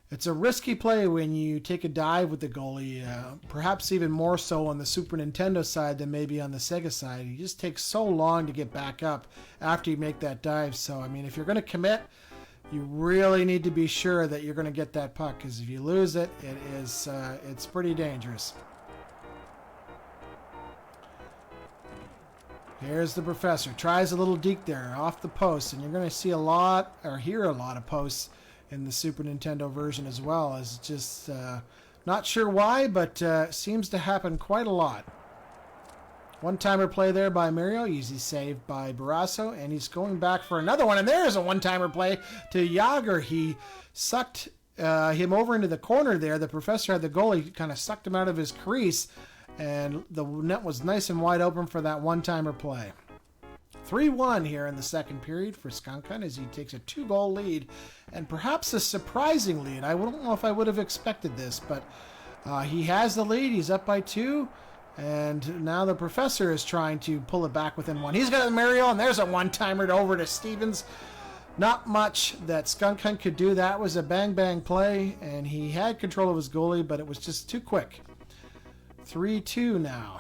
it's a risky play when you take a dive with the goalie, perhaps even more so on the Super Nintendo side than maybe on the Sega side. He just takes so long to get back up after you make that dive. So, I mean, if you're going to commit, you really need to be sure that you're going to get that puck, because if you lose it, it's pretty dangerous. Here's the Professor. Tries a little deke there off the post, and you're going to see a lot, or hear a lot of posts in the Super Nintendo version as well. As just not sure why, but seems to happen quite a lot. One-timer play there by Mario. Easy save by Barrasso, and he's going back for another one. And there's a one-timer play to Yager. He sucked him over into the corner there. The Professor had the goalie, kind of sucked him out of his crease, and the net was nice and wide open for that one-timer play. 3-1 here in the second period for Skunk Hunt as he takes a 2-goal lead, and perhaps a surprising lead. I don't know if I would have expected this, but he has the lead. He's up by 2, and now the Professor is trying to pull it back within 1. He's got a Mario, and there's a one-timer over to Stevens. Not much that Skunk Hunt could do. That was a bang-bang play, and he had control of his goalie, but it was just too quick. 3-2 now.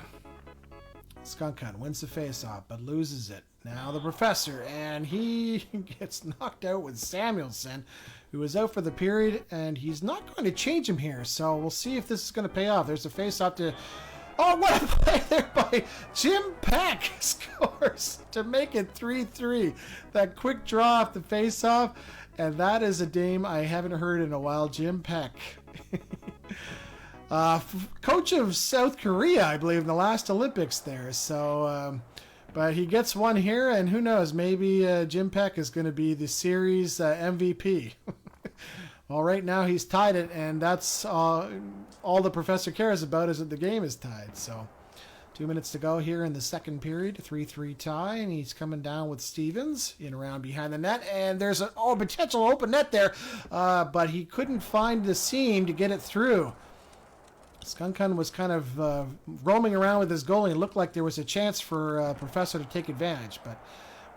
Skunk Hunt wins the face-off, but loses it. Now the Professor, and he gets knocked out with Samuelson, who is out for the period, and he's not going to change him here, so we'll see if this is going to pay off. There's a face-off to... Oh, what a play there by Jim Peck. Scores to make it 3-3. That quick draw off the face-off, and that is a name I haven't heard in a while, Jim Peck. Coach of South Korea, I believe, in the last Olympics there. So, but he gets one here, and who knows, maybe Jim Peck is going to be the series MVP. Well, right now he's tied it, and that's all the Professor cares about is that the game is tied. So 2 minutes to go here in the second period, 3-3 tie, and he's coming down with Stevens in around behind the net, and there's a potential open net there, but he couldn't find the seam to get it through. Skunk Hunt was kind of roaming around with his goalie. It looked like there was a chance for Professor to take advantage, but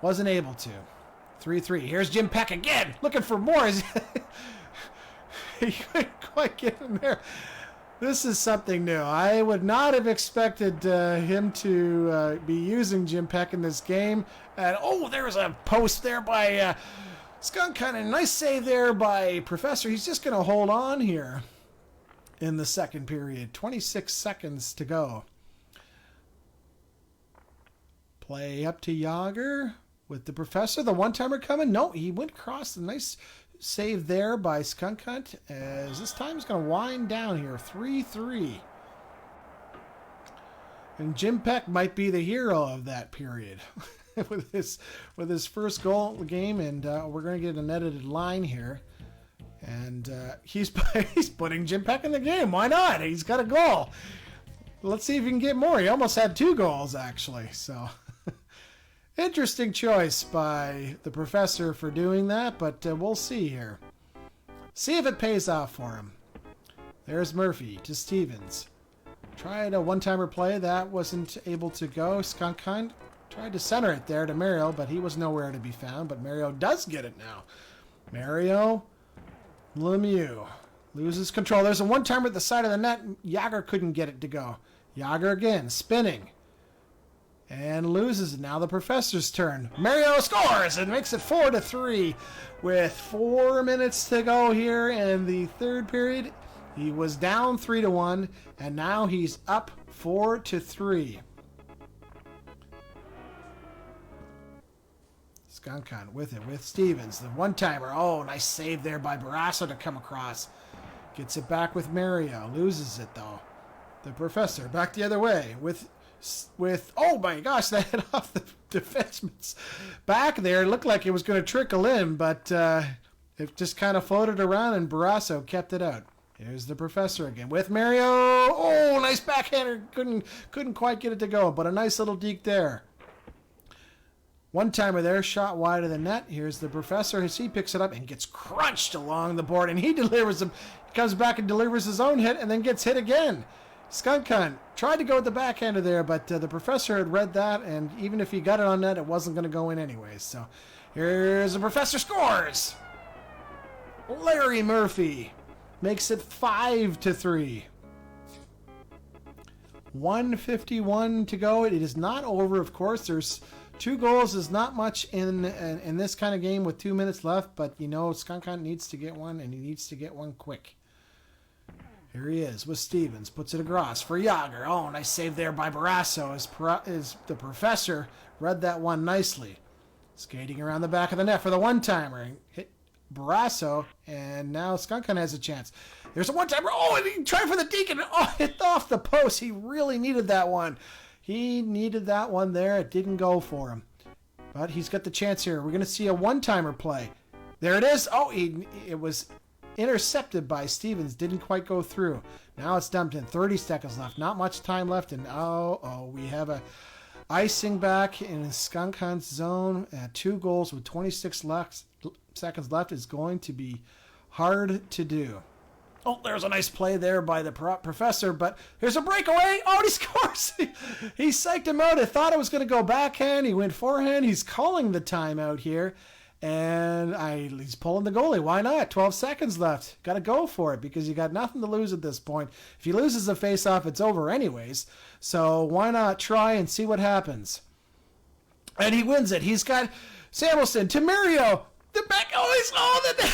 wasn't able to. 3-3. Here's Jim Peck again, looking for more. He couldn't quite get in there. This is something new. I would not have expected him to be using Jim Peck in this game. And, there's a post there by Skunk kind of nice save there by Professor. He's just going to hold on here in the second period. 26 seconds to go. Play up to Yager with the Professor. The one-timer coming. No, he went across. A nice save there by Skunk Hunt as this time is going to wind down here. 3-3. And Jim Peck might be the hero of that period with his first goal of the game. And we're going to get an edited line here. And he's putting Jim Peck in the game. Why not? He's got a goal. Let's see if he can get more. He almost had 2 goals, actually. So interesting choice by the Professor for doing that. But we'll see here. See if it pays off for him. There's Murphy to Stevens. Tried a one-timer play. That wasn't able to go. Skunk Hunt tried to center it there to Mario, but he was nowhere to be found. But Mario does get it now. Mario Lemieux loses control. There's a one-timer at the side of the net. Yager couldn't get it to go. Yager again, spinning. And loses it. Now the Professor's turn. Mario scores and makes it 4-3 with 4 minutes to go here in the third period. He was down 3-1, and now he's up 4-3. Skunk Hunt with it, with Stevens. The one-timer. Oh, nice save there by Barrasso to come across. Gets it back with Mario. Loses it, though. The Professor back the other way with oh my gosh, that hit off the defenseman's back there. It looked like it was going to trickle in, but it just kind of floated around, and Barrasso kept it out. Here's the Professor again with Mario. Oh, nice backhander. Couldn't quite get it to go, but a nice little deke there. One-timer there, shot wide of the net. Here's the Professor as he picks it up and gets crunched along the board, and he delivers him. He comes back and delivers his own hit and then gets hit again. Skunk Hunt tried to go with the backhander there, but the Professor had read that, and even if he got it on net, it wasn't going to go in anyways. So here's the Professor scores. Larry Murphy makes it 5-3. 1:51 to go. It is not over, of course. There's 2 goals is not much in this kind of game with 2 minutes left, but you know Skunk Hunt needs to get one, and he needs to get one quick. Here he is with Stevens. Puts it across for Yager. Oh, nice save there by Barrasso as the Professor read that one nicely. Skating around the back of the net for the one-timer. Hit Barrasso, and now Skunk Hunt has a chance. There's a one-timer. Oh, and he tried for the deke, and oh, hit off the post. He really needed that one. He needed that one there. It didn't go for him. But he's got the chance here. We're going to see a one-timer play. There it is. Oh, it was intercepted by Stevens. Didn't quite go through. Now it's dumped in. 30 seconds left. Not much time left. And we have a icing back in Skunk Hunt's zone. 2 goals with 26 seconds left is going to be hard to do. Oh, there's a nice play there by the Professor, but here's a breakaway. Oh, he scores. He psyched him out. I thought it was going to go backhand. He went forehand. He's calling the timeout here, and he's pulling the goalie. Why not? 12 seconds left. Got to go for it because you got nothing to lose at this point. If he loses the face-off, it's over anyways, so why not try and see what happens? And he wins it. He's got Samuelson to Mario. The back, the net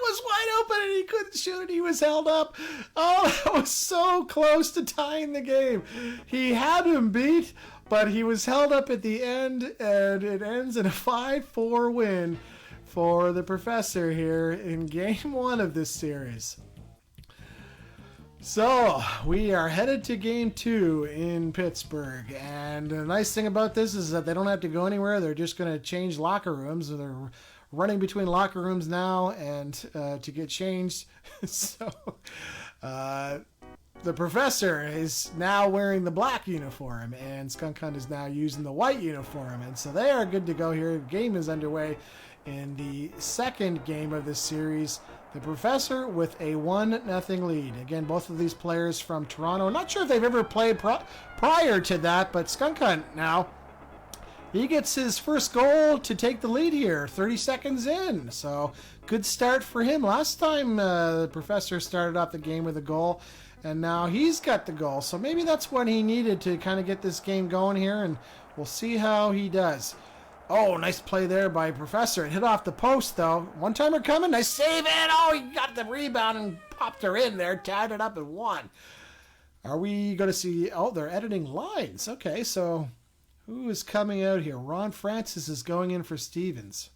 was wide open and he couldn't shoot it. He was held up. Oh, that was so close to tying the game. He had him beat, but he was held up at the end, and it ends in a 5-4 win for the Professor here in Game 1 of this series. So, we are headed to Game 2 in Pittsburgh, and the nice thing about this is that they don't have to go anywhere. They're just going to change locker rooms. They're running between locker rooms now and to get changed. So the Professor is now wearing the black uniform, and Skunk Hunt is now using the white uniform, and so they are good to go here. The game is underway in the second game of this series. The Professor with a 1-0 lead. Again, both of these players from Toronto. Not sure if they've ever played prior to that, but Skunk Hunt now, he gets his first goal to take the lead here, 30 seconds in. So, good start for him. Last time the Professor started off the game with a goal, and now he's got the goal. So maybe that's what he needed to kind of get this game going here, and we'll see how he does. Oh, nice play there by Professor. It hit off the post, though. One-timer coming. Nice save, and oh, he got the rebound and popped her in there, tied it up and won. Are we going to see... Oh, they're editing lines. Okay, so who is coming out here? Ron Francis is going in for Stevens.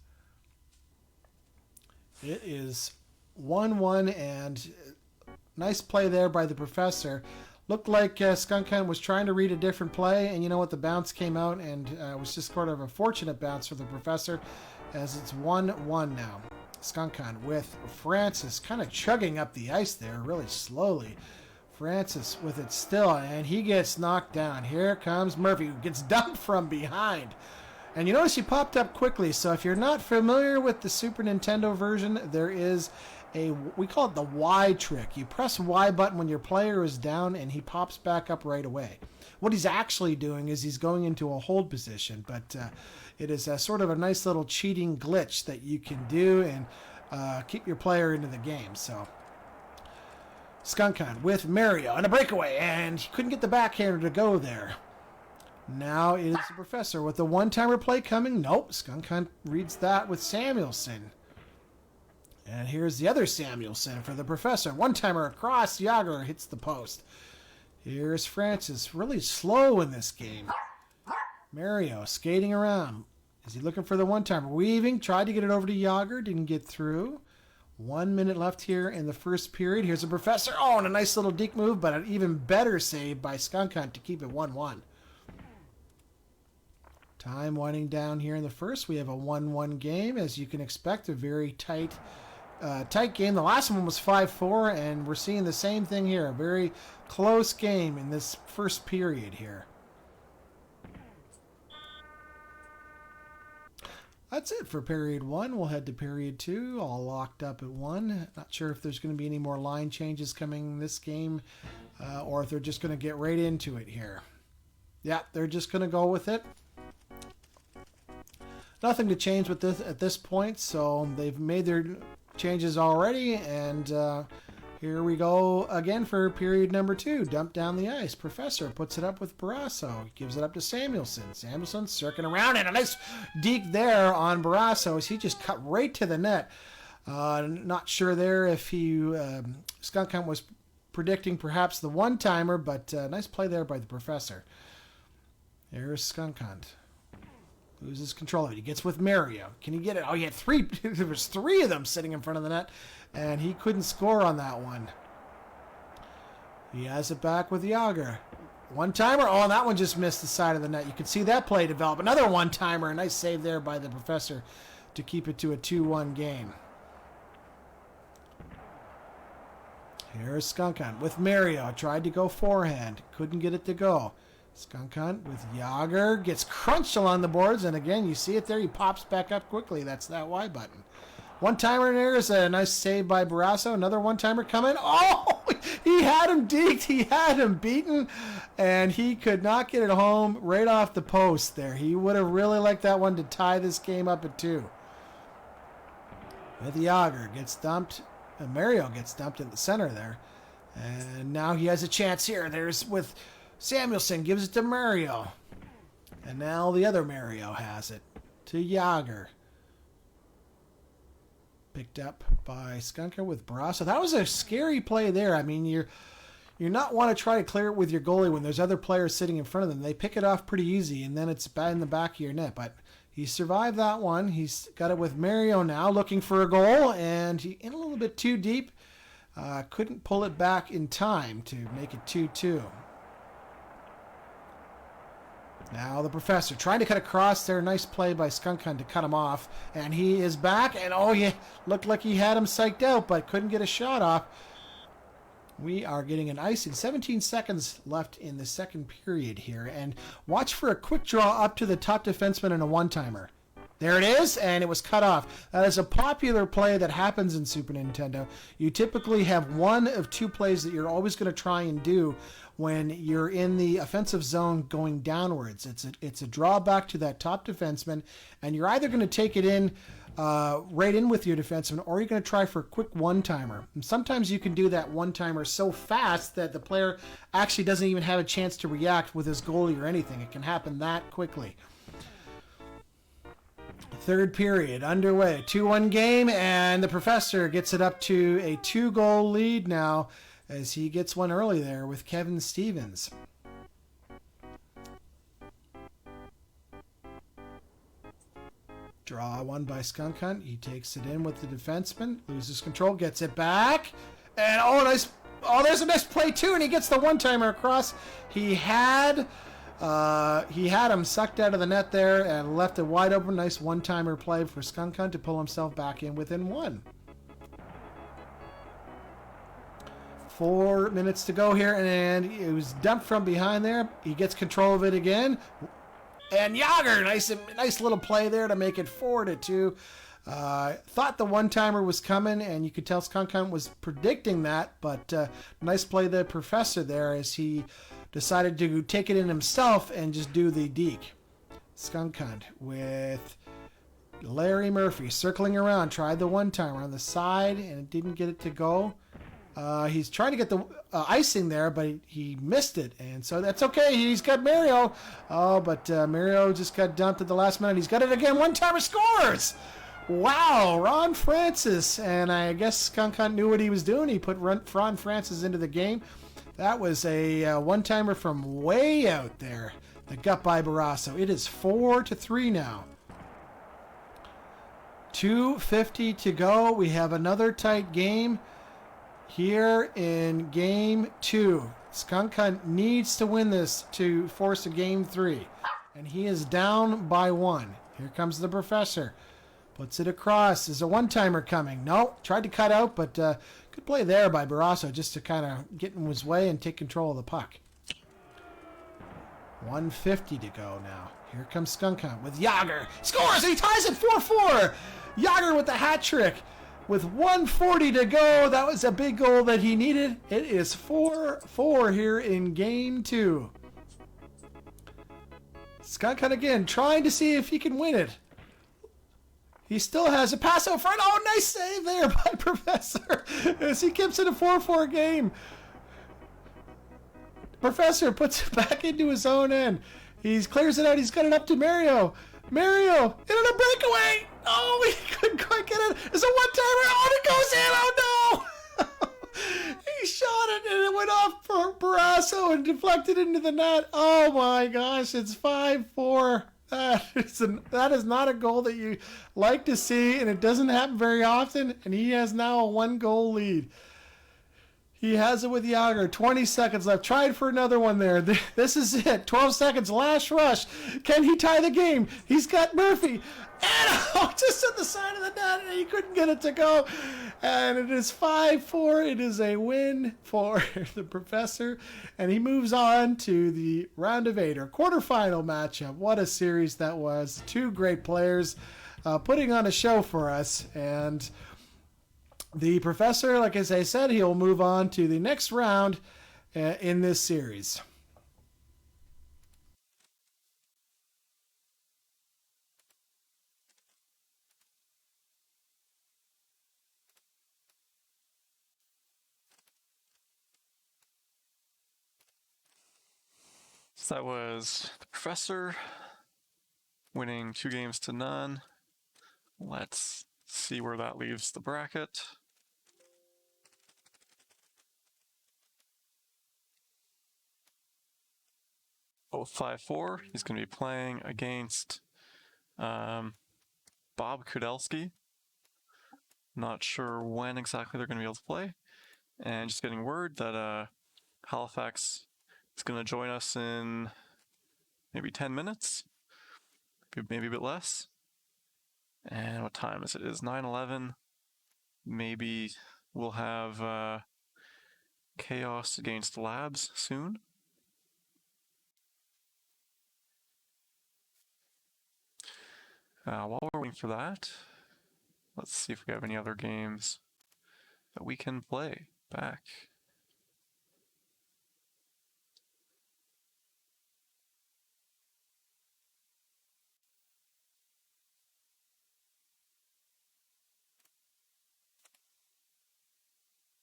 It is 1-1, and nice play there by the Professor. Looked like Skunk Hunt was trying to read a different play, and you know what? The bounce came out, and it was just sort of a fortunate bounce for the Professor, as it's 1-1 now. Skunk Hunt with Francis kind of chugging up the ice there really slowly. Francis with it still, and he gets knocked down. Here comes Murphy, who gets dumped from behind. And you notice he popped up quickly, so if you're not familiar with the Super Nintendo version, there is we call it the Y trick. You press Y button when your player is down and he pops back up right away. What he's actually doing is he's going into a hold position, but it is a sort of a nice little cheating glitch that you can do and keep your player into the game. So Skunk Hunt with Mario and a breakaway, and he couldn't get the backhander to go there. Now it is the Professor with the one-timer play coming. Nope, Skunk Hunt reads that with Samuelson. And here's the other Samuelson for the Professor. One-timer across, Yager hits the post. Here's Francis, really slow in this game. Mario skating around. Is he looking for the one-timer? Weaving, tried to get it over to Yager, didn't get through. 1 minute left here in the first period. Here's the Professor. Oh, and a nice little deke move, but an even better save by Skunk Hunt to keep it 1-1. Time winding down here in the first. We have a 1-1 game, as you can expect, a very tight game. The last one was 5-4, and we're seeing the same thing here. A very close game in this first period here. That's it for period 1. We'll head to period 2, all locked up at 1. Not sure if there's going to be any more line changes coming in this game, or if they're just going to get right into it here. Yeah, they're just going to go with it. Nothing to change with this at this point, so they've made their changes already, and here we go again for period number 2. Dump down the ice. Professor puts it up with Barrasso. Gives it up to Samuelson. Samuelson circling around, and a nice deke there on Barrasso as he just cut right to the net. Not sure there if Skunk Hunt was predicting perhaps the one-timer, but nice play there by the Professor. There's Skunk Hunt. Loses control of it. He gets with Mario. Can he get it? Oh, he had 3. There was 3 of them sitting in front of the net, and he couldn't score on that one. He has it back with Yager. One-timer. Oh, and that one just missed the side of the net. You can see that play develop. Another one-timer. A nice save there by the Professor to keep it to a 2-1 game. Here's Skunk Hunt with Mario. Tried to go forehand. Couldn't get it to go. Skunk Hunt with Yager. Gets crunched along the boards. And again, you see it there. He pops back up quickly. That's that Y button. One-timer there is a nice save by Barrasso. Another one-timer coming. Oh, he had him deked. He had him beaten. And he could not get it home right off the post there. He would have really liked that one to tie this game up at 2. With Yager. Gets dumped. And Mario gets dumped in the center there. And now he has a chance here. There's with Samuelson. Gives it to Mario. And now the other Mario has it. To Yager. Picked up by Skunk Hunt with Barrasso. That was a scary play there. I mean, you're not want to try to clear it with your goalie when there's other players sitting in front of them. They pick it off pretty easy, and then it's in the back of your net. But he survived that one. He's got it with Mario now, looking for a goal, and he in a little bit too deep. Couldn't pull it back in time to make it 2-2. Now the Professor trying to cut across there. Nice play by Skunk Hunt to cut him off. And he is back. And oh, yeah, looked like he had him psyched out, but couldn't get a shot off. We are getting an icing. 17 seconds left in the second period here. And watch for a quick draw up to the top defenseman and a one-timer. There it is, and it was cut off. That is a popular play that happens in Super Nintendo. You typically have one of 2 plays that you're always going to try and do when you're in the offensive zone going downwards. It's a drawback to that top defenseman, and you're either going to take it in right in with your defenseman, or you're going to try for a quick one-timer. And sometimes you can do that one-timer so fast that the player actually doesn't even have a chance to react with his goalie or anything. It can happen that quickly. Third period underway. 2-1 game, and the professor gets it up to a 2-goal lead now as he gets one early there with Kevin Stevens. Draw one by Skunk Hunt. He takes it in with the defenseman, loses control, gets it back, and nice. Oh, there's a nice play too, and he gets the one-timer across. He had him sucked out of the net there and left it wide open. Nice one-timer play for Skunk Hunt to pull himself back in within one. 4 minutes to go here, and it was dumped from behind there. He gets control of it again. And Yager, nice little play there to make it 4-2. Thought the one-timer was coming, and you could tell Skunk Hunt was predicting that, but nice play the professor there as he decided to take it in himself and just do the deke. Skunk Hunt with Larry Murphy circling around, tried the one-timer on the side, and it didn't get it to go. He's trying to get the icing there, but he missed it, and so that's okay. He's got Mario. Oh, but Mario just got dumped at the last minute. He's got it again. One-timer scores! Wow, Ron Francis. And I guess Skunk Hunt knew what he was doing. He put Ron Francis into the game. That was a one-timer from way out there that got by Barrasso. It is 4-3 now. 2:50 to go. We have another tight game here in game 2. Skunk Hunt needs to win this to force a game 3. And he is down by 1. Here comes the professor. Puts it across. Is a one-timer coming? No. Tried to cut out, but good play there by Barrasso just to kind of get in his way and take control of the puck. 1:50 to go now. Here comes Skunk Hunt with Yager. Scores! And he ties it 4-4. Yager with the hat trick. With 1:40 to go, that was a big goal that he needed. It is 4-4 here in game 2. Skunk Hunt again, trying to see if he can win it. He still has a pass out front. Oh, nice save there by Professor as he keeps it a 4-4 game. Professor puts it back into his own end. He clears it out. He's got it up to Mario. Mario, in on a breakaway. Oh, he couldn't quite get it. It's a one-timer. Oh, it goes in. Oh, no. He shot it, and it went off for Barrasso and deflected into the net. Oh, my gosh. It's 5-4. That is not a goal that you like to see, and it doesn't happen very often, and he has now a 1-goal lead. He has it with Yager. 20 seconds left. Tried for another one there. This is it. 12 seconds. Last rush. Can he tie the game? He's got Murphy. And just at the side of the net, and he couldn't get it to go. And it is 5-4. It is a win for the professor. And he moves on to the round of 8, or quarterfinal matchup. What a series that was. 2 great players putting on a show for us. And the professor, like as I said, he'll move on to the next round in this series. So that was the professor winning 2-0. Let's see where that leaves the bracket. Both 5-4. He's going to be playing against Bob Kudelski. Not sure when exactly they're going to be able to play. And just getting word that Halifax is going to join us in maybe 10 minutes, maybe a bit less. And what time is it? It is 9:11. Maybe we'll have Chaos against Labs soon. While we're waiting for that, let's see if we have any other games that we can play back.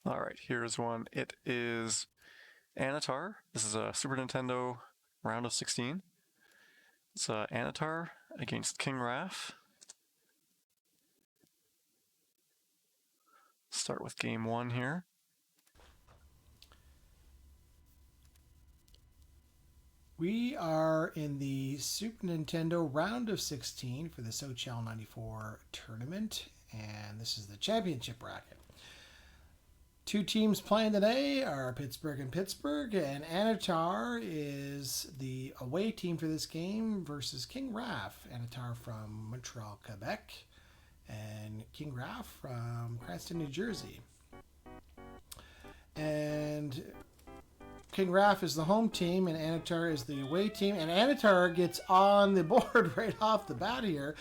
All right, here's one. It is Anatar. This is a Super Nintendo round of 16. It's Anatar against King Raph. start with game 1 here. We are in the Super Nintendo round of 16 for the SoCHEL 94 tournament, and this is the championship bracket. Two teams playing today are Pittsburgh and Pittsburgh, and Anatar is the away team for this game versus King Raph. Anatar from Montreal, Quebec, and King Raph from Cranston, New Jersey. And King Raph is the home team, and Anatar is the away team. And Anatar gets on the board right off the bat here.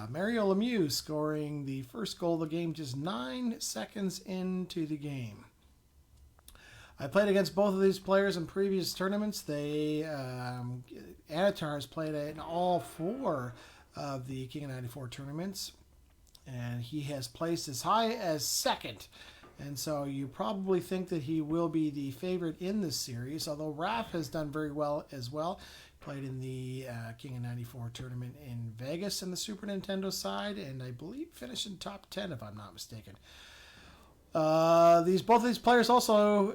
Mario Lemieux scoring the first goal of the game just 9 seconds into the game. I played against both of these players in previous tournaments. Anatar has played in all 4 of the King of 94 tournaments, and he has placed as high as second. And so you probably think that he will be the favorite in this series, although Raph has done very well as well. Played in the King of 94 tournament in Vegas in the Super Nintendo side, and I believe finished in top 10 if I'm not mistaken. Both of these players also,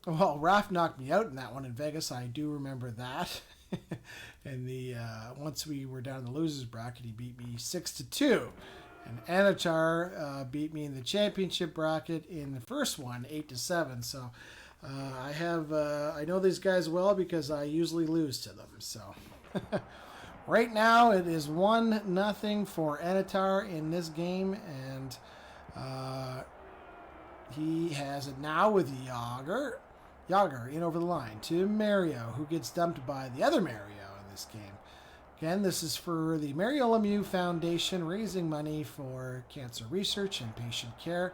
Raph knocked me out in that one in Vegas. I do remember that. And once we were down in the losers bracket, he beat me 6-2. And Anatar beat me in the championship bracket in the first one, 8-7. So I know these guys well because I usually lose to them. So right now it is 1-0 for Anatar in this game, and he has it now with Yager in over the line to Mario, who gets dumped by the other Mario in this game. Again, this is for the Mario Lemieux Foundation, raising money for cancer research and patient care.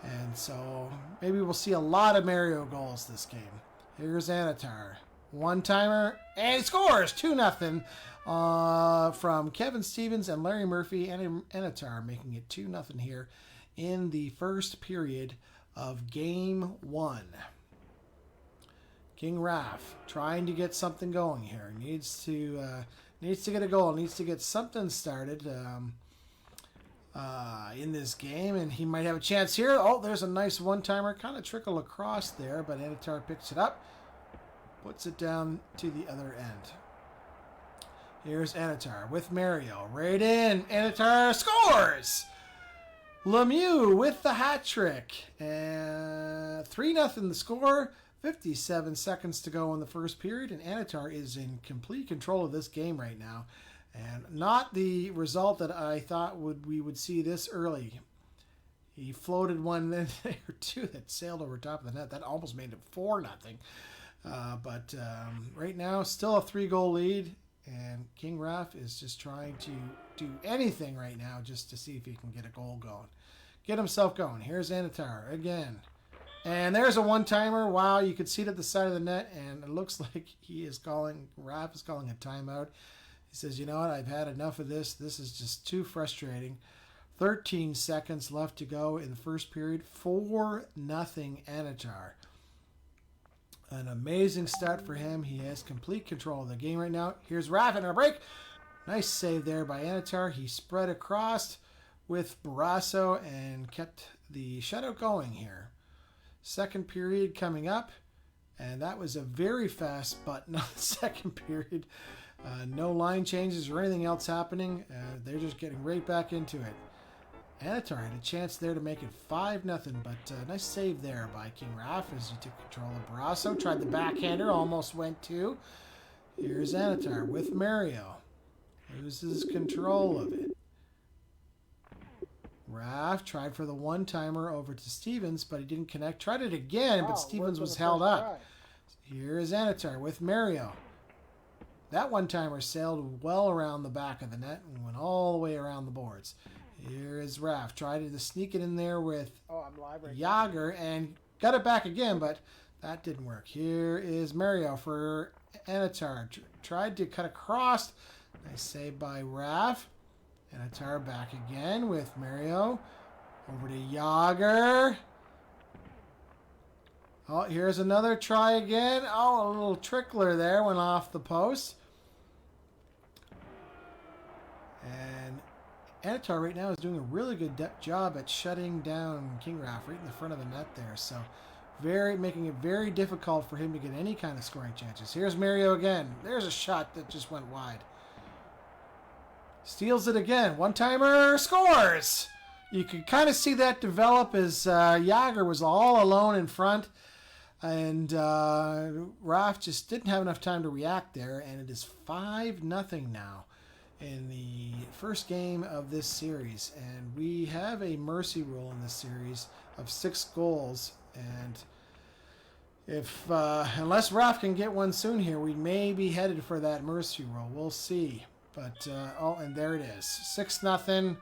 And so maybe we'll see a lot of Mario goals this game. Here's Anatar. One-timer, and he scores 2-0 from Kevin Stevens and Larry Murphy, and Anatar making it 2-0 here in the first period of game 1. King Raph trying to get something going here. Needs to get a goal. Needs to get something started in this game, and he might have a chance here. Oh, there's a nice one-timer. Kind of trickle across there, but Anatar picks it up. Puts it down to the other end. Here's Anatar with Mario. Right in. Anatar scores! Lemieux with the hat trick. 3-0 the score. 57 seconds to go in the first period, and Anatar is in complete control of this game right now. And not the result that I thought we would see this early. He floated one in there or two that sailed over top of the net. That almost made it 4-0. But right now, still a 3-goal lead, and King Raph is just trying to do anything right now just to see if he can get a goal going. Get himself going. Here's Anatar again. And there's a one-timer. Wow, you could see it at the side of the net, and it looks like Raph is calling a timeout. He says, you know what, I've had enough of this. This is just too frustrating. 13 seconds left to go in the first period. 4-0 Anatar. An amazing start for him. He has complete control of the game right now. Here's Raph in a break. Nice save there by Anatar. He spread across with Barrasso and kept the shutout going here. Second period coming up, and that was a very fast button on the second period. No line changes or anything else happening. They're just getting right back into it. Anatar had a chance there to make it 5-0, but nice save there by King Raph as he took control of Barrasso. Tried the backhander, almost went too. Here's Anatar with Mario. Loses control of it. Raph tried for the one-timer over to Stevens, but he didn't connect. Tried it again, but Stevens was held up. Here is Anatar with Mario. That one-timer sailed well around the back of the net and went all the way around the boards. Here is Raph. Tried to sneak it in there with Yager and got it back again, but that didn't work. Here is Mario for Anatar. Tried to cut across. Nice save by Raph. Anatar back again with Mario. Over to Yager. Oh, here's another try again. Oh, a little trickler there. Went off the post. And Anatar right now is doing a really good job at shutting down King Raf right in the front of the net there. So making it very difficult for him to get any kind of scoring chances. Here's Mario again. There's a shot that just went wide. Steals it again. One-timer, scores! You could kind of see that develop as Yager was all alone in front. And Raf just didn't have enough time to react there. And it is 5-0 now in the first game of this series. And we have a mercy rule in this series of 6 goals. And if unless Raf can get one soon here, we may be headed for that mercy rule. We'll see. But, and there it is. 6-0.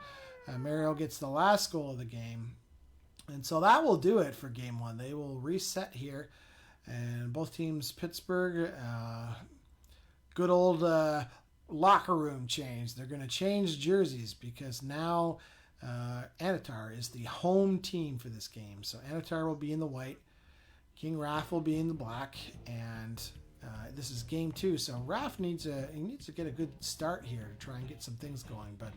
Mario gets the last goal of the game. And so that will do it for game 1. They will reset here. And both teams, Pittsburgh, good old locker room change. They're going to change jerseys because now Anatar is the home team for this game. So Anatar will be in the white. King Raf will be in the black. And this is game 2. So Raf needs to get a good start here to try and get some things going. But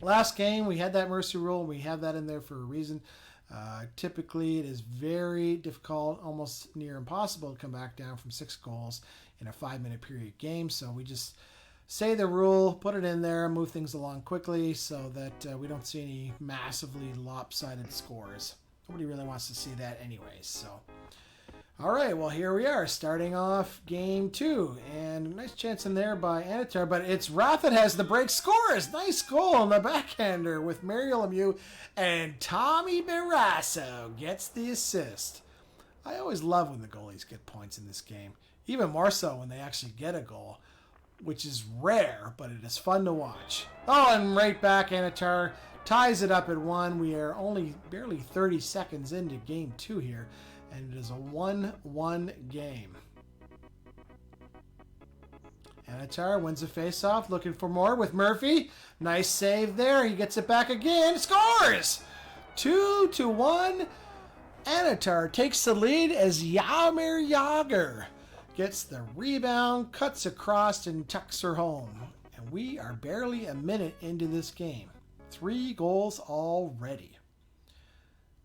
last game, we had that mercy rule. We have that in there for a reason. Typically, it is very difficult, almost near impossible to come back down from 6 goals in a 5-minute period game. So we just say the rule, put it in there, move things along quickly so that we don't see any massively lopsided scores. Nobody really wants to see that anyways. So, all right, well, here we are starting off game 2. And nice chance in there by Anatar, but it's Raf that has the break, scores. Nice goal on the backhander with Mario Lemieux, and Tommy Barrasso gets the assist. I always love when the goalies get points in this game, even more so when they actually get a goal, which is rare, but it is fun to watch. Oh, and right back, Anatar ties it up at 1. We are only barely 30 seconds into game 2 here. And it is a 1-1 game. Anatar wins the faceoff, looking for more with Murphy. Nice save there. He gets it back again. Scores! 2-1. Anatar takes the lead as Jaromir Jagr gets the rebound, cuts across, and tucks her home. And we are barely a minute into this game. 3 goals already.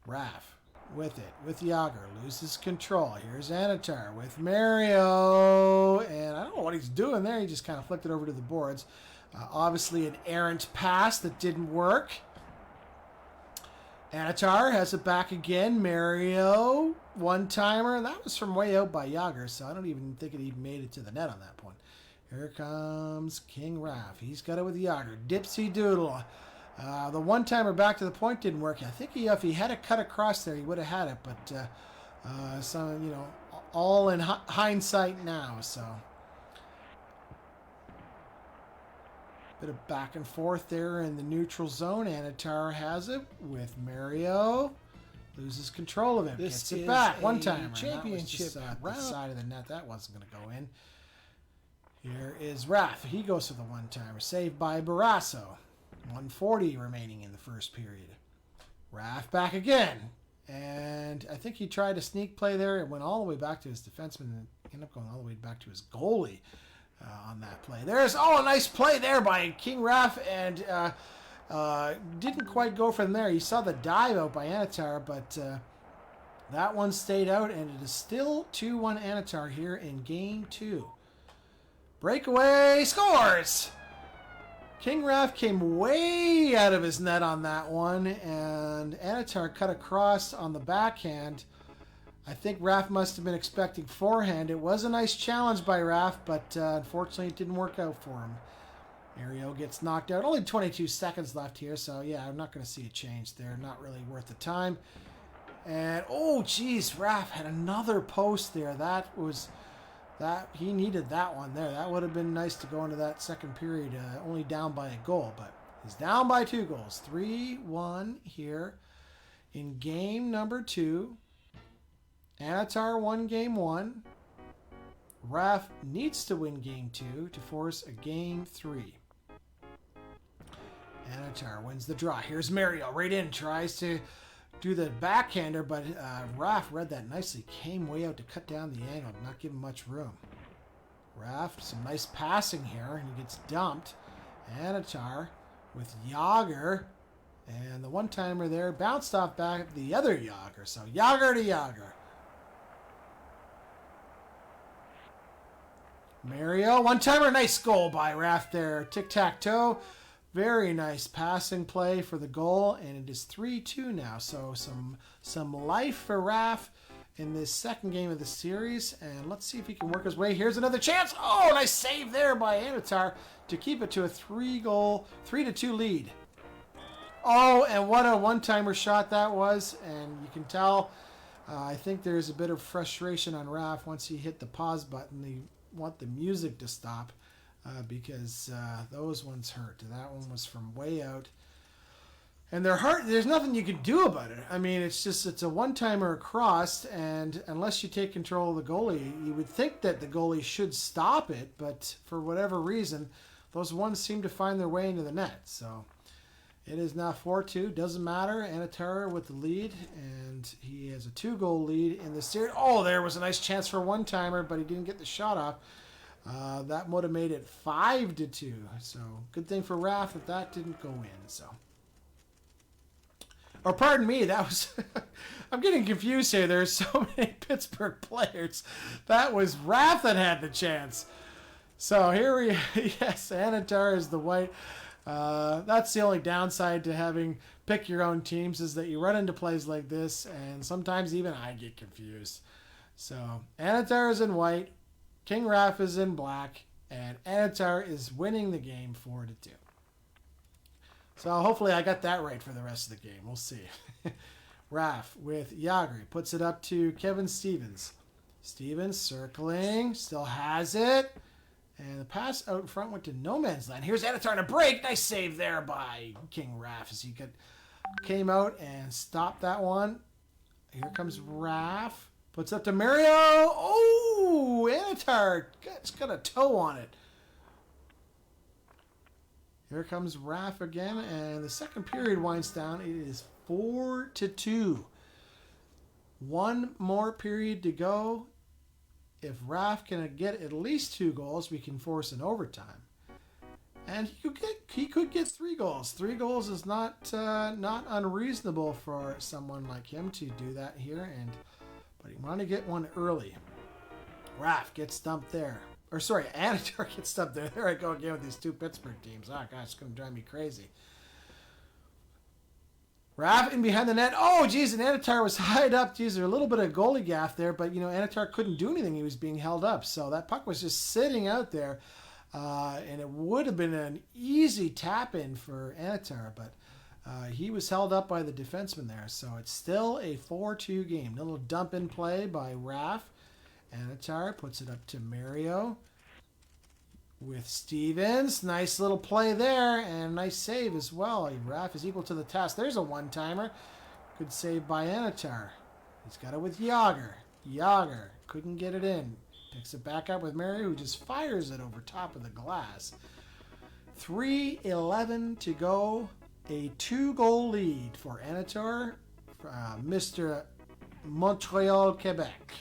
Raf with it, with Yager, loses control. Here's Anatar with Mario, and I don't know what he's doing there. He just kind of flicked it over to the boards. Obviously an errant pass that didn't work. Anatar has it back again. Mario, one-timer, and that was from way out by Yager, so I don't even think it even made it to the net on that point. Here comes King Raf. He's got it with Yager. Dipsy Doodle. The one-timer back to the point didn't work. I think if he had a cut across there, he would have had it. But all in hindsight now. So bit of back and forth there in the neutral zone. Anatar has it with Mario. Loses control of it. Gets it back. One-timer. Championship round. The side of the net. That wasn't going to go in. Here is Raf. He goes to the one-timer. Saved by Barrasso. 1:40 remaining in the first period. Raf back again. And I think he tried a sneak play there. It went all the way back to his defenseman and ended up going all the way back to his goalie on that play. There's, a nice play there by King Raf. And didn't quite go from there. You saw the dive out by Anatar, but that one stayed out. And it is still 2-1 Anatar here in game 2. Breakaway, scores! King Raf came way out of his net on that one, and Anatar cut across on the backhand. I think Raf must have been expecting forehand. It was a nice challenge by Raf, but unfortunately it didn't work out for him. Mario gets knocked out. Only 22 seconds left here, so yeah, I'm not going to see a change there. Not really worth the time. And, oh, geez, Raf had another post there. He needed that one there. That would have been nice to go into that second period, only down by a goal, but he's down by 2 goals. 3-1 here in game number 2. Anatar won game 1. Raf needs to win game 2 to force a game 3. Anatar wins the draw. Here's Mario right in, tries to do the backhander, but Raf read that nicely. Came way out to cut down the angle, not give him much room. Raf, some nice passing here, and he gets dumped. Anatar with Yager. And the one-timer there bounced off back the other Yager. So Yager to Yager. Mario, one-timer, nice goal by Raff there. Tic-tac-toe. Very nice passing play for the goal, and it is 3-2 now. So some life for Raff in this second game of the series, and let's see if he can work his way. Here's another chance. Oh, nice save there by Anatar to keep it to a 3-2 lead. Oh, and what a one-timer shot that was, and you can tell. I think there's a bit of frustration on Raff once he hit the pause button. He want the music to stop because those ones hurt. That one was from way out, and they're hard. There's nothing you can do about it. I mean, it's a one-timer across, and unless you take control of the goalie, you would think that the goalie should stop it, but for whatever reason, those ones seem to find their way into the net. So it is now 4-2. Doesn't matter. Anatar with the lead, and he has a 2-goal lead in the series. Oh, there was a nice chance for a one-timer, but he didn't get the shot off. That would have made it 5-2. So good thing for Raff that didn't go in. So, or pardon me, that was. I'm getting confused here. There's so many Pittsburgh players. That was Raff that had the chance. So here we, yes, Anatar is the white. That's the only downside to having pick your own teams is that you run into plays like this, and sometimes even I get confused. So Anatar is in white, King Raff is in black, and Anatar is winning the game 4-2. So hopefully I got that right for the rest of the game. We'll see. Raff with Yager puts it up to Kevin Stevens. Stevens circling, still has it. And the pass out in front went to no man's land. Here's Anatar on a break. Nice save there by King Raff as he came out and stopped that one. Here comes Raff. Puts up to Mario. Oh, Anatar. It's got a toe on it. Here comes Raff again. And the second period winds down. It is 4-2. One more period to go. If Raff can get at least 2 goals, we can force an overtime, and he could get 3 goals. 3 goals is not unreasonable for someone like him to do that here, but he wanted to get one early. Raff gets stumped there, or sorry, Anatar gets stumped there. There I go again with these 2 Pittsburgh teams. Oh gosh, it's going to drive me crazy. Raff in behind the net. Oh, geez, and Anatar was tied up. Geez, there's a little bit of goalie gaff there, but, Anatar couldn't do anything. He was being held up. So that puck was just sitting out there, and it would have been an easy tap-in for Anatar, but he was held up by the defenseman there. So it's still a 4-2 game. A little dump-in play by Raff. Anatar puts it up to Mario with Stevens. Nice little play there, and nice save as well. Raff is equal to the task. There's a one-timer. Good save by Anatar. He's got it with Yager. Yager couldn't get it in. Picks it back up with Mario, who just fires it over top of the glass. 3:11 to go. A 2-goal lead for Anatar, Mr. Montreal, Quebec.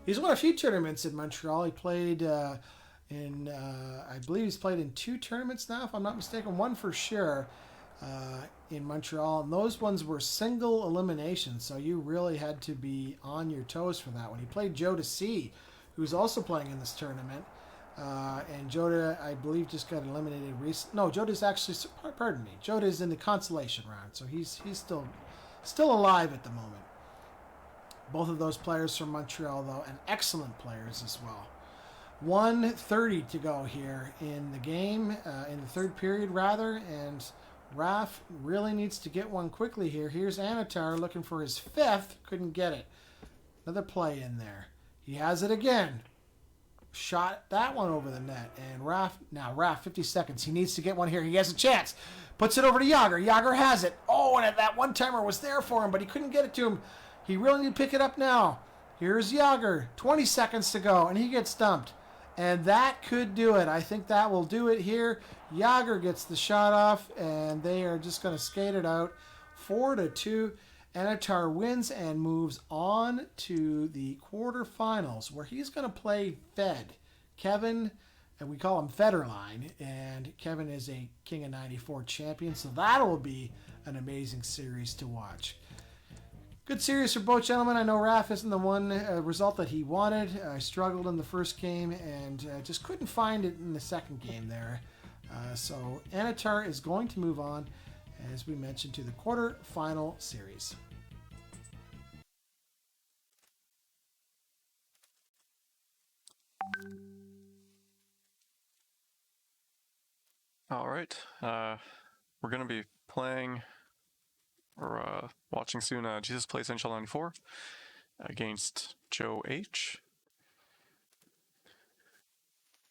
He's won a few tournaments in Montreal. He played I believe he's played in 2 tournaments now, if I'm not mistaken. One for sure in Montreal. And those ones were single eliminations, so you really had to be on your toes for that one. He played Joe DeC, who's also playing in this tournament. And Joda, I believe, just got eliminated recently. No, Joda's actually, pardon me, Joda's in the consolation round, so he's still alive at the moment. Both of those players from Montreal, though, and excellent players as well. 1:30 to go here in the game, in the third period, rather, and Raff really needs to get one quickly here. Here's Anatar looking for his 5th. Couldn't get it. Another play in there. He has it again. Shot that one over the net. And Raff, 50 seconds. He needs to get one here. He has a chance. Puts it over to Yager. Yager has it. Oh, and that one-timer was there for him, but he couldn't get it to him. He really need to pick it up now. Here's Yager. 20 seconds to go, and he gets stumped. And that could do it. I think that will do it here. Yager gets the shot off, and they are just going to skate it out. 4-2. Anatar wins and moves on to the quarterfinals, where he's going to play Fed. Kevin and we call him Federline, and Kevin is a King of 94 champion, so that will be an amazing series to watch. Good series for both gentlemen. I know Raph isn't the one result that he wanted. I struggled in the first game and just couldn't find it in the second game there. So Anatar is going to move on, as we mentioned, to the quarter-final series. All right. We're going to be playing or watching soon Jesus Plays SoCHEL 94 against Joe H.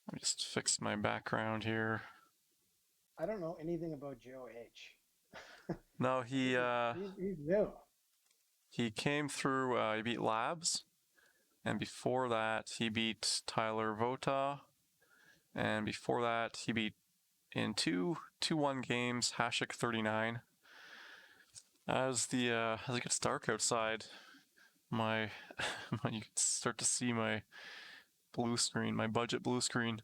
Let me just fix my background here. I don't know anything about Joe H. No, He's new. he came through, he beat Labs, and before that he beat Tyler Vota, and before that he beat in 2-1 games Hashik 39. As it gets dark outside, you can start to see my blue screen, my budget blue screen.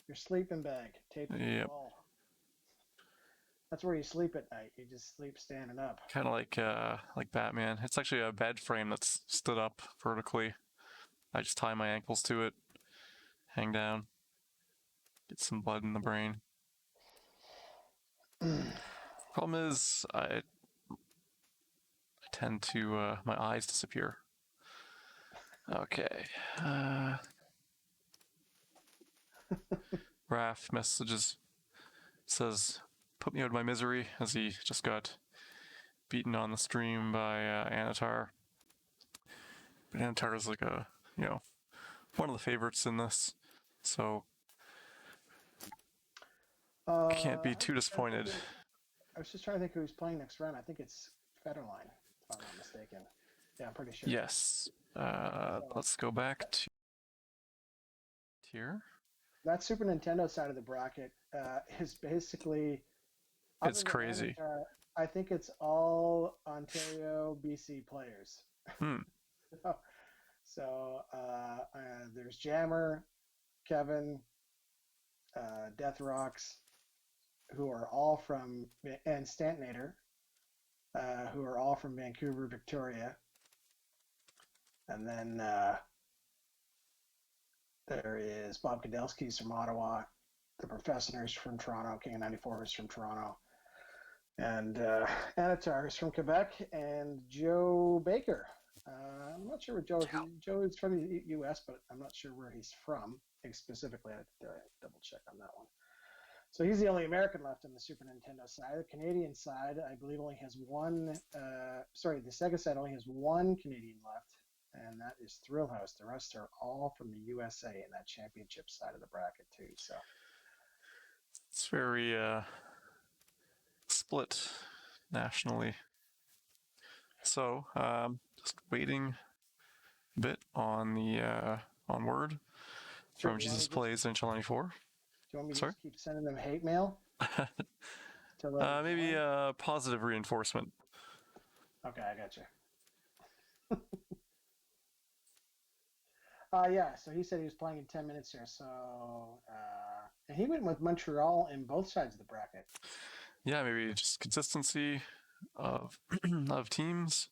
Your sleeping bag taped to the wall. That's where you sleep at night. You just sleep standing up. Kind of like Batman. It's actually a bed frame that's stood up vertically. I just tie my ankles to it, hang down, get some blood in the brain. Problem is, I tend to my eyes disappear. Okay. Raph messages, says, "Put me out of my misery," as he just got beaten on the stream by Anatar. But Anatar is like one of the favorites in this, so can't be too disappointed. I was just trying to think who he's playing next round. I think it's Federline, if I'm not mistaken. Yeah, I'm pretty sure. Yes. Let's go back to here. That Super Nintendo side of the bracket is basically... It's crazy. I think it's all Ontario, BC players. So there's Jammer, Kevin, Death Rocks, who are all from, and Stantnator, who are all from Vancouver, Victoria. And then there is Bob Kadelski's from Ottawa, the Professor's from Toronto, King of 94 is from Toronto, and Anatar is from Quebec, and Joe Baker. I'm not sure where Joe is. Joe is from the U.S., but I'm not sure where he's from specifically. I have to double check on that one. So he's the only American left on the Super Nintendo side. The Canadian side, I believe, only has one. The Sega side only has one Canadian left, and that is Thrill House. The rest are all from the USA in that championship side of the bracket too. So it's very split nationally. So just waiting a bit on the on word from Jesus Plays SoCHEL 94. Do you want me to just keep sending them hate mail? Maybe positive reinforcement. Okay, I got you. Yeah, so he said he was playing in 10 minutes here. So, and he went with Montreal in both sides of the bracket. Yeah, maybe just consistency of of teams.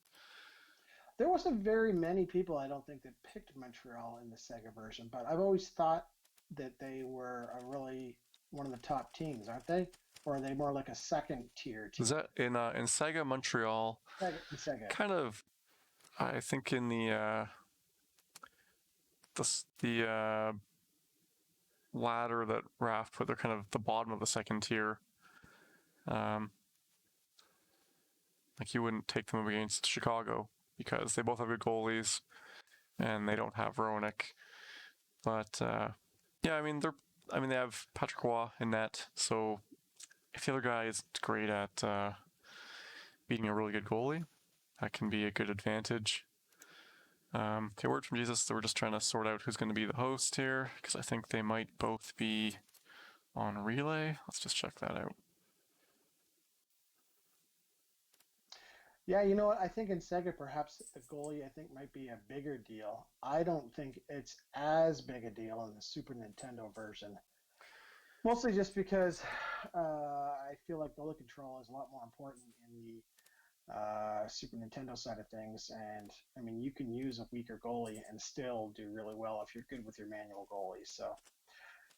There wasn't very many people, I don't think, that picked Montreal in the Sega version, but I've always thought that they were really one of the top teams, aren't they? Or are they more like a second tier team? Is that in Sega Montreal? Sega. Kind of, I think in the ladder that Raph put, they're kind of the bottom of the second tier. Like you wouldn't take them up against Chicago because they both have good goalies and they don't have Roenick. But yeah, I mean they have Patrick Roy in net, so if the other guy is great at beating a really good goalie, that can be a good advantage. Okay, word from Jesus that we're just trying to sort out who's going to be the host here, because I think they might both be on relay. Let's just check that out. Yeah, you know what? I think in Sega, perhaps the goalie, I think, might be a bigger deal. I don't think it's as big a deal in the Super Nintendo version. Mostly just because I feel like goalie control is a lot more important in the Super Nintendo side of things. And I mean, you can use a weaker goalie and still do really well if you're good with your manual goalie. So,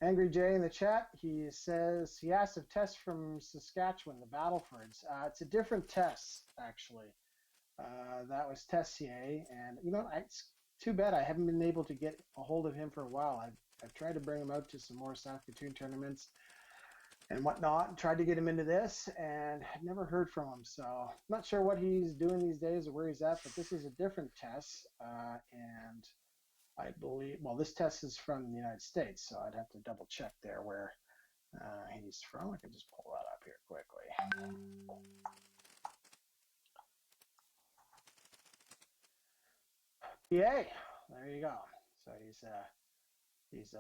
Angry Jay in the chat, he says he asked if Tess from Saskatchewan, the Battlefords. It's a different Tess, actually. That was Tessier, and you know, it's too bad I haven't been able to get a hold of him for a while. I've tried to bring him out to some more Saskatoon tournaments and whatnot, and tried to get him into this, and never heard from him. So I'm not sure what he's doing these days or where he's at, but this is a different Tess, and I believe, well, this Tess is from the United States, so I'd have to double check there where he's from. I can just pull that up here quickly. Yay! There you go. So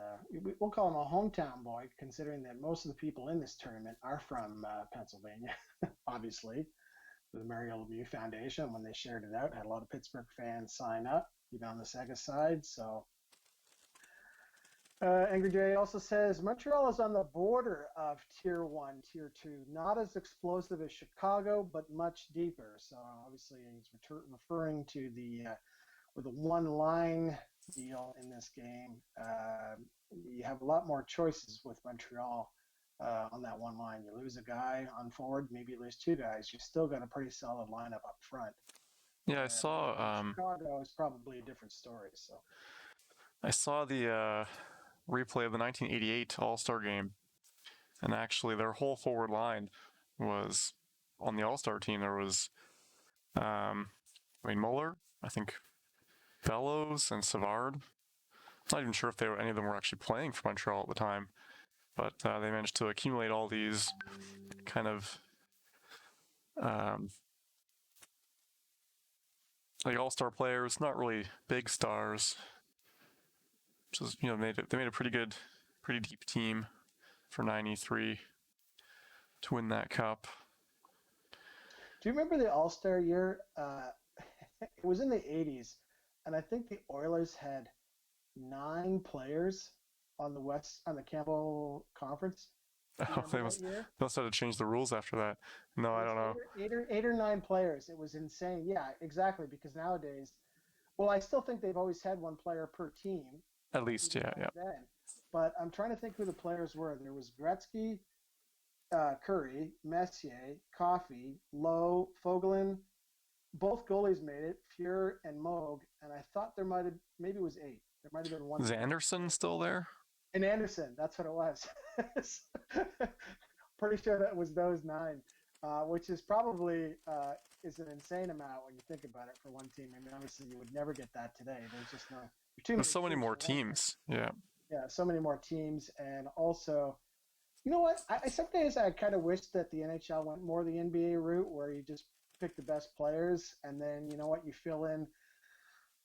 we'll call him a hometown boy, considering that most of the people in this tournament are from Pennsylvania, obviously. The Mario Lemieux Foundation, when they shared it out, had a lot of Pittsburgh fans sign up, even on the Sega side. So Angry J also says Montreal is on the border of Tier 1, Tier 2, not as explosive as Chicago, but much deeper. So obviously he's referring to the with a one-line deal in this game. You have a lot more choices with Montreal on that one line. You lose a guy on forward, maybe you lose two guys. You still got a pretty solid lineup up front. Yeah, I saw Chicago is probably a different story. So I saw the replay of the 1988 All-Star game, and actually their whole forward line was on the All-Star team. There was Muller, I think Bellows, and Savard. I'm not even sure if any of them were actually playing for Montreal at the time, but they managed to accumulate all these kind of like all-star players, not really big stars. Just they made a pretty deep team for '93 to win that cup. Do you remember the All-Star year? It was in the '80s, and I think the Oilers had 9 players on the Campbell Conference. Oh, they must have changed the rules after that. No, I don't know. Eight or nine players. It was insane. Yeah, exactly. Because nowadays, well, I still think they've always had one player per team. At least, yeah. Then. But I'm trying to think who the players were. There was Gretzky, Curry, Messier, Coffey, Lowe, Fogelin. Both goalies made it, Fuhr and Moog. And I thought maybe it was 8. There might have been one. Is Anderson still there? And Anderson, that's what it was. Pretty sure that was those 9, which is probably is an insane amount when you think about it for one team. I mean, obviously you would never get that today. There's just no. There's so many more teams. Yeah. Yeah, so many more teams, and also, you know what? Some days I kind of wish that the NHL went more the NBA route, where you just pick the best players, and then you know what, you fill in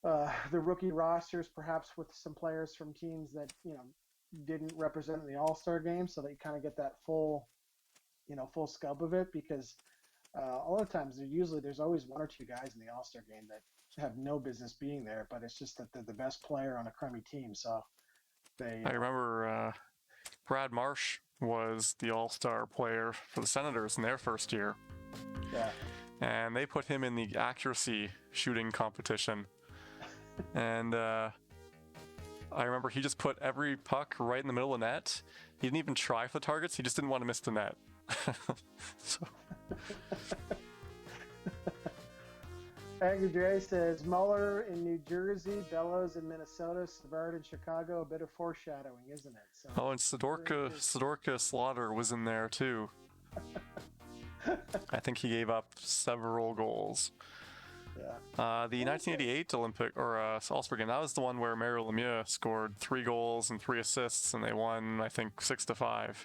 the rookie rosters, perhaps with some players from teams that didn't represent the All-Star game, so that you kind of get that full scope of it. Because a lot of times there's always 1 or 2 guys in the All-Star game that have no business being there, but it's just that they're the best player on a crummy team. So I remember Brad Marsh was the All-Star player for the Senators in their first year. Yeah. And they put him in the accuracy shooting competition. And I remember he just put every puck right in the middle of the net. He didn't even try for the targets. He just didn't want to miss the net. So. Angry Dre says Muller in New Jersey, Bellows in Minnesota, Savard in Chicago. A bit of foreshadowing, isn't it? So, and Sidorka Slaughter was in there too. I think he gave up several goals. Yeah. The 1988 Olympic All-Star game, that was the one where Mario Lemieux scored 3 goals and 3 assists, and they won, I think, 6-5.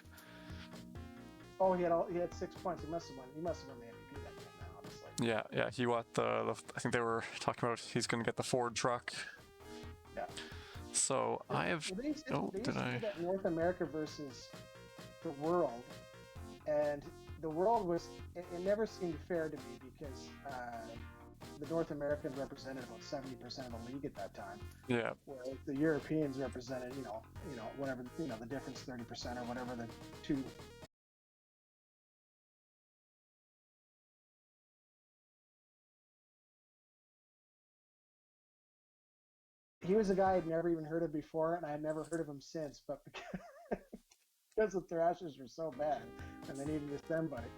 Oh, he had 6 points. He must have won the MVP that game, now, obviously. Yeah. He got I think they were talking about he's going to get the Ford truck. Yeah. So I have. Did I? North America versus the world, and the world was, it never seemed fair to me because the North Americans represented about 70% of the league at that time. Yeah. Whereas the Europeans represented, whatever, the difference, 30% or whatever the two. He was a guy I'd never even heard of before, and I had never heard of him since. But because the Thrashers were so bad, and they needed to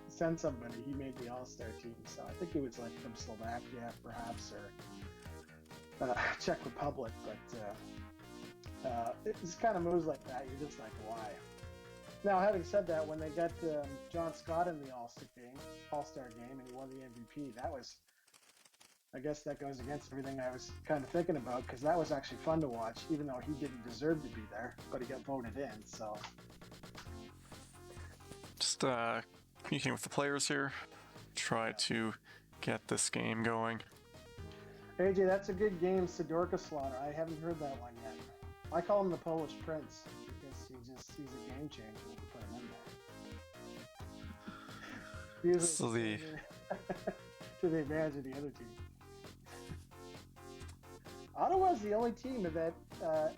send somebody, he made the All-Star team. So I think he was like from Slovakia, perhaps, or Czech Republic. But it's kind of moves like that. You're just like, why? Now, having said that, when they got John Scott in the All-Star game, and he won the MVP, that was. I guess that goes against everything I was kind of thinking about, because that was actually fun to watch, even though he didn't deserve to be there, but he got voted in, so. Just communicating with the players here. Try to get this game going. AJ, that's a good game, Sidorka Slaughter. I haven't heard that one yet. I call him the Polish Prince, because he's a game changer when you put him in there. So To the advantage of the other team. Ottawa's the only team that,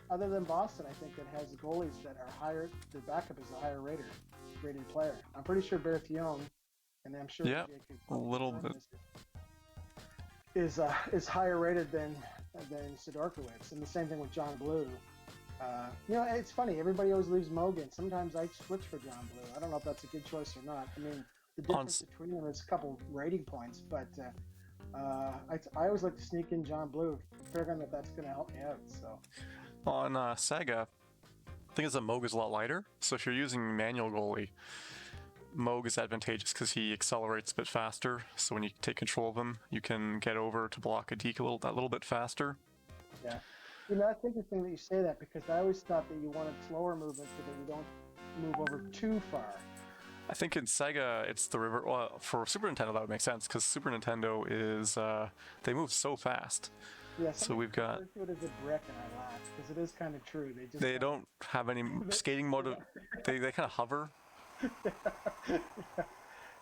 other than Boston, I think, that has goalies that are higher. Their backup is a higher rated player. I'm pretty sure Berthiaume, and I'm sure a little bit is higher rated than Sidorkowicz, and the same thing with John Blue. It's funny. Everybody always leaves Mogan. Sometimes I switch for John Blue. I don't know if that's a good choice or not. I mean, the difference between them is a couple rating points, but I always like to sneak in John Blue, figuring that that's going to help me out. So on Sega, I think it's that Moog is a lot lighter. So if you're using manual goalie, Moog is advantageous because he accelerates a bit faster. So when you take control of him, you can get over to block a deke a little bit faster. Yeah, that's interesting that you say that, because I always thought that you wanted slower movement so that you don't move over too far. I think in Sega, it's the river. Well, for Super Nintendo, that would make sense, because Super Nintendo is, they move so fast. Yeah, so we've got. Do it as a brick, and I laugh, because it is kind of true. They don't have any skating mode. They kind of hover.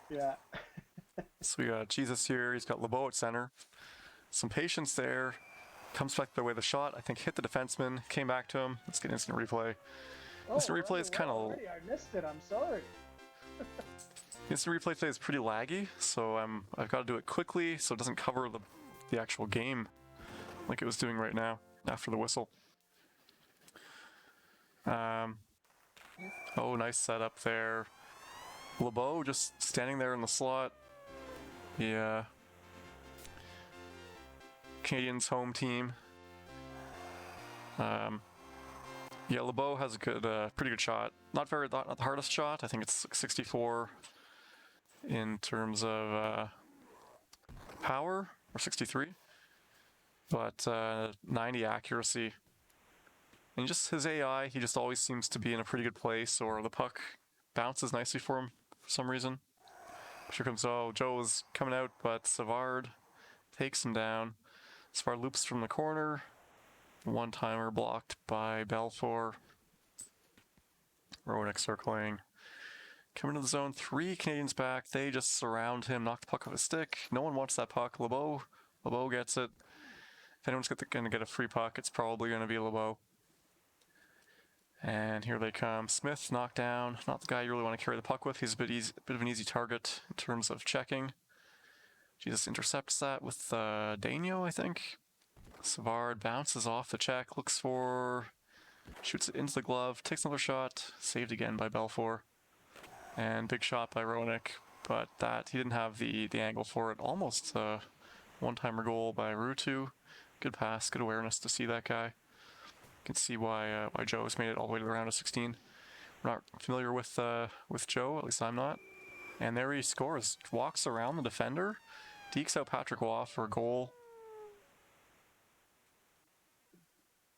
Yeah. So we got Jesus here. He's got LeBeau at center. Some patience there. Comes back the way the shot, I think, hit the defenseman. Came back to him. Let's get instant replay. Instant replay is kind of. I missed it. I'm sorry. Instant replay today is pretty laggy, so I've got to do it quickly so it doesn't cover the actual game like it was doing right now after the whistle. Oh, nice setup there. LeBeau just standing there in the slot. Yeah. Canadians home team. Yeah, LeBeau has a good, pretty good shot. Not the hardest shot. I think it's 64 in terms of power, or 63, but 90 accuracy. And just his AI, he just always seems to be in a pretty good place, or the puck bounces nicely for him for some reason. Here comes, Joe is coming out, but Savard takes him down. Savard loops from the corner. One-timer blocked by Belfour. Roenick circling. Coming to the zone, 3 Canadians back. They just surround him, knock the puck off his stick. No one wants that puck. LeBeau gets it. If anyone's going to get a free puck, it's probably going to be LeBeau. And here they come. Smith knocked down. Not the guy you really want to carry the puck with. He's a bit of an easy target in terms of checking. Jesus intercepts that with Daigneault, I think. Savard bounces off the check, shoots it into the glove, takes another shot, saved again by Belfour. And big shot by Roenick, but he didn't have the angle for it. Almost a one-timer goal by Ruutu. Good pass, good awareness to see that guy. You can see why Joe has made it all the way to the round of 16. We're not familiar with Joe, at least I'm not. And there he scores, walks around the defender, dekes out Patrick Waugh for a goal.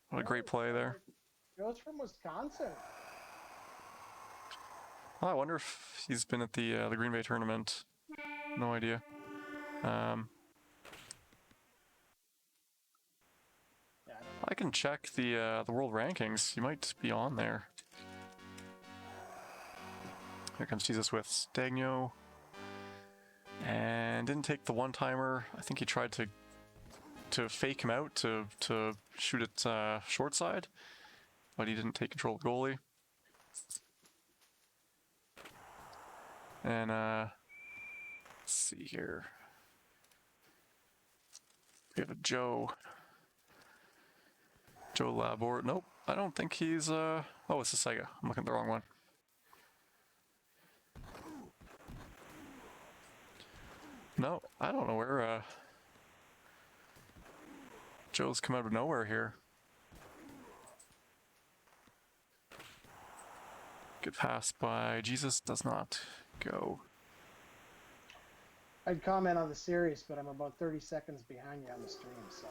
What a great play there. Joe's from Wisconsin. Oh, I wonder if he's been at the Green Bay tournament. No idea. I can check the world rankings. He might be on there. Here comes Jesus with Daigneault. didn't take the one-timer. I think he tried to fake him out to shoot it short side, but he didn't take control of the goalie. And let's see here. We have a Joe Labor. Nope, I don't think he's oh, it's a Sega. I'm looking at the wrong one. No, I don't know where Joe's come out of nowhere here. Good pass by Jesus, does not go. I'd comment on the series, but I'm about 30 seconds behind you on the stream, so.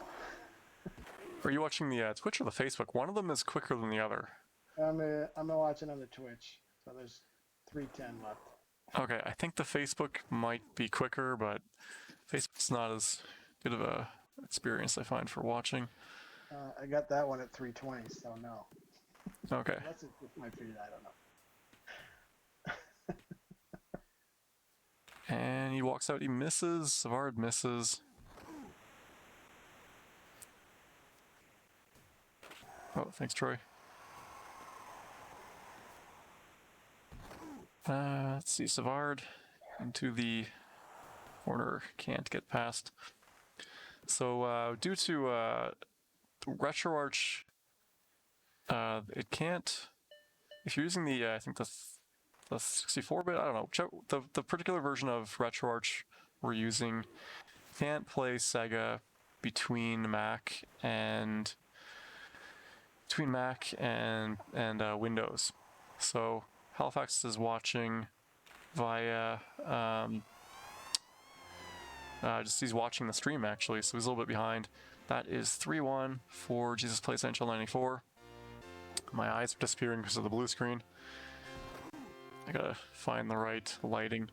Are you watching the Twitch or the Facebook? One of them is quicker than the other. I'm watching on the Twitch, so there's 3:10 left. Okay, I think the Facebook might be quicker, but Facebook's not as good of a experience I find for watching. I got that one at 3:20, so no. Okay. That's it with my feed, I don't know. And he walks out, he misses, Savard misses. Oh, thanks, Troy. Let's see, Savard into the corner, can't get past. So due to RetroArch, it can't, if you're using the, I think the 64-bit, I don't know, the particular version of RetroArch we're using can't play Sega between Mac and Windows. So Halifax is watching via he's watching the stream actually, so he's a little bit behind. That is 3-1 for Jesus Plays NHL 94. My eyes are disappearing because of the blue screen. I gotta find the right lighting.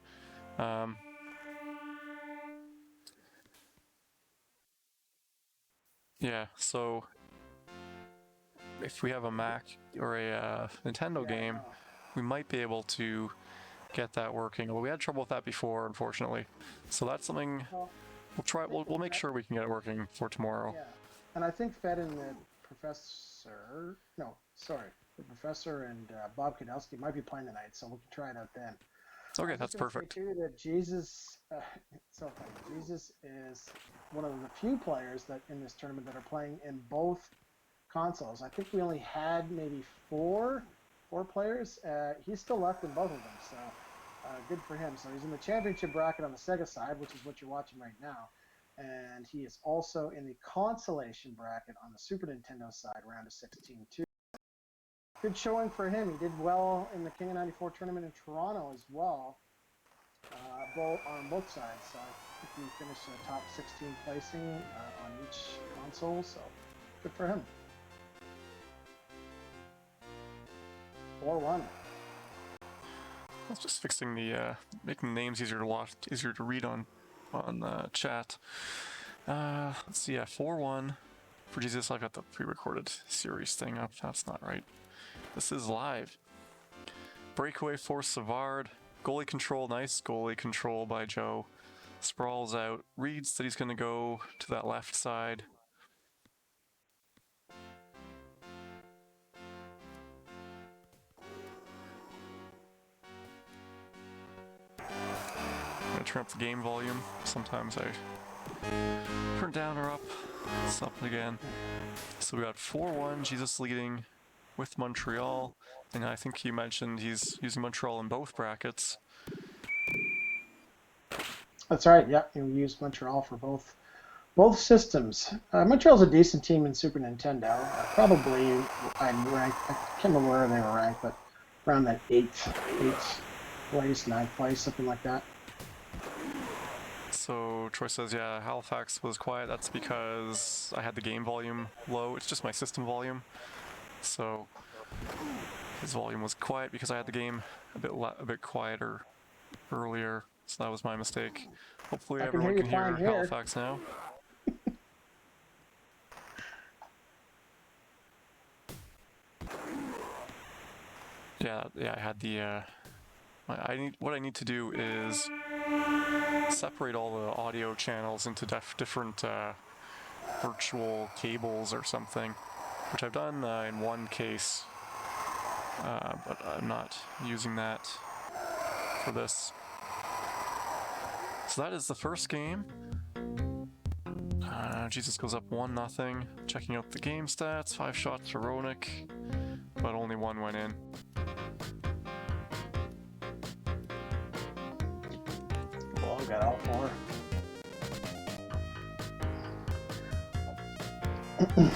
Yeah, so if we have a Mac or a Nintendo game, we might be able to get that working. Well, we had trouble with that before, unfortunately. So that's something we'll try. We'll make sure we can get it working for tomorrow. Yeah, and I think Fed and the professor. No, sorry. The professor and Bob Kadowski might be playing tonight, so we can try it out then. Okay, that's perfect. Say too that Jesus, it's so funny. Jesus is one of the few players that in this tournament that are playing in both consoles. I think we only had maybe four players. He's still left in both of them, so good for him. So he's in the championship bracket on the Sega side, which is what you're watching right now, and he is also in the consolation bracket on the Super Nintendo side, round of 16 too. Good showing for him. He did well in the King of 94 tournament in Toronto as well, on both sides. So I think he finished top 16 placing on each console, so good for him. 4-1. I was just fixing the making the names easier to watch, easier to read on chat. Let's see, yeah, 4-1 for Jesus. I've got the pre-recorded series thing up. That's not right. This is live. Breakaway for Savard. Goalie control, nice goalie control by Joe. Sprawls out. Reads that he's going to go to that left side. I'm going to turn up the game volume. Sometimes I turn down or up. Stop it again. So we got 4-1, Jesus leading with Montreal, and I think he mentioned he's using Montreal in both brackets. That's right. Yeah, you used Montreal for both systems. Montreal's a decent team in Super Nintendo. Probably I'd rank. I can't remember where they were ranked, but around that eighth place, 9th place, something like that. So Troy says, yeah, Halifax was quiet. That's because I had the game volume low. It's just my system volume. So his volume was quiet because I had the game a bit quieter earlier. So that was my mistake. Hopefully everyone can hear Halifax now. Yeah, I had the what I need to do is separate all the audio channels into different virtual cables or something, which I've done in one case, but I'm not using that for this. So that is the first game. Jesus goes up 1-0. Checking out the game stats, 5 shots for Roenick, but only 1 went in. Well, got all 4. Do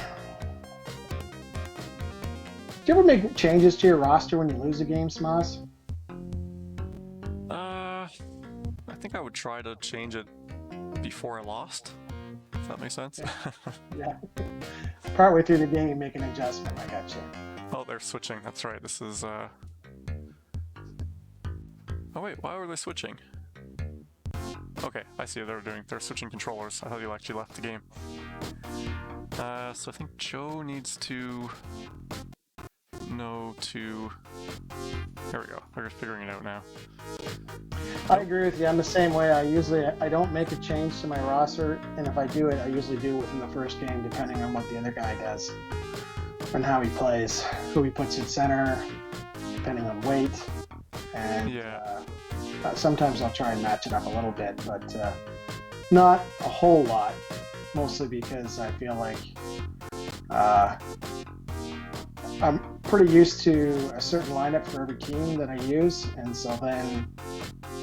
you ever make changes to your roster when you lose a game, Smoz? I think I would try to change it before I lost, if that makes sense. Yeah. Partway through the game, you make an adjustment. I got you. Oh, they're switching. That's right. This is. Oh wait, why were they switching? Okay, I see. They're switching controllers. I thought you actually left the game. So I think Joe needs to know to. There we go. They're just figuring it out now. I agree with you. I'm the same way. I don't make a change to my roster, and if I do it, I usually do it within the first game, depending on what the other guy does and how he plays, who he puts in center, depending on weight, and yeah. Sometimes I'll try and match it up a little bit, but not a whole lot. Mostly because I feel like I'm pretty used to a certain lineup for every team that I use, and so then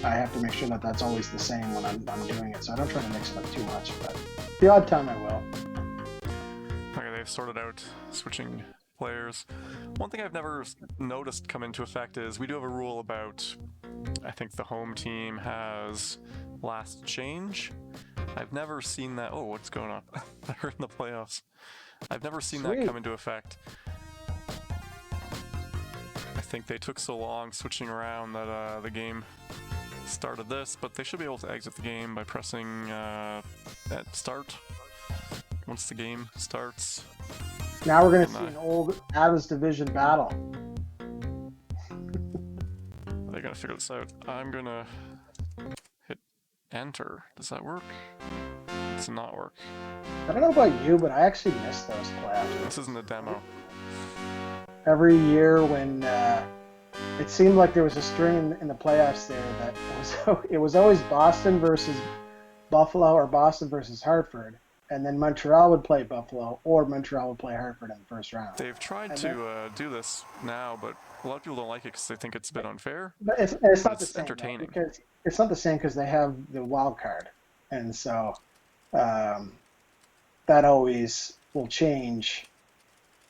I have to make sure that that's always the same when I'm doing it. So I don't try to mix it up too much, but the odd time I will. Okay, they've sorted out switching players. One thing I've never noticed come into effect is we do have a rule about, I think the home team has last change. I've never seen that. Oh, what's going on? They're in the playoffs. I've never seen that come into effect. I think they took so long switching around that the game started this, but they should be able to exit the game by pressing at start once the game starts. Now we're going to see an old Avs division battle. They're going to figure this out. I'm going to hit enter. Does that work? It does not work. I don't know about you, but I actually miss those playoffs. This isn't a demo. Every year when it seemed like there was a string in the playoffs there that it was always Boston versus Buffalo or Boston versus Hartford, and then Montreal would play Buffalo or Montreal would play Hartford in the first round. They've tried to do this now, but a lot of people don't like it because they think it's a bit unfair. But it's not the same. Entertaining. Because it's not the same because they have the wild card, and so that always will change.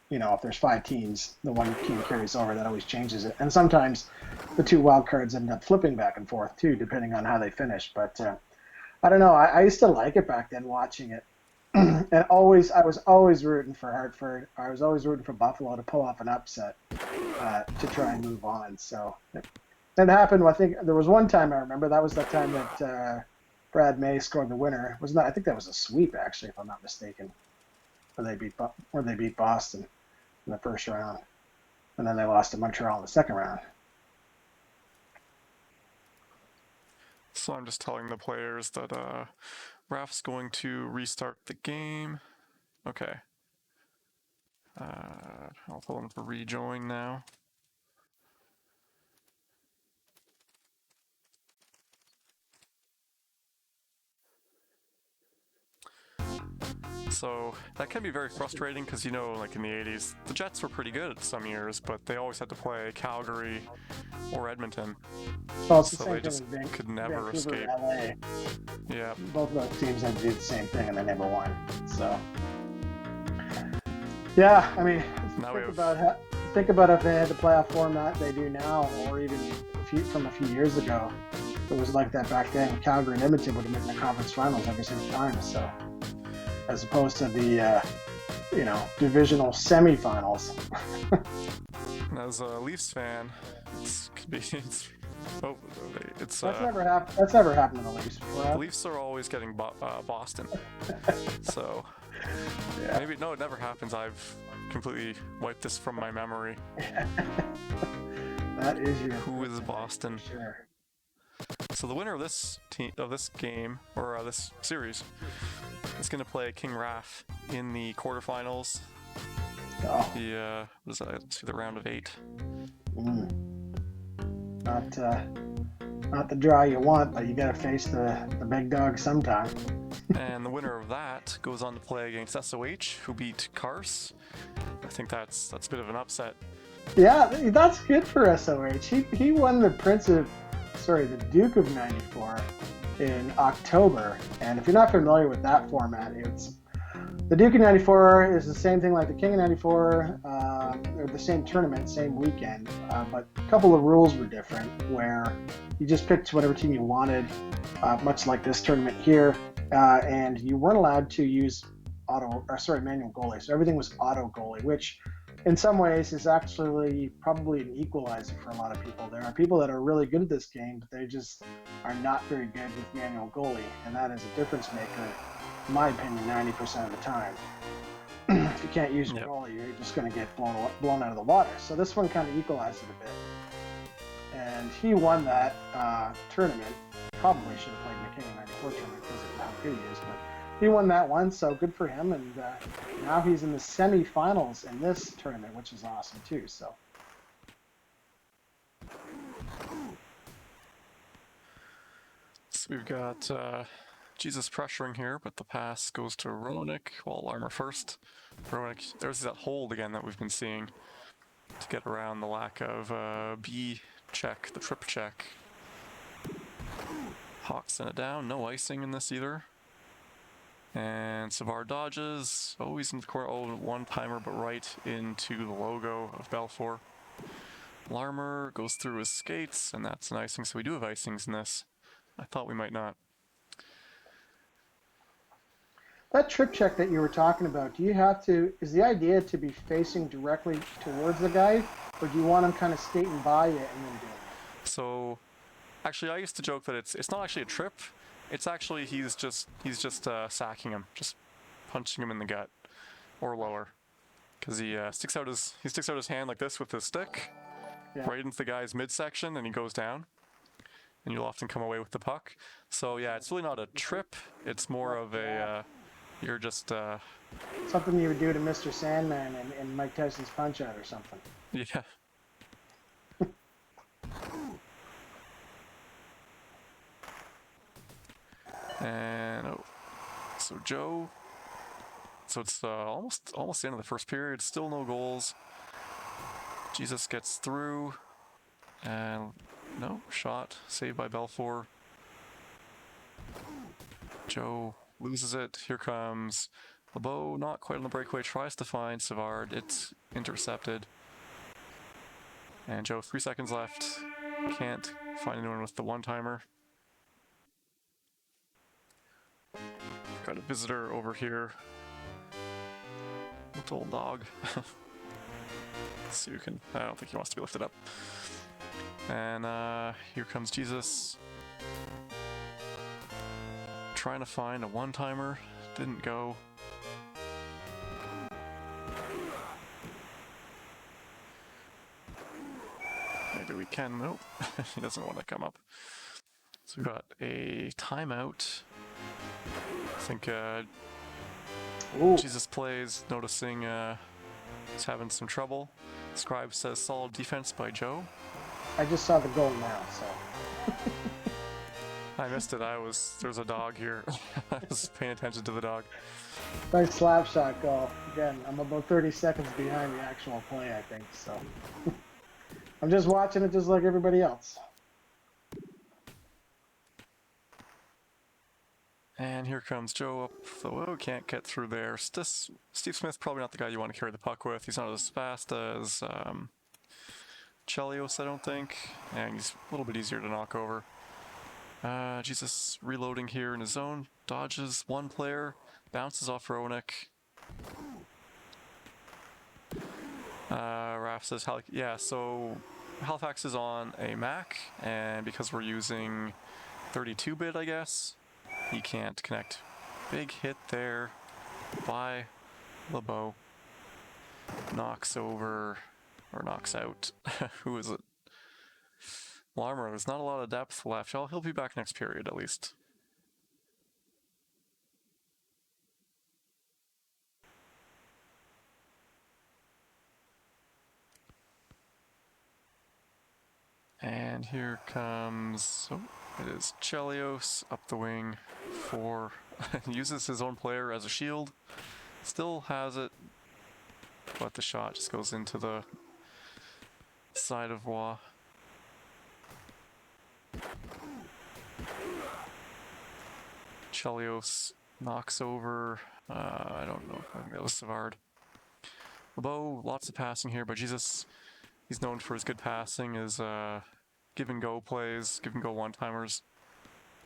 You know, if there's 5 teams, the one team carries over. That always changes it. And sometimes the 2 wild cards end up flipping back and forth too, depending on how they finish. But I don't know. I used to like it back then, watching it, and I was always rooting for Hartford. I was always rooting for Buffalo to pull off an upset to try and move on. So it happened. I think there was one time I remember. That was that time that Brad May scored the winner. I think that was a sweep, actually, if I'm not mistaken, where they beat Boston in the first round, and then they lost to Montreal in the second round. So I'm just telling the players that Raf's going to restart the game. Okay. I'll tell them to rejoin now. So that can be very frustrating because, you know, like in the 80s, the Jets were pretty good some years, but they always had to play Calgary or Edmonton. Well, it's the So same they just thing could never Vancouver, escape. LA. Yeah. Both of those teams had to do the same thing, and they never won. So, yeah, I mean, Now think about if they had the playoff format they do now, or even from a few years ago. It was like that back then. Calgary and Edmonton would have been in the conference finals every single time. So, as opposed to the divisional semifinals. As a Leafs fan, it's That's never happened. That's never happened to the Leafs before. The Leafs are always getting Boston. So yeah. maybe it never happens. I've completely wiped this from my memory. That is your. Who is Boston? Sure. So the winner of this game, or this series, is going to play King Raph in the quarterfinals. Oh. The what is that? Let's see, the round of 8. Not the draw you want, but you got to face the big dog sometime. And the winner of that goes on to play against SoH, who beat Kars. I think that's a bit of an upset. Yeah, that's good for SoH. He won the the Duke of 94 in October. And if you're not familiar with that format, it's the Duke of 94 is the same thing like the King of 94, or the same tournament, same weekend, but a couple of rules were different where you just picked whatever team you wanted, much like this tournament here, and you weren't allowed to use manual goalie. So everything was auto goalie, which in some ways is actually probably an equalizer for a lot of people. There are people that are really good at this game, but they just are not very good with manual goalie, and that is a difference maker, in my opinion, 90% of the time. If you can't use your goalie, you're just going to get blown out of the water. So this one kind of equalized it a bit. And he won that tournament. Probably should have played in the King of 94 tournament because of how good he is, but he won that one, so good for him. And now he's in the semifinals in this tournament, which is awesome too. So. So we've got Jesus pressuring here, but the pass goes to Ronik, while Larmer first. Ronik, there's that hold again that we've been seeing to get around the lack of B check, the trip check. Hawks in it down, no icing in this either. And Savard dodges, he's in the corner, one-timer, but right into the logo of Belfour. Larmer goes through his skates, and that's an icing, so we do have icings in this. I thought we might not. That trip check that you were talking about, is the idea to be facing directly towards the guy, or do you want him kind of skating by you and then doing it? So, actually, I used to joke that it's not actually a trip. It's actually he's just sacking him, just punching him in the gut or lower, because he sticks out his hand like this with his stick, right into the guy's midsection, and he goes down. And you'll often come away with the puck. So yeah, it's really not a trip. It's more of a you're just something you would do to Mr. Sandman in Mike Tyson's Punch-Out or something. Yeah. And so Joe. So it's almost the end of the first period. Still no goals. Jesus gets through, and no shot saved by Belfour. Joe loses it. Here comes LeBeau, not quite on the breakaway, tries to find Savard. It's intercepted. And Joe, 3 seconds left. Can't find anyone with the one-timer. Got a visitor over here. Little old dog. Let's see who can. I don't think he wants to be lifted up. And here comes Jesus. Trying to find a one-timer. Didn't go. Maybe we can. Nope. He doesn't want to come up. So we got a timeout. I think Jesus plays, noticing he's having some trouble. Scribe says solid defense by Joe. I just saw the goal now, so. I missed it. There's a dog here. I was paying attention to the dog. Nice slap shot goal. Again, I'm about 30 seconds behind the actual play, I think, so. I'm just watching it just like everybody else. And here comes Joe up the whoa, can't get through there. Steve Smith, probably not the guy you want to carry the puck with. He's not as fast as Chelios, I don't think. And he's a little bit easier to knock over. Jesus reloading here in his zone. Dodges one player. Bounces off Ronik. Raph says, yeah, so Halifax is on a Mac, and because we're using 32-bit, I guess, he can't connect. Big hit there by LeBeau. Knocks over, or knocks out. Who is it? Larmer, there's not a lot of depth left. He'll be back next period, at least. And here comes, it is Chelios up the wing for, uses his own player as a shield. Still has it, but the shot just goes into the side of Wa. Chelios knocks over, I don't know, I think that was Savard. LeBeau, lots of passing here, but Jesus, he's known for his good passing, his give and go plays, give and go one-timers.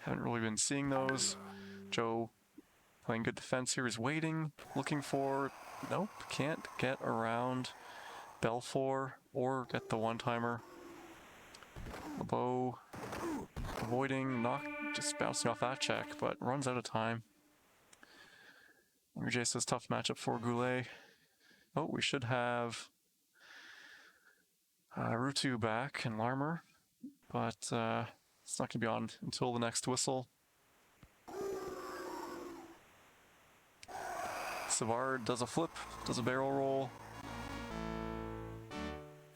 Haven't really been seeing those. Joe playing good defense here. He's waiting, looking for, nope, can't get around Belfour or get the one-timer. LeBeau avoiding, not just bouncing off that check, but runs out of time. Angry J says tough matchup for Goulet. Oh, we should have Rutu back and Larmer, but it's not going to be on until the next whistle. Savard does a flip, does a barrel roll.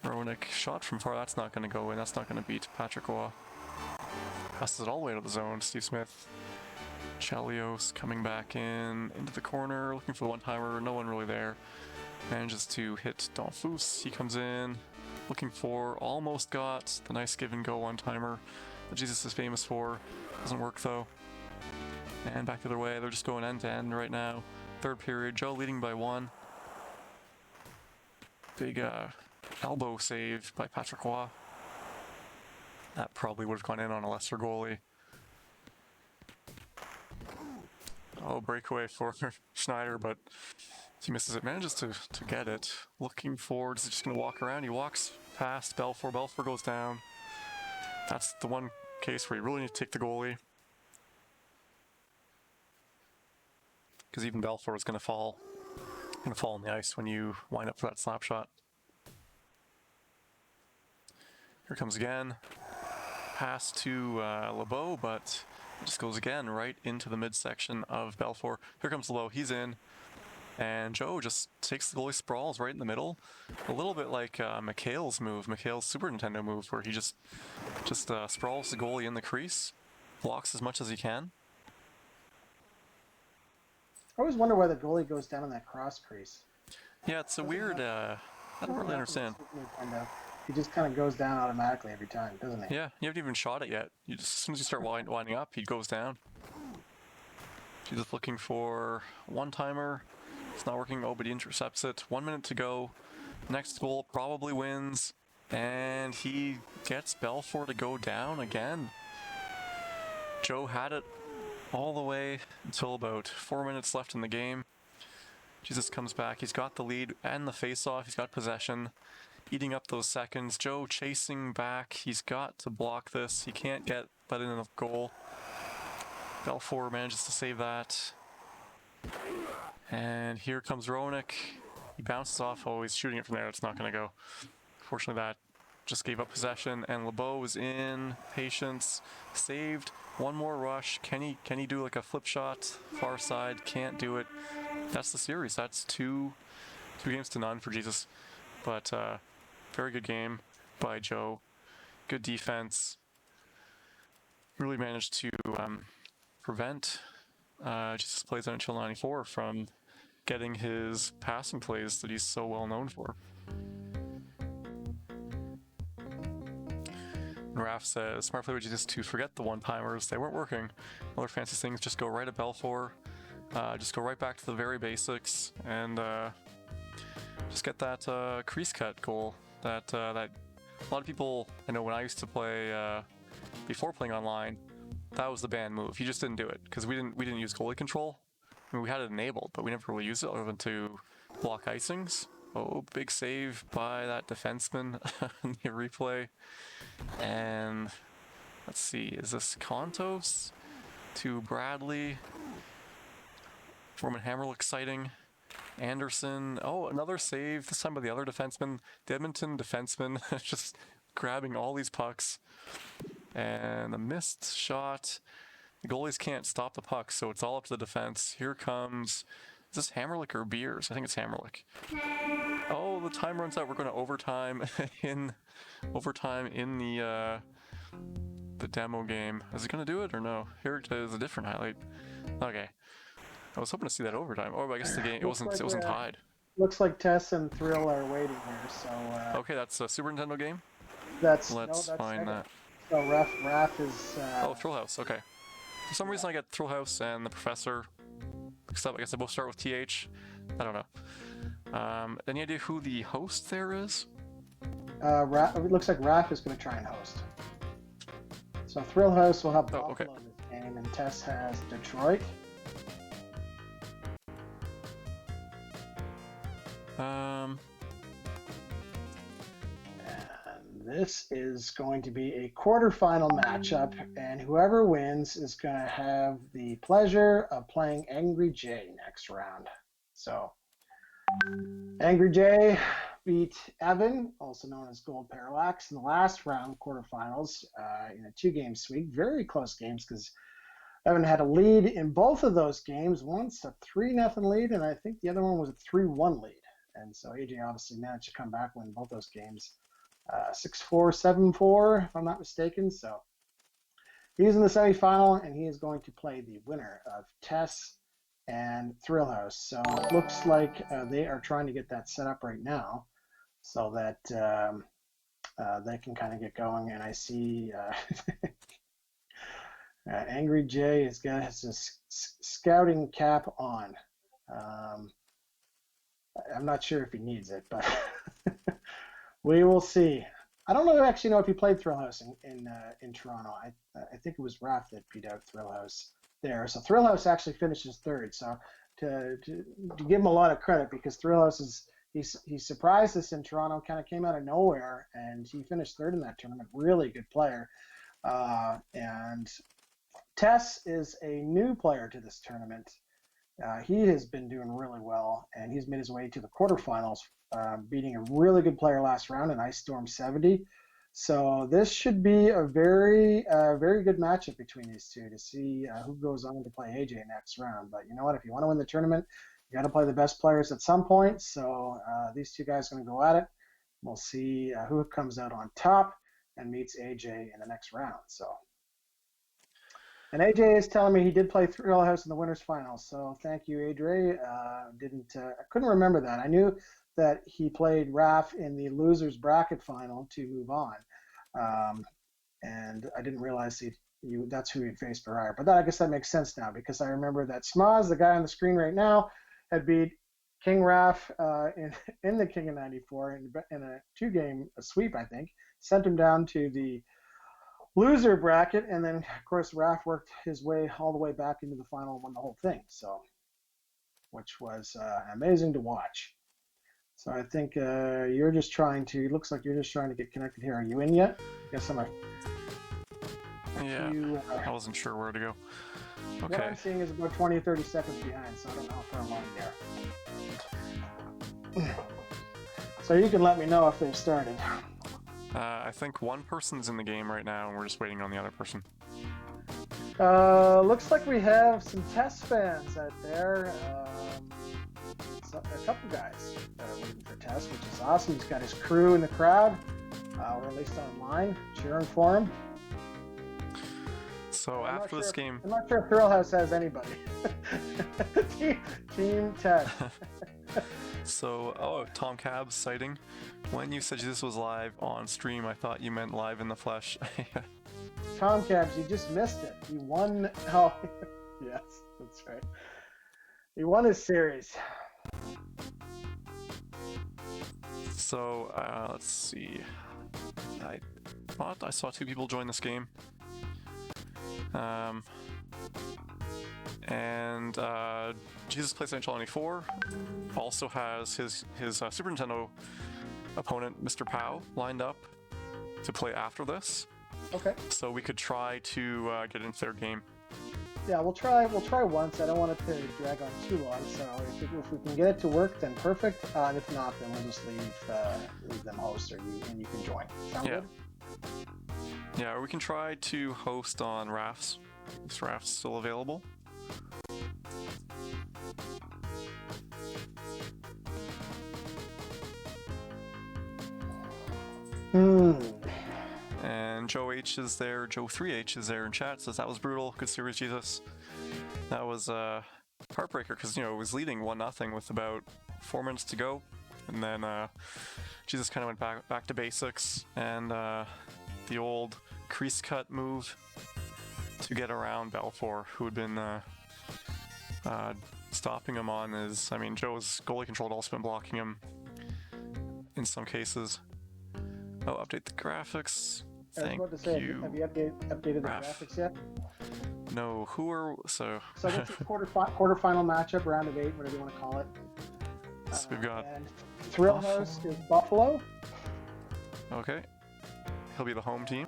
Ronick shot from far, that's not going to go in, that's not going to beat Patrick Waugh. Passes it all the way to the zone. Steve Smith. Chelios coming back into the corner, looking for the one-timer, no one really there. Manages to hit Donfus, he comes in, looking for, almost got the nice give and go one-timer that Jesus is famous for. Doesn't work though. And back the other way, they're just going end to end right now. Third period, Joe leading by 1. Big elbow save by Patrick Waugh. That probably would have gone in on a lesser goalie. Oh, breakaway for Schneider, but he misses it. Manages to get it. Looking forward, is he just going to walk around? He walks past Belfour. Belfour goes down. That's the one case where you really need to take the goalie. Because even Belfour is going to fall on the ice when you wind up for that slap shot. Here comes again. Pass to LeBeau, but it just goes again right into the midsection of Belfour. Here comes LeBeau, he's in. And Joe just takes the goalie sprawls right in the middle. A little bit like Mikhail's move, Mikhail's Super Nintendo move, where he just sprawls the goalie in the crease, blocks as much as he can. I always wonder why the goalie goes down in that cross crease. Yeah, it's a weird, I don't really understand. He just kind of goes down automatically every time, doesn't he? Yeah, you haven't even shot it yet. You just, as soon as you start winding up, he goes down. She's just looking for one-timer. It's not working. Oh, but he intercepts it. 1 minute to go. Next goal probably wins. And he gets Belfour to go down again. Joe had it all the way until about 4 minutes left in the game. Jesus comes back. He's got the lead and the face-off. He's got possession. Eating up those seconds. Joe chasing back. He's got to block this. He can't let in enough goal. Belfour manages to save that. And here comes Ronick. He bounces off. Oh, he's shooting it from there. It's not going to go. Fortunately, that just gave up possession. And LeBeau is in. Patience. Saved. One more rush. Can he do like a flip shot? Far side. Can't do it. That's the series. That's two games to none for Jesus. But very good game by Joe. Good defense. Really managed to prevent Jesus Plays NHL 94 from getting his passing plays that he's so well known for. And Raph says, smart play by Jesus to forget the one-timers. They weren't working. Other fancy things, just go right at Belfour. Just go right back to the very basics and just get that crease cut goal. That a lot of people, I know when I used to play before playing online, that was the banned move. You just didn't do it because we didn't use goalie control. I mean, we had it enabled, but we never really used it other than to block icings. Oh, big save by that defenseman in the replay. And let's see, is this Kontos to Bradley? Roman Hammer looks exciting. Anderson, oh, another save, this time by the other defenseman. The Edmonton defenseman just grabbing all these pucks. And the missed shot. The goalies can't stop the puck, so it's all up to the defense. Here comes... Is this Hammerlick or Beers? I think it's Hammerlick. Oh, the time runs out. We're going to overtime in the demo game. Is it going to do it or no? Here it is, a different highlight. Okay. I was hoping to see that overtime. Oh, but I guess the game it wasn't tied. Looks like Tess and Thrill are waiting here, so... okay, that's a Super Nintendo game? Let's find that. So Raph is... Oh, Thrill House, okay. For some reason I got Thrill House and the Professor mixed up. I guess they both start with TH. I don't know. Any idea who the host there is? It looks like Raph is going to try and host. So Thrill House will have Buffalo okay. in this game, and Tess has Detroit. And this is going to be a quarterfinal matchup, and whoever wins is going to have the pleasure of playing Angry J next round. So, Angry J beat Evan, also known as Gold Parallax, in the last round quarterfinals in a 2-game sweep. Very close games because Evan had a lead in both of those games. Once a 3-0 lead, and I think the other one was a 3-1 lead. And so AJ obviously managed to come back, win both those games. 6-4, 7-4, if I'm not mistaken. So he's in the semifinal, and he is going to play the winner of Tess and Thrill House. So it looks like they are trying to get that set up right now so that they can kind of get going. And I see Angry J has his scouting cap on. I'm not sure if he needs it, but we will see. I don't actually know if he played Thrill House in Toronto. I think it was Raph that beat out Thrill House there. So Thrill House actually finishes third. So to give him a lot of credit, because Thrill House he surprised us in Toronto, kind of came out of nowhere, and he finished third in that tournament. Really good player. And Tess is a new player to this tournament. He has been doing really well, and he's made his way to the quarterfinals, beating a really good player last round in Ice Storm 70. So this should be a very good matchup between these two to see who goes on to play AJ next round. But you know what? If you want to win the tournament, you got to play the best players at some point. So these two guys are going to go at it. We'll see who comes out on top and meets AJ in the next round. So. And AJ is telling me he did play Thrill House in the winners finals, so thank you, AJ. I couldn't remember that. I knew that he played Raph in the losers bracket final to move on, and I didn't realize that's who he'd faced prior. But I guess that makes sense now, because I remember that Smaz, the guy on the screen right now, had beat King Raph in the King of '94 in a 2-game sweep, I think. Sent him down to the loser bracket, and then of course Raph worked his way all the way back into the final and won the whole thing, so which was amazing to watch. So I think you're just trying to, it looks like you're just trying to get connected here. Are you in yet? I guess yeah, I wasn't sure where to go. Okay. What I'm seeing is about 20 or 30 seconds behind, so I don't know how far along there. So you can let me know if they've started. I think one person's in the game right now, and we're just waiting on the other person. Looks like we have some Test fans out there. A couple guys waiting for Test, which is awesome. He's got his crew in the crowd, or at least online, cheering for him. So after this game... I'm not sure if Thrill House has anybody. Team Test. So, Tom Cab's sighting. When you said this was live on stream, I thought you meant live in the flesh. Tom Cabs, you just missed it. He won. Oh, yes, that's right. He won his series. So, let's see. I thought I saw 2 people join this game. And Jesus Plays NHL 94 also has his Super Nintendo opponent, Mr. Pow, lined up to play after this. Okay. So we could try to get into their game. Yeah, we'll try once. I don't want it to drag on too long, so if we can get it to work, then perfect. And if not, then we'll just leave them host, and you can join. Sound good? Yeah, or we can try to host on rafts. Is rafts still available? And Joe H is there, Joe 3H is there in chat, says that was brutal, good series, Jesus. That was heartbreaker because, it was leading 1-0 with about 4 minutes to go. And then Jesus kind of went back to basics, and the old crease cut move to get around Balfour, who had been stopping him on his... I mean, Joe's goalie control had also been blocking him in some cases. Oh, update the graphics. Thank I was about to say, you. have you updated the graphics yet? No, who are... So that's a quarterfinal matchup, round of 8, whatever you want to call it. So we've got... And Thrill House is Buffalo. Okay. He'll be the home team.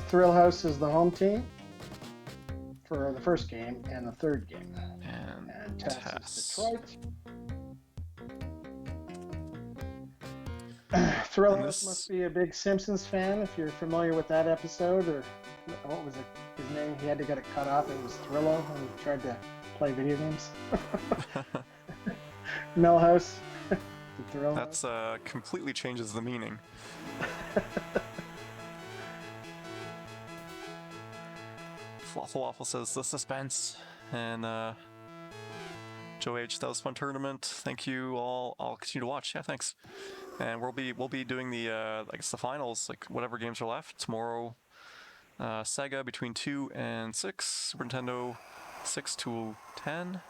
Thrill House is the home team for the first game and the third game. And Tess is Detroit. Thrill House must be a big Simpsons fan if you're familiar with that episode, or what was it? His name? He had to get it cut off. It was Thrillo when he tried to play video games. Millhouse. That's completely changes the meaning. Waffle Waffle says the suspense, and Joe H, that was a fun tournament. Thank you all. I'll continue to watch. Yeah, thanks. And we'll be doing the I guess the finals, like whatever games are left tomorrow. Sega between 2 and 6, Super Nintendo 6 to 10.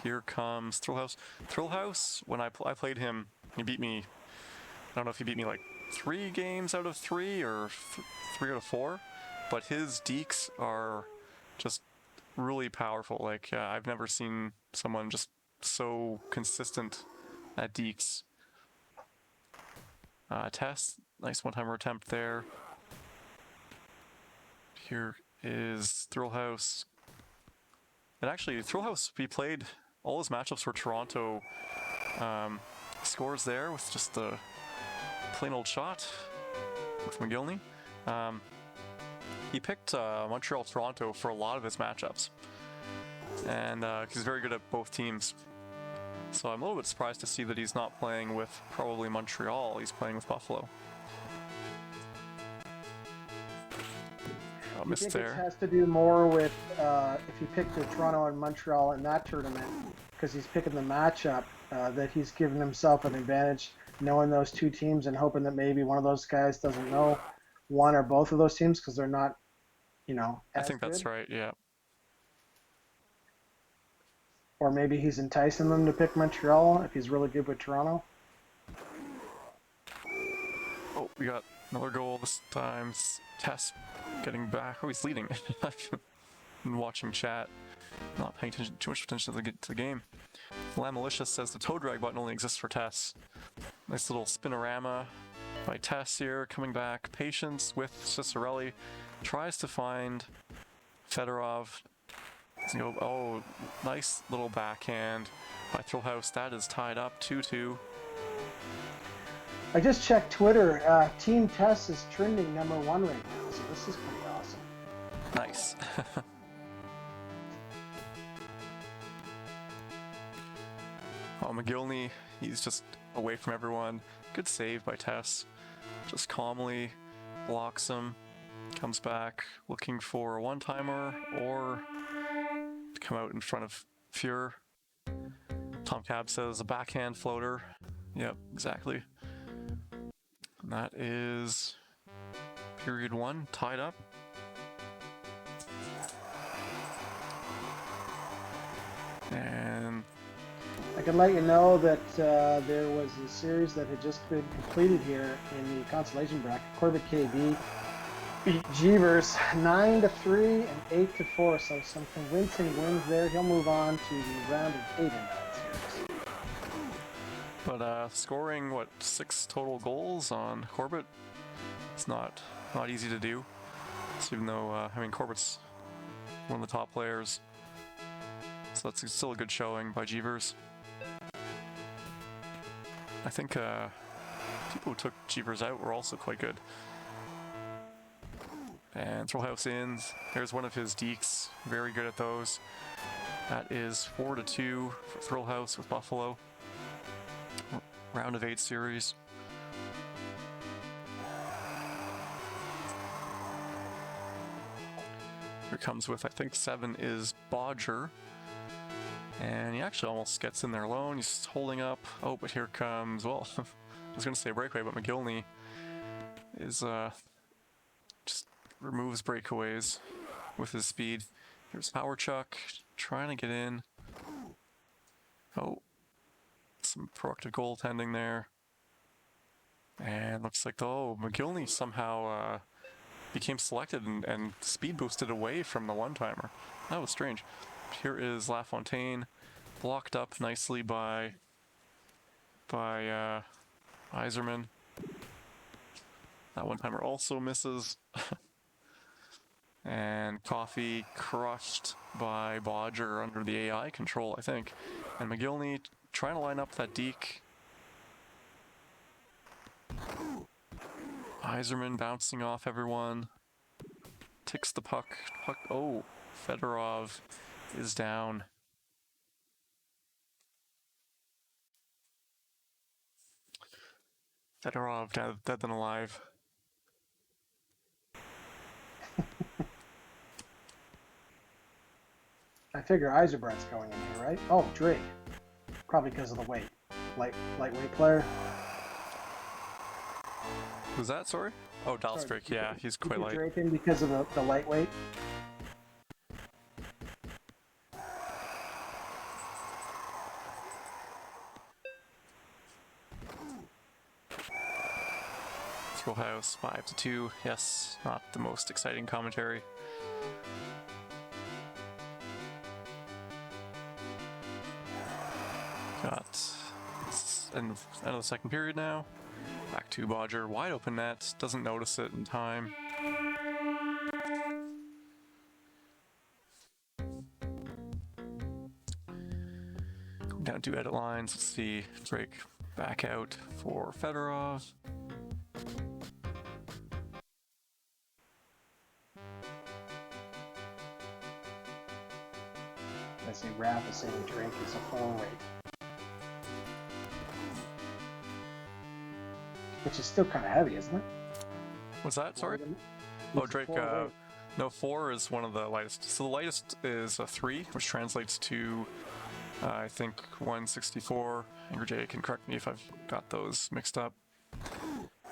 Here comes Thrill House. Thrill House, when I played him, he beat me. I don't know if he beat me like 3 games out of 3 or 3 out of 4, but his deeks are just really powerful. Like I've never seen someone just so consistent at deeks. Tess, nice one-timer attempt there. Here is Thrill House. And actually, Thrill House, he played all his matchups for Toronto. Scores there with just the plain old shot with McGillney. He picked Montreal-Toronto for a lot of his matchups. And he's very good at both teams. So I'm a little bit surprised to see that he's not playing with probably Montreal. He's playing with Buffalo. I think it has to do more with if he picked Toronto and Montreal in that tournament, because he's picking the matchup, that he's given himself an advantage knowing those two teams and hoping that maybe one of those guys doesn't know one or both of those teams because they're not, I think that's right, yeah. Or maybe he's enticing them to pick Montreal if he's really good with Toronto. Oh, we got another goal this time. Tess getting back. Oh, he's leading. I've been watching chat, not paying too much attention to the game. Lamb Malicious says the toe drag button only exists for Tess. Nice little spinorama by Tess here, coming back. Patience with Cicerelli. Tries to find Fedorov. Oh, nice little backhand by Thrill House. That is tied up 2-2. I just checked Twitter. Team Tess is trending #1 right now, so this is pretty awesome. Nice. Oh, McGillney, he's just away from everyone. Good save by Tess. Just calmly blocks him. Comes back looking for a one-timer or to come out in front of Fuhr. Tom Cab says a backhand floater. Yep, exactly. And that is period 1, tied up. And I can let you know that there was a series that had just been completed here in the consolation bracket. Corbett KB beat Jeevers 9-3 and 8-4, so some convincing wins there. He'll move on to the round of 8 in that series. But scoring, 6 total goals on Corbett, it's not easy to do. So even though, Corbett's one of the top players, so that's still a good showing by Jeevers. I think people who took Jeevers out were also quite good. And throw house ins. There's one of his deeks. Very good at those. That is 4-2 for Thrill House with Buffalo. Round of 8 series. Here comes with, I think, 7 is Bodger. And he actually almost gets in there alone. He's holding up. Oh, but here comes, well, I was going to say breakaway, but McGillney is just removes breakaways with his speed. Here's Power Chuck trying to get in. Oh, some proactive goaltending there. And looks like, oh, McGillney somehow became selected and speed boosted away from the one-timer. That was strange. Here is LaFontaine, blocked up nicely by Iserman. That one-timer also misses. And Coffee crushed by Bodger under the AI control, I think. And McGillney trying to line up that deke. Iserman bouncing off everyone. Ticks the puck. Oh, Fedorov is down. Fedorov dead than alive. I figure Eisenbrandt's going in here, right? Oh, Drake. Probably because of the weight. Lightweight player. Who's that, sorry? Oh, Dallas Drake, yeah, he's quite light. Drake in because of the lightweight. Thrill House 5-2. Yes, not the most exciting commentary. Got end of the second period now. Back to Bodger, wide open net, doesn't notice it in time. Going down to edit lines, let's see, Drake back out for Fedorov. I see Raph is saying Drake is a 4-weight. Which is still kind of heavy, isn't it? What's that? Sorry? Oh, Drake, no, 4 is one of the lightest. So the lightest is a 3, which translates to, I think, 164. Angry J can correct me if I've got those mixed up.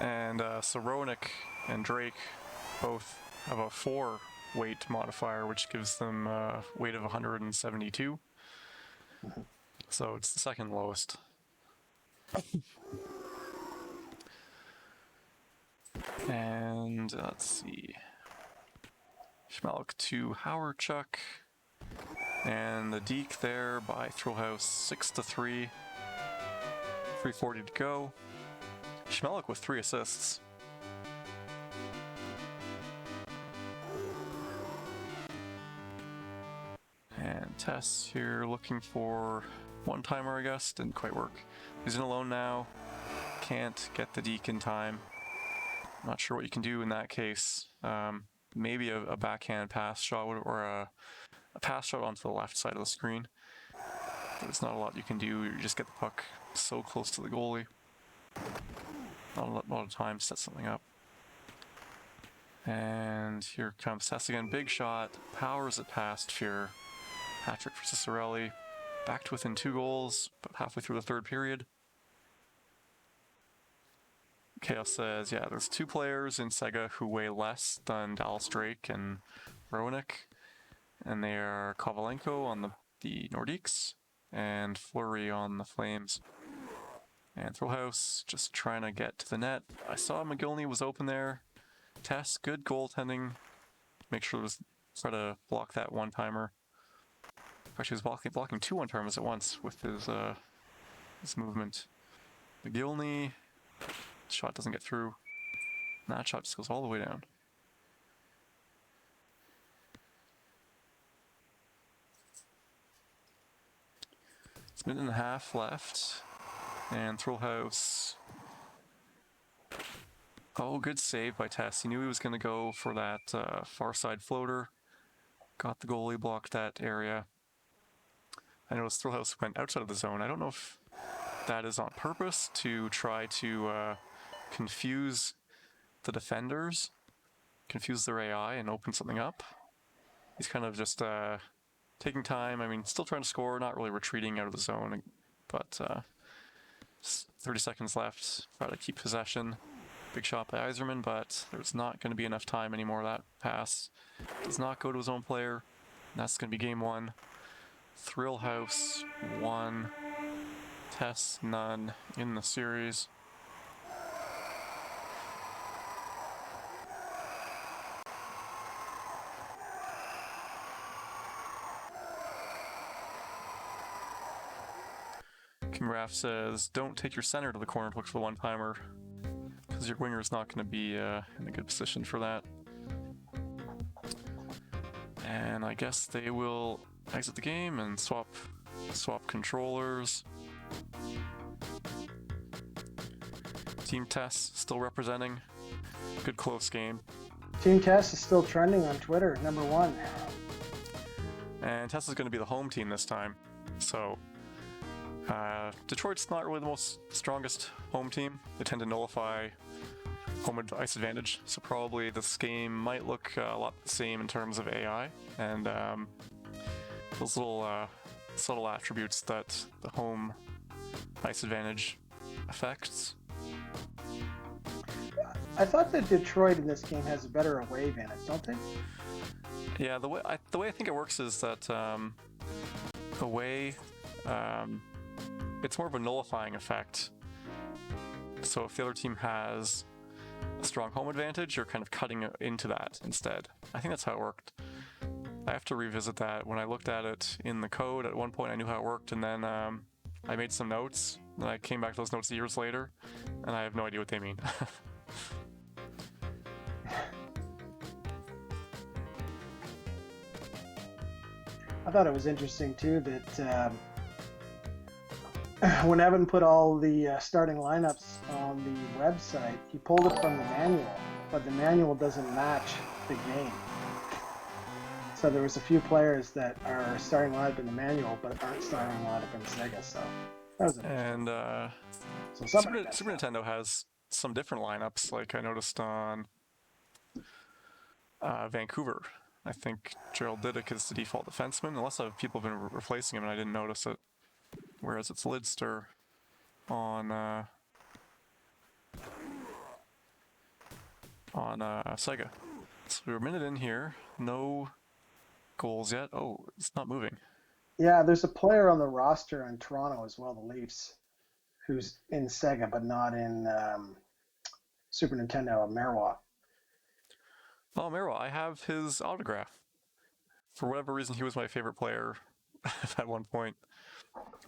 And so Roenick and Drake both have a 4 weight modifier, which gives them a weight of 172. So it's the second lowest. And let's see. Schmelik to Howard Chuck. And the deke there by Thrillhouse 6-3. 3:40 to go. Schmelik with 3 assists. And Tess here looking for one-timer, I guess. Didn't quite work. He's in alone now. Can't get the deke in time. Not sure what you can do in that case. Maybe a backhand pass shot or a pass shot onto the left side of the screen. There's not a lot you can do. You just get the puck so close to the goalie. Not a lot of time to set something up. And here comes Tess again. Big shot. Powers it past Fear. Patrick for Cicerelli. Back to within 2 goals, but halfway through the third period. Chaos says, yeah, there's 2 players in Sega who weigh less than Dallas Drake and Roenick. And they are Kovalenko on the Nordiques and Fleury on the Flames. And Thrillhouse just trying to get to the net. I saw McGillney was open there. Tess, good goaltending. Make sure to try to block that one-timer. Actually, he was blocking 2 one-timers at once with his movement. McGillney, shot doesn't get through. And that shot just goes all the way down. It's a minute and a half left. And Thrillhouse Oh, good save by Tess. He knew he was going to go for that far side floater. Got the goalie, blocked that area. I noticed Thrillhouse went outside of the zone. I don't know if that is on purpose to try to confuse the defenders, confuse their AI, and open something up. He's kind of just taking time. I mean, still trying to score, not really retreating out of the zone, but 30 seconds left. Try to keep possession. Big shot by Yzerman, but there's not going to be enough time anymore. That pass does not go to his own player. And that's going to be game one. Thrill House 1, Tess none in the series. King Raff says, don't take your center to the corner to look for the one-timer, because your winger is not going to be in a good position for that. And I guess they will exit the game and swap controllers. Team Tess still representing. Good close game. Team Tess is still trending on Twitter, #1. And Tess is going to be the home team this time. So Detroit's not really the most strongest home team. They tend to nullify home ice advantage. So probably this game might look a lot the same in terms of AI and those little subtle attributes that the home ice advantage affects. I thought that Detroit in this game has a better away advantage, don't they? Yeah, the way I think it works is that away, it's more of a nullifying effect. So if the other team has a strong home advantage, you're kind of cutting into that instead. I think that's how it worked. I have to revisit that. When I looked at it in the code, at one point I knew how it worked, and then I made some notes, and I came back to those notes years later, and I have no idea what they mean. I thought it was interesting too that when Evan put all the starting lineups on the website, he pulled it from the manual, but the manual doesn't match the game. So there was a few players that are starting lineup in the manual, but aren't starting lineup in Sega. So that was and so Super Nintendo has some different lineups. Like I noticed on Vancouver. I think Gerald Didick is the default defenseman, unless people have been replacing him and I didn't notice it. Whereas it's Lidster on Sega. So we're a minute in here, no goals yet. Oh, it's not moving. Yeah, there's a player on the roster in Toronto as well, the Leafs, who's in Sega but not in Super Nintendo, Merwa. Oh, Merwa, I have his autograph. For whatever reason, he was my favorite player at one point.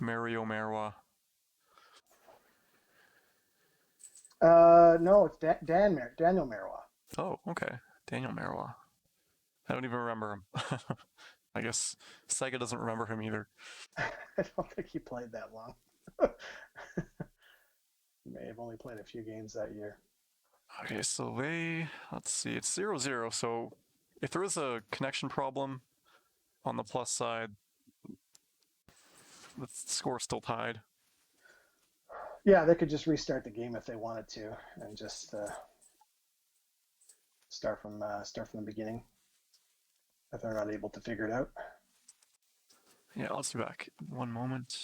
Mario Merwa. No, it's Daniel Merwa. Oh, okay. Daniel Merwa. I don't even remember him. I guess Sega doesn't remember him either. I don't think he played that long. He may have only played a few games that year. Okay, so let's see, it's 0-0, so if there is a connection problem on the plus side, the score's still tied. Yeah, they could just restart the game if they wanted to, and just start from the beginning if they're not able to figure it out. Yeah, let's be back. One moment.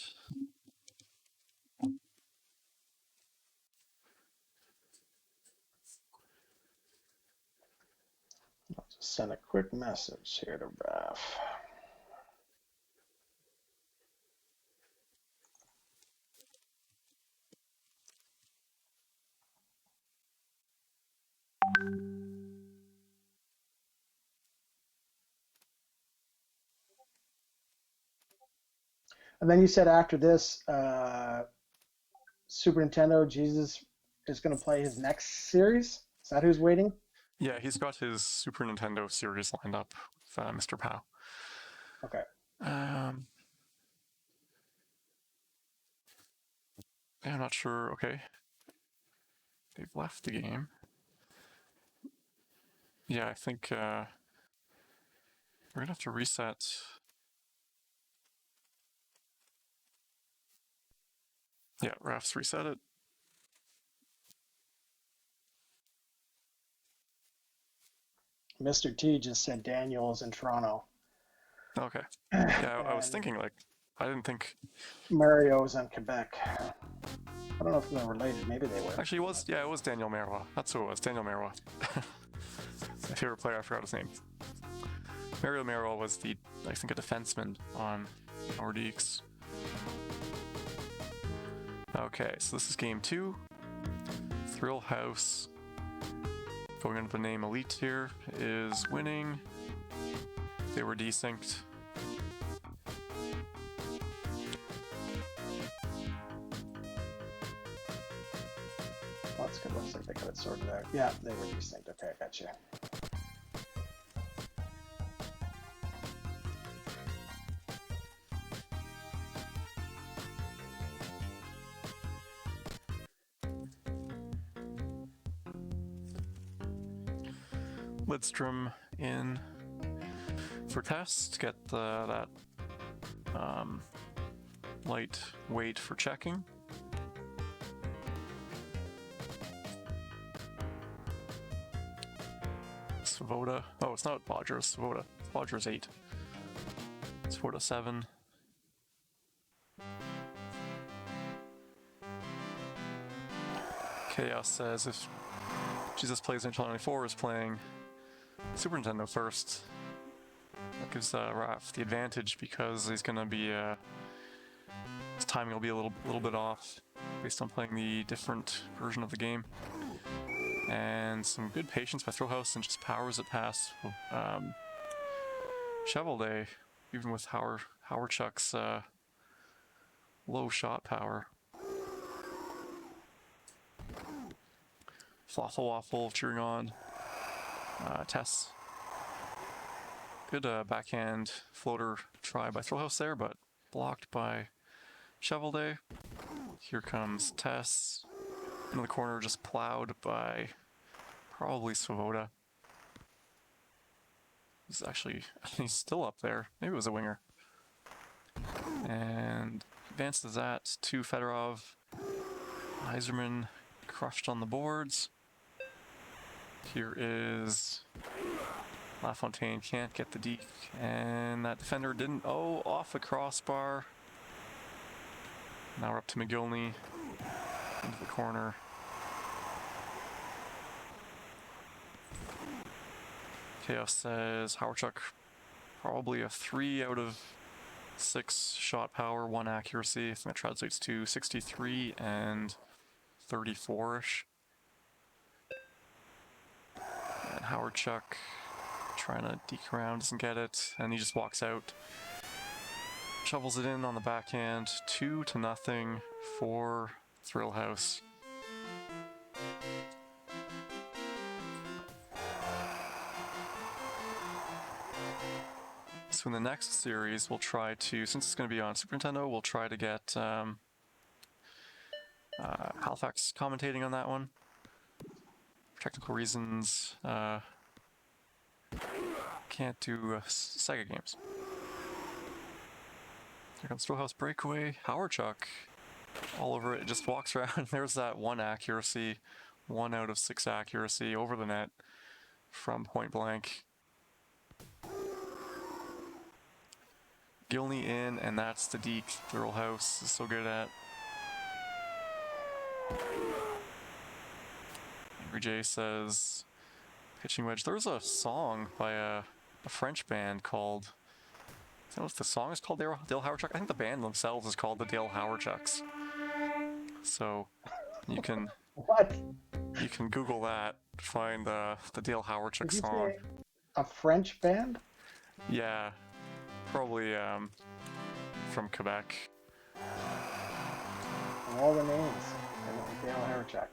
I'll just send a quick message here to Raph. And then you said after this, Super Nintendo Jesus is going to play his next series. Is that who's waiting? Yeah, he's got his Super Nintendo series lined up with Mr. Pow. Okay. I'm not sure. Okay. They've left the game. Yeah, I think we're gonna have to reset. Yeah, refs reset it. Mr. T just said Daniel is in Toronto. Okay. Yeah, I was And thinking like I didn't think. Mario's in Quebec. I don't know if they're related. Maybe they were. Actually, it was Daniel Marois. That's who it was. Daniel Marois. My favorite player. I forgot his name. Mario Marois was I think a defenseman on Nordiques. Okay, so this is game 2. Thrill House, going under the name Elite here, is winning. They were desynced. Well, that's good. Looks like they got it sorted out. Yeah, they were desynced. Okay, I got you. Lidstrom in for test to get that light weight for checking. Svoboda. Oh, it's not Bodger, it's Svoboda. Bodger's 8. Svoboda 7. Chaos says if Jesus Plays Nintendo 94 is playing Super Nintendo first, that gives Raph the advantage because he's going to be his timing will be a little bit off based on playing the different version of the game. And some good patience by Thrillhouse and just powers it past Shovel Day, even with Howard Chuck's low shot power. Floffle Waffle cheering on Tess. Good backhand floater try by Thrillhouse there, but blocked by Shovel Day. Here comes Tess. In the corner, just plowed by probably Svoboda. He's still up there. Maybe it was a winger. And advances that to Fedorov. Iserman crushed on the boards. Here is LaFontaine, can't get the deke, and that defender didn't. Oh, off the crossbar. Now we're up to McGillney into the corner. Chaos says Howardchuk probably a 3 out of 6 shot power, 1 accuracy. I think that translates to 63 and 34-ish. And Howardchuk trying to deke around, doesn't get it, and he just walks out. Shovels it in on the backhand, 2-0 for Thrill House. So in the next series, we'll try to, since it's going to be on Super Nintendo, we'll try to get Halifax commentating on that one. For technical reasons, can't do Sega games. Here comes Stillhouse Breakaway. Howardchuk all over it. It just walks around. There's that 1 accuracy, 1 out of 6 accuracy over the net from point blank. Gilney in, and that's the deke Thrill House is so good at. Angry J says, pitching wedge. There's a song by a French band called, I don't know if the song is called Dale Howardchuk. I think the band themselves is called the Dale Howardchucks. So you can What? You can Google that, find the Dale Howardchuk Did you song. say a French band? Yeah, probably from Quebec. Of all the names, I went with Dale Howardchuk.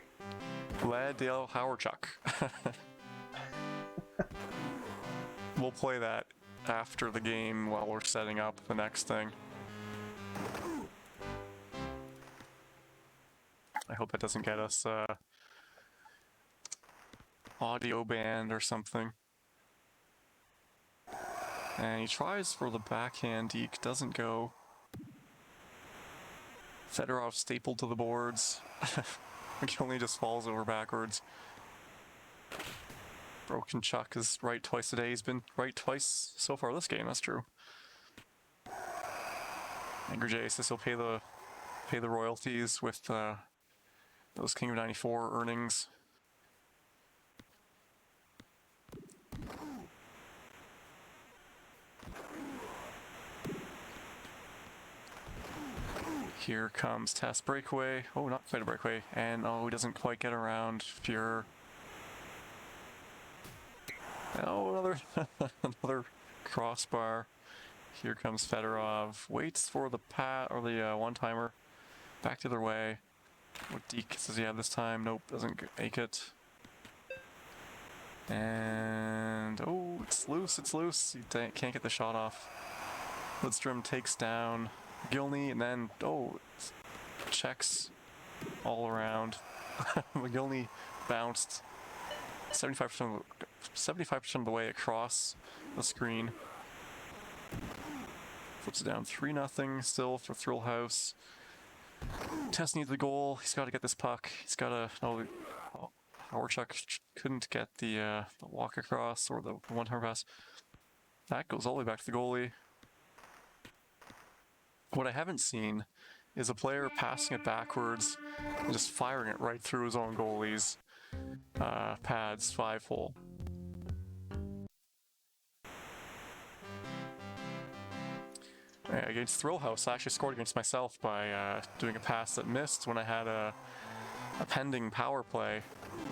Le Dale Howardchuk. We'll play that after the game while we're setting up the next thing. I hope it doesn't get us audio banned or something. And he tries for the backhand deke, doesn't go. Fedorov stapled to the boards. McGillney just falls over backwards. Broken Chuck is right twice a day. He's been right twice so far this game, that's true. Angry J says he'll pay the royalties with those King of 94 earnings. Here comes Test breakaway. Oh, not quite a breakaway. And oh, he doesn't quite get around Fuhrer. Oh, another crossbar. Here comes Fedorov. Waits for the one-timer. Back the other way. What deke says he had this time? Nope, doesn't make it. And oh, it's loose. It's loose. He can't get the shot off. Lidstrom takes down McGillney, and then checks all around. McGillney bounced 75% of the way across the screen. Flips it down 3-0 still for Thrill House. Tess needs the goal. He's got to get this puck. He's got to. Oh, Hawerchuk couldn't get the walk across or the one-time pass. That goes all the way back to the goalie. What I haven't seen is a player passing it backwards and just firing it right through his own goalie's pads 5-hole. Against Thrill House, I actually scored against myself by doing a pass that missed when I had a pending power play.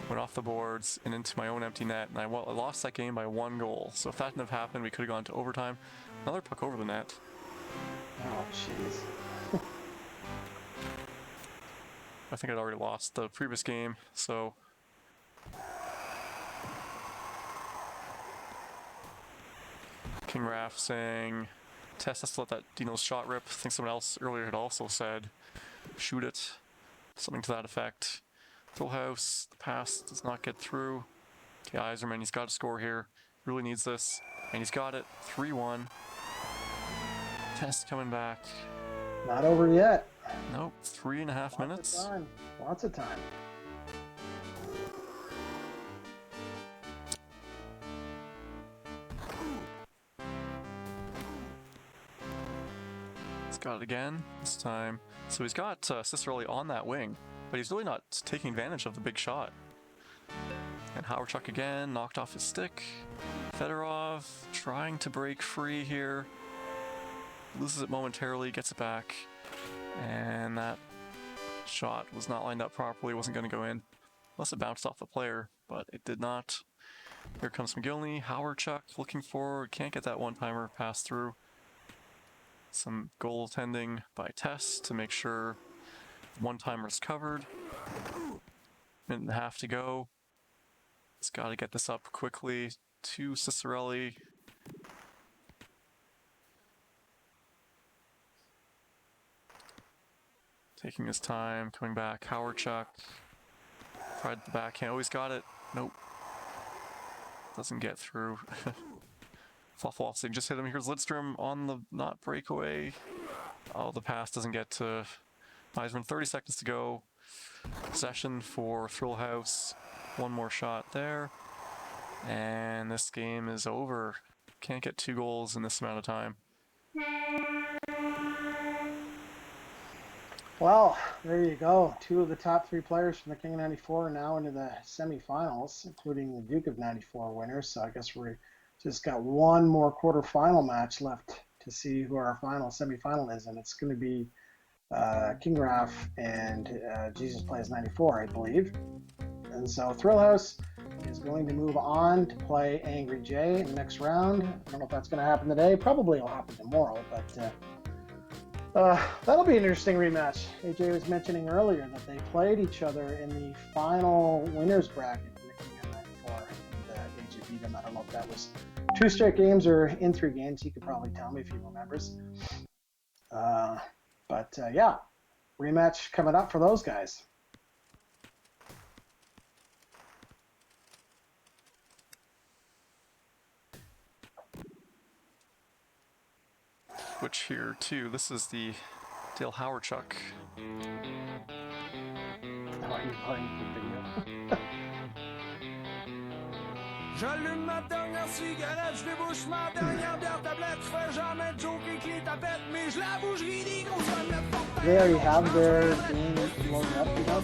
Went off the boards and into my own empty net, and I lost that game by 1 goal. So if that didn't have happened, we could have gone to overtime. Another puck over the net. Oh, jeez. I think I'd already lost the previous game, so... King Raff saying, Tess has to let that Dino's shot rip. I think someone else earlier had also said, shoot it. Something to that effect. Full House, the pass does not get through. Okay, Iserman, he's got to score here. Really needs this. And he's got it. 3-1. Tess coming back. Not over yet. Nope, 3.5 minutes. Lots of time. Lots of time. He's got it again this time. So he's got Cicerelli on that wing, but he's really not taking advantage of the big shot. And Hawerchuk again, knocked off his stick. Fedorov trying to break free here. Loses it momentarily, gets it back. And that shot was not lined up properly, wasn't going to go in. Unless it bounced off the player, but it did not. Here comes McGillney, Hawerchuk looking forward, can't get that one-timer pass through. Some goaltending by Tess to make sure one-timer's covered. 1.5 to go. He's got to get this up quickly to Cicerelli. Taking his time, coming back. Hawerchuk. Tried the backhand. Oh, he's got it. Nope. Doesn't get through. Flufflofsing just hit him. Here's Lidstrom on the not breakaway. Oh, the pass doesn't get to Meisman. 30 seconds to go. Possession for Thrill House. One more shot there. And this game is over. Can't get 2 goals in this amount of time. Well, there you go. 2 of the top 3 players from the King of 94 are now into the semifinals, including the Duke of 94 winners. So I guess we just got one more quarterfinal match left to see who our final semifinal is, and it's going to be King Raff and Jesus Plays 94, I believe. And so Thrill House is going to move on to play Angry J in the next round. I don't know if that's going to happen today. Probably will happen tomorrow, but that'll be an interesting rematch. AJ was mentioning earlier that they played each other in the final winners bracket in the King of 94, and AJ beat him. I don't know if that was 2 straight games or in 3 games. He could probably tell me if he remembers. But yeah, rematch coming up for those guys. switch here too. This is the Dale Howarchuk. How are you playing the video? J'allume ma dernière cigarette, je débouche ma dernière bière tablette. Je fais jamais de joke avec les tapettes, mais je l'avoue, je ris des grosses omelettes portées. They already have their game loaded up, you know?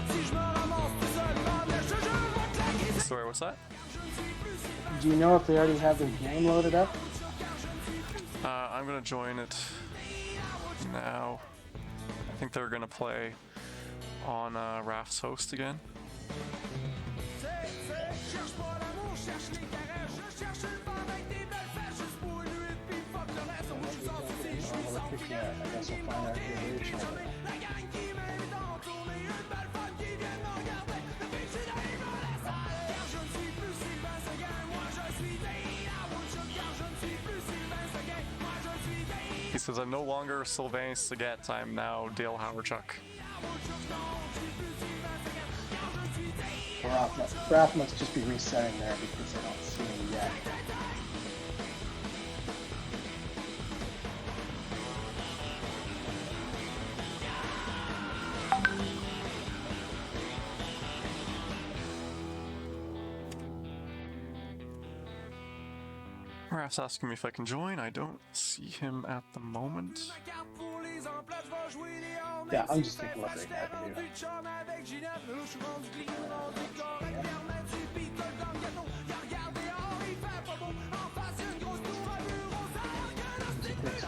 Si je me ramasse tout seul, je te jure, je vais claquer. Sorry, what's that? Do you know if they already have their game loaded up? I'm gonna join it now. I think they're gonna play on Raph's host again. Cherche pas l'amour, cherche les caresses. Je cherche le vent avec des belles fesses. Juste pour une nuit, puis fuck le reste. Moi, je suis sans souci, je suis sans Yeah, I guess we'll find out here later. la gang qui m'invite en tournée. Une belle femme qui vient me regarder. Depuis que je suis dans la salle. Car je ne suis plus Sylvain Seguin. Moi, je suis Dale Howarchuk. Car je ne suis plus Sylvain Seguin. Moi, je suis Dale. He says, I'm no longer Sylvain Seguet, I'm now Dale Howarchuk. Raph must just be resetting there because I don't see him yet. Raph's asking me if I can join. I don't see him at the moment. Yeah, I'm just taking a look right now. It takes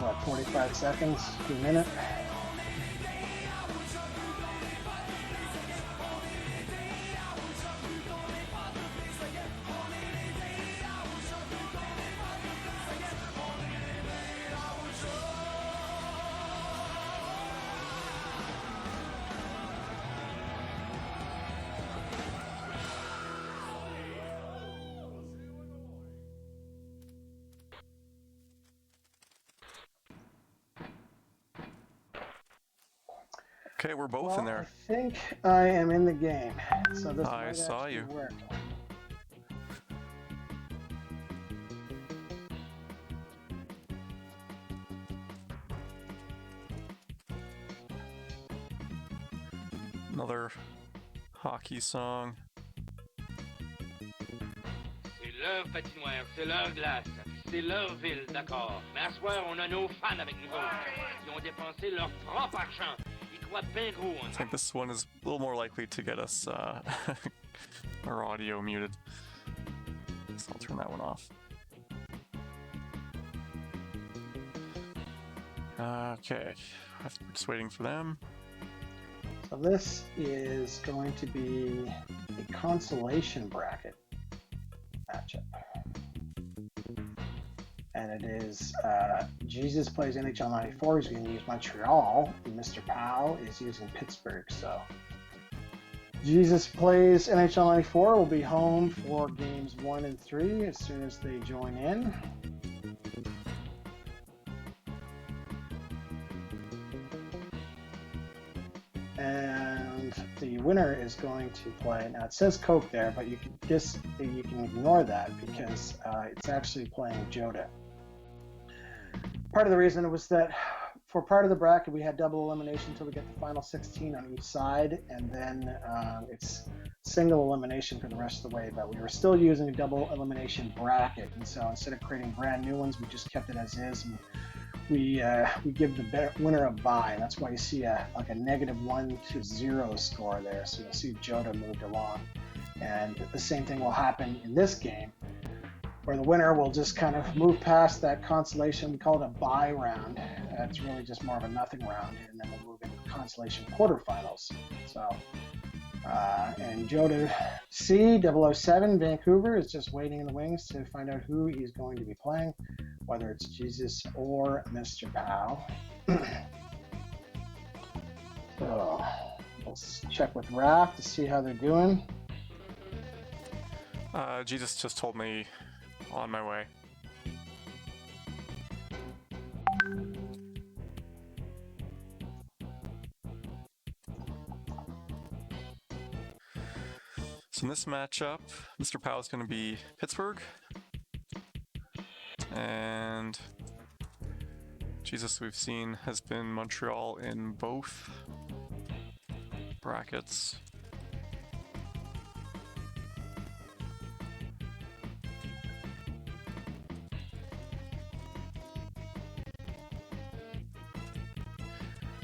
what, 45 seconds to a minute? Okay, we're both in there. I think I am in the game, so this I might saw actually you. work. Another hockey song. C'est leur patinoire, c'est leur glace, c'est leur ville, d'accord. Mais à ce soir, on a nos fans avec nous autres. Ils ont dépensé leur propre argent. Ils croient bien gros en I think this one is a little more likely to get us our audio muted. So I'll turn that one off. Okay, we're just waiting for them. So this is going to be a consolation bracket matchup. And it is Jesus plays NHL 94, he's going to use Montreal, and Mr. Powell is using Pittsburgh. So Jesus plays NHL 94, will be home for games 1 and 3 as soon as they join in. And the winner is going to play. Now it says Coke there, but you can ignore that because it's actually playing Joda. Part of the reason was that for part of the bracket we had double elimination until we get the final 16 on each side, and then it's single elimination for the rest of the way. But we were still using a double elimination bracket, and so instead of creating brand new ones, we just kept it as is. And we give the winner a bye, and that's why you see like a -1 to 0 score there. So you'll see Joda moved along, and the same thing will happen in this game, where the winner will just kind of move past that consolation. We call it a bye round. It's really just more of a nothing round, and then we'll move into consolation quarterfinals. So, and Joda C007 Vancouver is just waiting in the wings to find out who he's going to be playing, whether it's Jesus or Mr. Powell. So, let's check with Raph to see how they're doing. Jesus just told me on my way. So in this matchup, Mr. Powell is going to be Pittsburgh, and Jesus, we've seen has been Montreal in both brackets.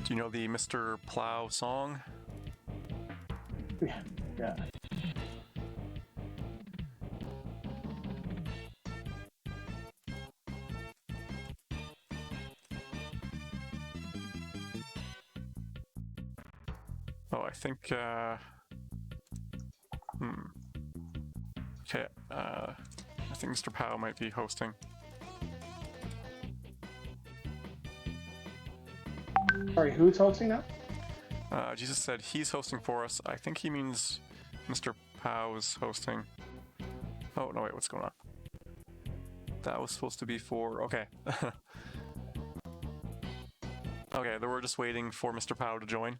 Do you know the Mr. Plow song? Yeah. Oh, I think, Okay, I think Mr. Pow might be hosting. Sorry, who's hosting now? Jesus said he's hosting for us. I think he means Mr. Pow's hosting. Oh, no, wait, what's going on? That was supposed to be for... Okay. Okay, then we're just waiting for Mr. Pow to join.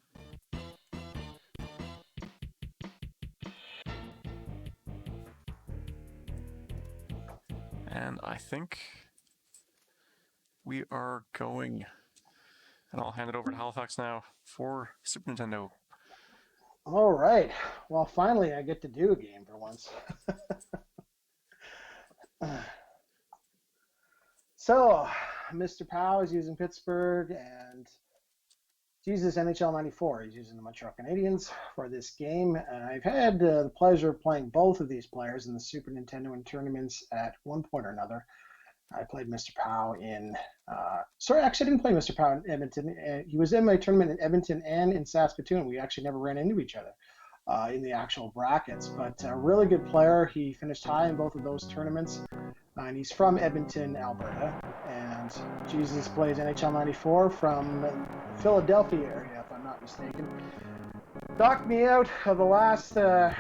And I think we are going. And I'll hand it over to Halifax now for Super Nintendo. All right. Well, finally, I get to do a game for once. So, Mr. Pow is using Pittsburgh, and Jesus NHL 94. He's using the Montreal Canadiens for this game. I've had the pleasure of playing both of these players in the Super Nintendo in tournaments at one point or another. I played Mr. Pow in, sorry, actually I didn't play Mr. Pow in Edmonton. He was in my tournament in Edmonton and in Saskatoon. We actually never ran into each other in the actual brackets, but a really good player. He finished high in both of those tournaments, and he's from Edmonton, Alberta. And Jesus plays NHL 94 from Philadelphia area, if I'm not mistaken. Knocked me out of the last tournament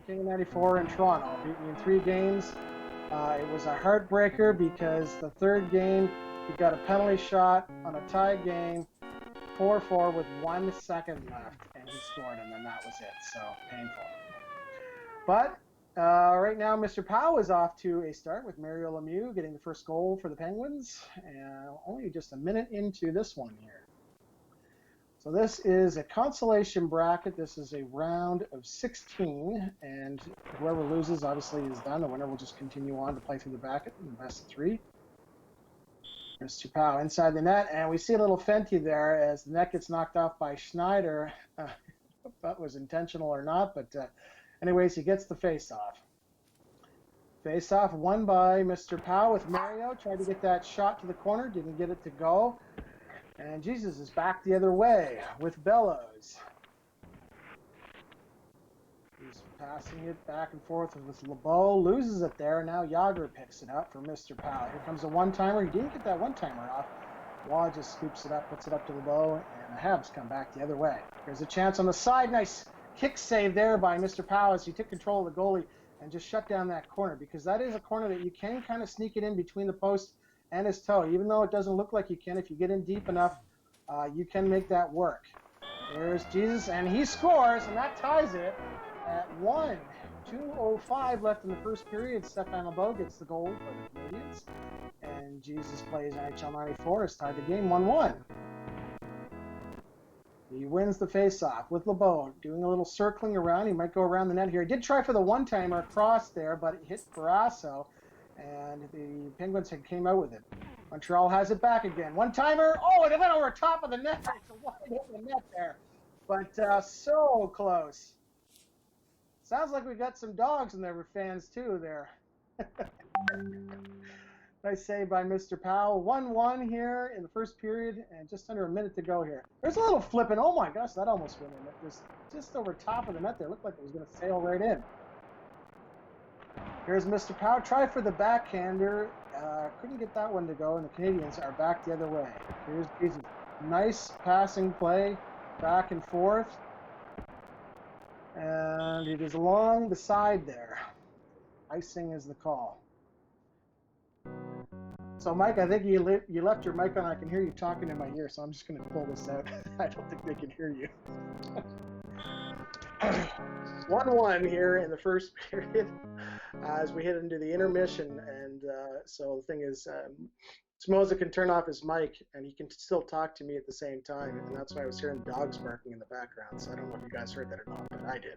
in King 94 in Toronto. Beat me in 3 games. It was a heartbreaker because the third game, he got a penalty shot on a tie game, 4-4 with 1 second left, and he scored, and then that was it. So painful. But right now, Mr. Pow is off to a start with Mario Lemieux getting the first goal for the Penguins, and only just a minute into this one here. So this is a consolation bracket. This is a round of 16, and whoever loses obviously is done. The winner will just continue on to play through the bracket in the best of 3. Mr. Pow inside the net, and we see a little Fenty there as the net gets knocked off by Schneider. If that was intentional or not, but anyways, he gets the face-off. Face-off won by Mr. Pow with Mario. Tried to get that shot to the corner, didn't get it to go. And Jesus is back the other way with Bellows. He's passing it back and forth with LeBeau, loses it there. Now Yager picks it up for Mr. Pow. Here comes a one-timer. He didn't get that one-timer off. Waugh just scoops it up, puts it up to LeBeau, and the Habs come back the other way. There's a chance on the side. Nice kick save there by Mr. Pow as he took control of the goalie and just shut down that corner, because that is a corner that you can kind of sneak it in between the post and his toe. Even though it doesn't look like you can, if you get in deep enough, you can make that work. There's Jesus, and he scores, and that ties it at 1. 2:05 left in the first period. Stefan LeBeau gets the goal for the Canadiens, and Jesus plays NHL 94. Has tied the game 1-1. He wins the face-off with LeBeau doing a little circling around. He might go around the net here. He did try for the one-timer across there, but it hit Barrasso, and the Penguins had came out with it. Montreal has it back again. One-timer. Oh, it went over top of the net. It's a wide open net there, but so close. Sounds like we got some dogs in there, fans too there. Nice save by Mr. Powell. 1-1 here in the first period, and just under a minute to go here. There's a little flipping. Oh my gosh, that almost went in. It was just over top of the net there. It looked like it was going to sail right in. Here's Mr. Powell. Try for the backhander. Couldn't get that one to go, and the Canadiens are back the other way. Here's Jesus. Nice passing play, back and forth. And it is along the side there. Icing is the call. So, Mike, I think you left your mic on. I can hear you talking in my ear, so I'm just going to pull this out. I don't think they can hear you. 1-1 here in the first period as we head into the intermission. And so the thing is, Smoza can turn off his mic and he can still talk to me at the same time, and that's why I was hearing dogs barking in the background. So I don't know if you guys heard that or not, but I did.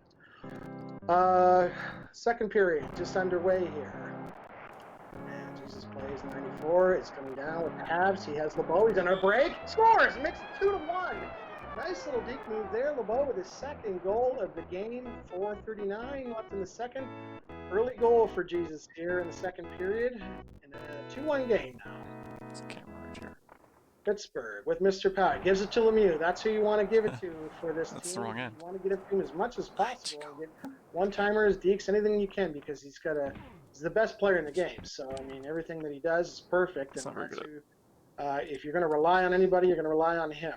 Second period just underway here. And Jesus plays 94. It's coming down with the Habs. He has LeBeau. He's on a break. Scores! Makes it 2-1. Nice little deep move there. LeBeau with his second goal of the game. 4:39 left in the second. Early goal for Jesus here in the second period. And a 2-1 game now. It's a camera right here. Pittsburgh with Mr. Powell. Gives it to Lemieux. That's who you want to give it to for this That's team. the wrong end. You want to get it to him as much as possible. And get one-timers, dekes, anything you can, because he's the best player in the game. So, I mean, everything that he does is perfect. That's And not very that's who, if you're going to rely on anybody, you're going to rely on him.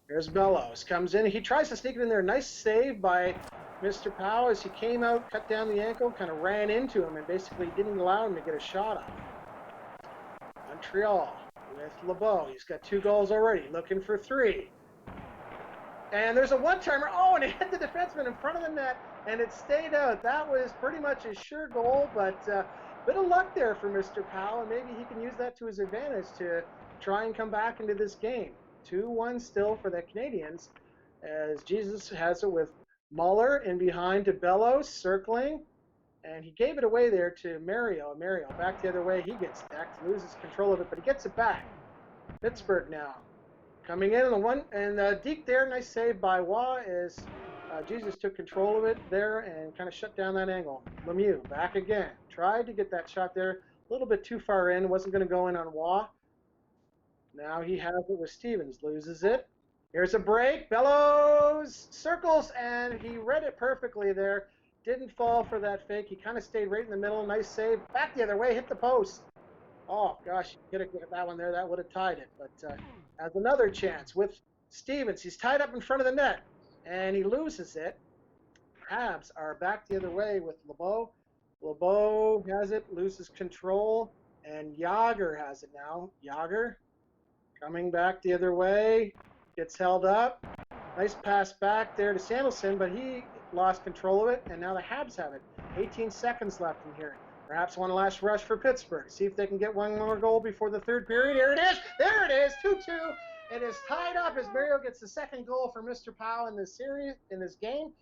Here's Bellows. Comes in. He tries to sneak it in there. Nice save by Mr. Powell as he came out, cut down the ankle, kind of ran into him, and basically didn't allow him to get a shot off. Montreal with LeBeau. He's got 2 goals already, looking for 3. And there's a one-timer. Oh, and it hit the defenseman in front of the net, and it stayed out. That was pretty much a sure goal, but bit of luck there for Mr. Powell, and maybe he can use that to his advantage to try and come back into this game. 2-1 still for the Canadians, as Jesus has it with Muller in behind to Bellows, circling, and he gave it away there to Mario. Mario back the other way. He gets stacked, loses control of it, but he gets it back. Pittsburgh now coming in on the one, and Deke there, nice save by Waugh as Jesus took control of it there and kind of shut down that angle. Lemieux back again, tried to get that shot there, a little bit too far in, wasn't going to go in on Waugh. Now he has it with Stevens, loses it. Here's a break, Bellows circles, and he read it perfectly there. Didn't fall for that fake. He kind of stayed right in the middle. Nice save. Back the other way, hit the post. Oh, gosh, you could have got that one there. That would have tied it. But has another chance with Stevens. He's tied up in front of the net, and he loses it. Habs are back the other way with LeBeau. LeBeau has it, loses control, and Yager has it now. Yager coming back the other way, gets held up. Nice pass back there to Samuelson, but he lost control of it, and now the Habs have it. 18 seconds left in here. Perhaps one last rush for Pittsburgh. See if they can get one more goal before the third period. Here it is. There it is. 2-2. It is tied up as Mario gets the second goal for Mr. Powell in this series, in this game,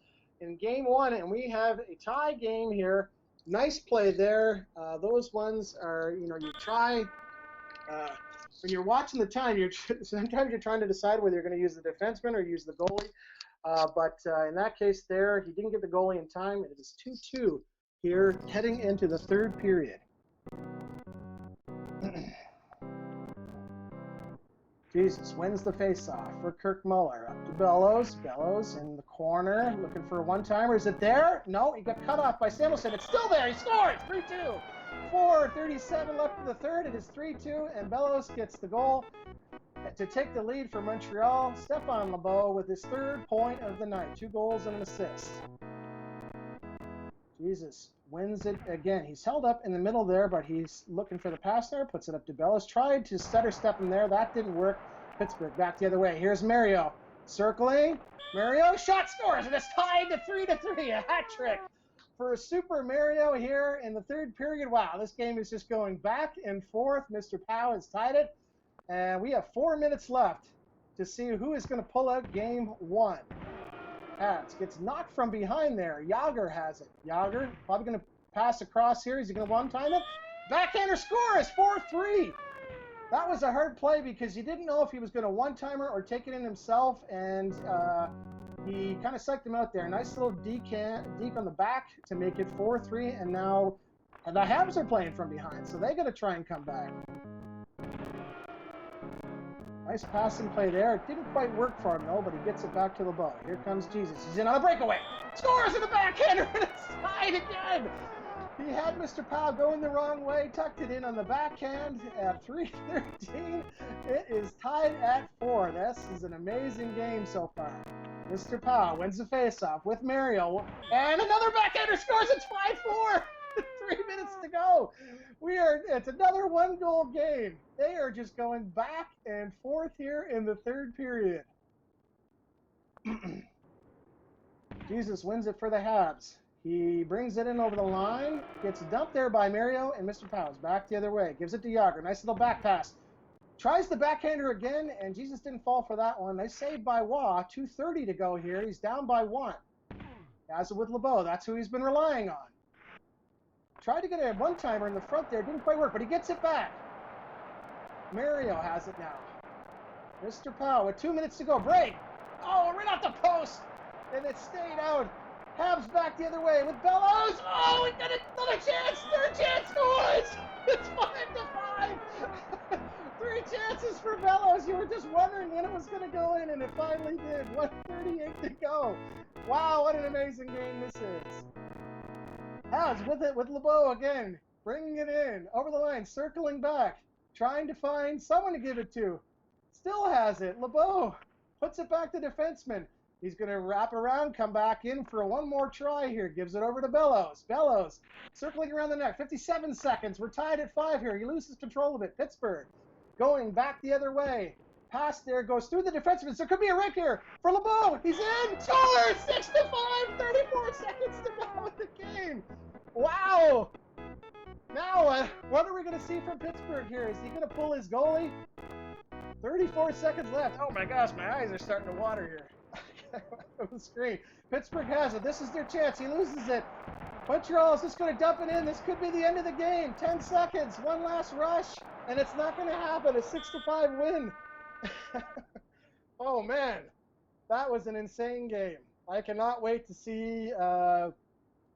in game 1, and we have a tie game here. Nice play there. Those ones are, you try. When you're watching the time, sometimes you're trying to decide whether you're going to use the defenseman or use the goalie. But in that case there, he didn't get the goalie in time. It is 2-2 here heading into the third period. Jesus wins the face-off for Kirk Muller. Up to Bellows. Bellows in the corner, looking for a one-timer. Is it there? No, he got cut off by Samuelson. It's still there. He scores! 3-2. 4:37 left in the third. It is 3-2, and Bellows gets the goal to take the lead for Montreal. Stéphane Leboeuf with his 3rd point of the night. 2 goals and an assist. Jesus wins it again. He's held up in the middle there, but he's looking for the pass there. Puts it up to Bellows. Tried to stutter step him there. That didn't work. Pittsburgh back the other way. Here's Mario. Circling. Mario shot, scores, and it's tied to 3-3. A hat trick for Super Mario here in the third period. Wow, this game is just going back and forth. Mr. Powell has tied it. And we have 4 minutes left to see who is going to pull out game 1. Habs gets knocked from behind there. Yager has it. Yager probably going to pass across here. Is he going to one-time it? Backhander scores, 4-3. That was a hard play because you didn't know if he was going to one-timer or take it in himself, and he kind of psyched him out there. Nice little deke on the back to make it 4-3, and now the Habs are playing from behind, so they got to try and come back. Nice passing play there. It didn't quite work for him, though, but he gets it back to LeBeau. Here comes Jesus. He's in on a breakaway. Scores in the backhander, and it's tied again. He had Mr. Powell going the wrong way, tucked it in on the backhand at 3:13. It is tied at 4. This is an amazing game so far. Mr. Powell wins the faceoff with Mario, and another backhander scores. It's 5-4. 3 minutes to go. It's another 1-goal game. They are just going back and forth here in the third period. Jesus wins it for the Habs. He brings it in over the line, gets dumped there by Mario, and Mr. Powers back the other way. Gives it to Yager. Nice little back pass. Tries the backhander again, and Jesus didn't fall for that one. Nice save by Wah. 2:30 to go here. He's down by 1. Has it with LeBeau. That's who he's been relying on. Tried to get a one-timer in the front there. Didn't quite work, but he gets it back. Mario has it now. Mr. Powell with 2 minutes to go. Break. Oh, right off the post. And it stayed out. Habs back the other way with Bellows. Oh, we got another chance. Third chance scores. It's 5-5. 3 chances for Bellows. You were just wondering when it was going to go in, and it finally did. 1:38 to go. Wow, what an amazing game this is. Habs with it with LeBeau again. Bringing it in. Over the line. Circling back. Trying to find someone to give it to. Still has it. LeBeau puts it back to defenseman. He's going to wrap around, come back in for one more try here. Gives it over to Bellows. Bellows circling around the net. 57 seconds. We're tied at 5 here. He loses control of it. Pittsburgh going back the other way. Pass there goes through the defenseman. There could be a rip here for LeBeau. He's in. Scores! 6-5. 34 seconds to go in the game. Wow. Now, what are we going to see from Pittsburgh here? Is he going to pull his goalie? 34 seconds left. Oh my gosh, my eyes are starting to water here. On the screen. Pittsburgh has it. This is their chance. He loses it. Montreal is just going to dump it in. This could be the end of the game. 10 seconds. One last rush, and it's not going to happen. A 6-5 win. Oh man, that was an insane game. I cannot wait to see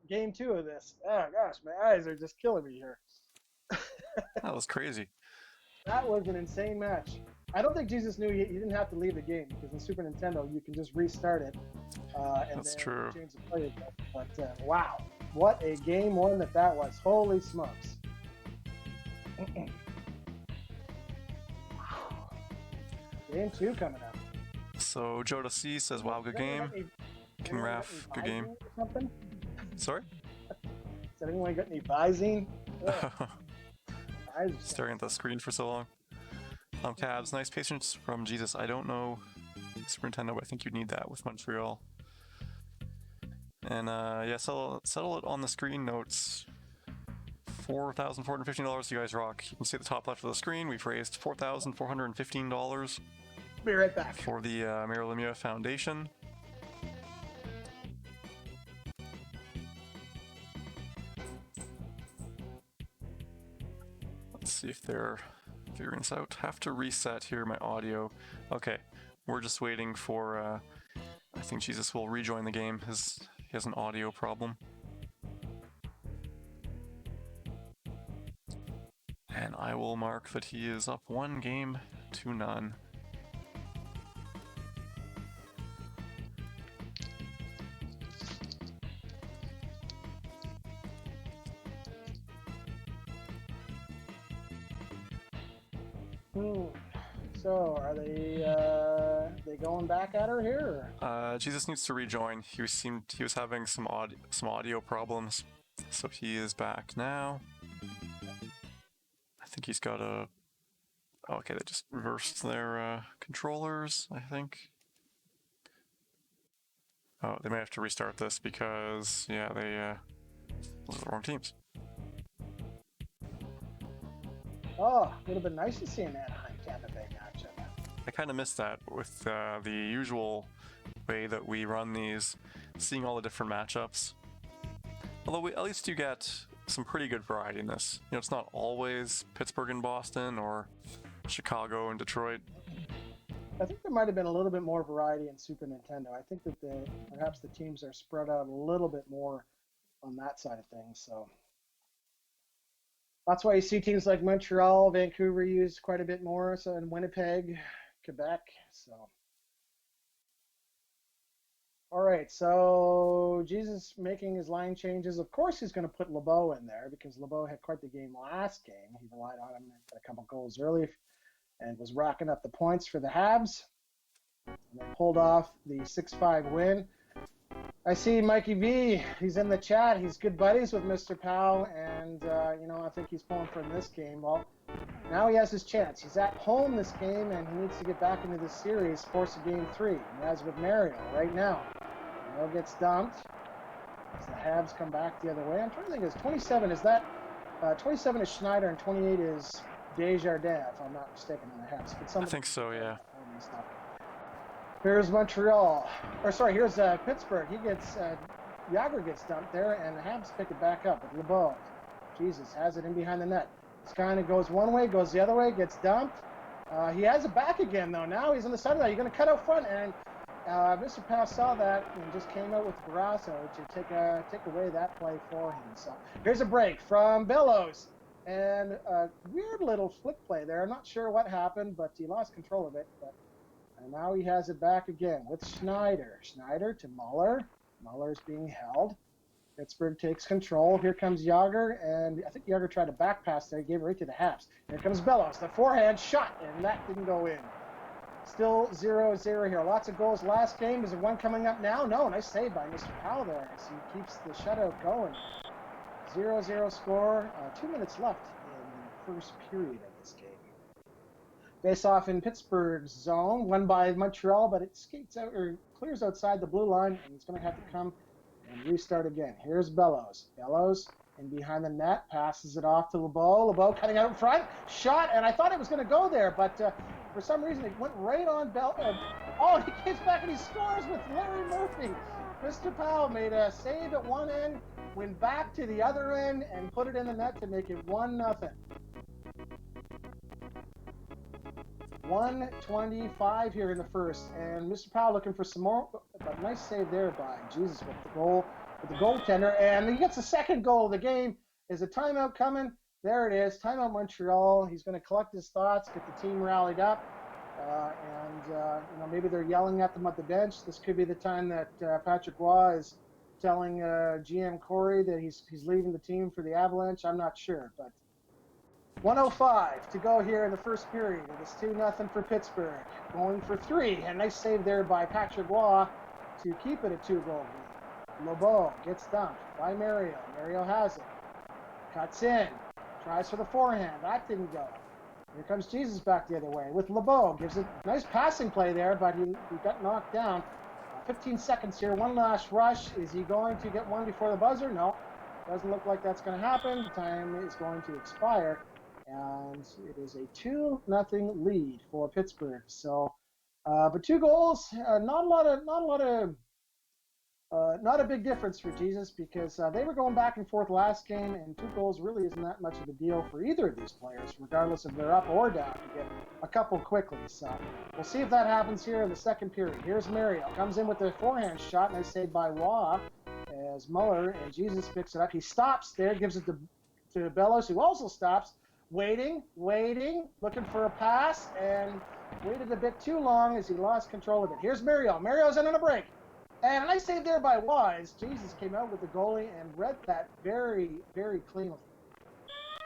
game 2 of this. Oh gosh, my eyes are just killing me here. That was crazy. That was an insane match. I don't think Jesus knew he didn't have to leave the game, because in Super Nintendo you can just restart it and That's then true. change the play again. But wow, what a game one that was. Holy smokes. Game 2 coming up. So Joda C says, "Wow, good game." King Raf, good game. Something? Sorry? Has anyone got any Visine? Staring at the screen for so long. Cabs, nice patience from Jesus. I don't know Super Nintendo, but I think you need that with Montreal. And yeah, settle it on the screen notes. $4,415. You guys rock. You can see at the top left of the screen, we've raised $4,415 Be right back. for the Mario Lemieux Foundation. Let's see if they're figuring this out. Have to reset here my audio. Okay, we're just waiting for, I think Jesus will rejoin the game. He has an audio problem. And I will mark that he is up 1-0. So, are they going back at her here? Jesus needs to rejoin. He was having some audio problems, so he is back now. I think he's got a. Oh, okay, they just reversed their controllers, I think. Oh, they may have to restart this because yeah, those are the wrong teams. Oh, would have been nice to see an Anaheim Tampa Bay matchup. I kind of miss that with the usual way that we run these, seeing all the different matchups. Although at least you get some pretty good variety in this. You know, it's not always Pittsburgh and Boston or Chicago and Detroit. I think there might have been a little bit more variety in Super Nintendo. I think that perhaps the teams are spread out a little bit more on that side of things. So that's why you see teams like Montreal, Vancouver used quite a bit more, so in Winnipeg, Quebec. So, all right. So Jesus making his line changes. Of course, he's going to put LeBeau in there because LeBeau had quite the game last game. He relied on him, got a couple goals early, and was racking up the points for the Habs. And they pulled off the 6-5 win. I see Mikey V. He's in the chat. He's good buddies with Mr. Powell, and I think he's pulling for this game. Well, now he has his chance. He's at home this game, and he needs to get back into this series, force a game 3. He has with Mario right now. Mario gets dumped. As the Habs come back the other way. I'm trying to think, is 27, is that 27 is Schneider and 28 is Desjardins, if I'm not mistaken, on the Habs. But I think so, yeah. Here's Montreal. Or sorry, here's Pittsburgh. He gets Yager gets dumped there, and the Habs pick it back up with LeBeau. Jesus has it in behind the net. This kind of goes one way, goes the other way, gets dumped. He has it back again, though. Now he's on the side of that. You're going to cut out front, and Mr. Powell saw that and just came out with Grasso to take away that play for him. So here's a break from Bellows, and a weird little flick play there. I'm not sure what happened, but he lost control of it. And now he has it back again with Schneider. Schneider to Muller. Muller's being held. Pittsburgh takes control. Here comes Yager, and I think Yager tried to back pass there. He gave it right to the Habs. Here comes Bellows. The forehand shot, and that didn't go in. Still 0-0 here. Lots of goals last game. Is there one coming up now? No, nice save by Mr. Powell there as he keeps the shutout going. 0-0 score. 2 minutes left in the first period of this game. Face off in Pittsburgh's zone, won by Montreal, but it skates out or clears outside the blue line, and it's going to have to come and restart again. Here's Bellows. Bellows in behind the net, passes it off to LeBeau. LeBeau cutting out in front, shot, and I thought it was going to go there, but for some reason it went right on and he gets back and he scores with Larry Murphy. Mr. Powell made a save at one end, went back to the other end, and put it in the net to make it 1-0. 1:25 here in the first, and Mr. Powell looking for some more, but nice save there by Jesus with the goaltender, and he gets the second goal of the game. Is a timeout coming? There it is, timeout Montreal. He's going to collect his thoughts, get the team rallied up, and maybe they're yelling at them at the bench. This could be the time that Patrick Roy is telling GM Corey that he's leaving the team for the Avalanche. I'm not sure, but 1:05 to go here in the first period. It is 2-0 for Pittsburgh. Going for 3. And nice save there by Patrick Roy to keep it a 2-goal lead. LeBeau gets dumped by Mario. Mario has it. Cuts in. Tries for the forehand. That didn't go. Here comes Jesus back the other way with LeBeau. Gives it a nice passing play there, but he got knocked down. 15 seconds here. One last rush. Is he going to get one before the buzzer? No. Doesn't look like that's going to happen. Time is going to expire. And it is a 2-0 lead for Pittsburgh. So, but 2 goals, not a big difference for Jesus because they were going back and forth last game, and 2 goals really isn't that much of a deal for either of these players, regardless if they're up or down, to get a couple quickly. So we'll see if that happens here in the second period. Here's Mario, comes in with the forehand shot, nice save by Roy as Muller, and Jesus picks it up. He stops there, gives it to Bellows, who also stops. Waiting, looking for a pass, and waited a bit too long as he lost control of it. Here's Mario. Mario's in on a break. And a nice save there by Wise. Jesus came out with the goalie and read that very, very cleanly.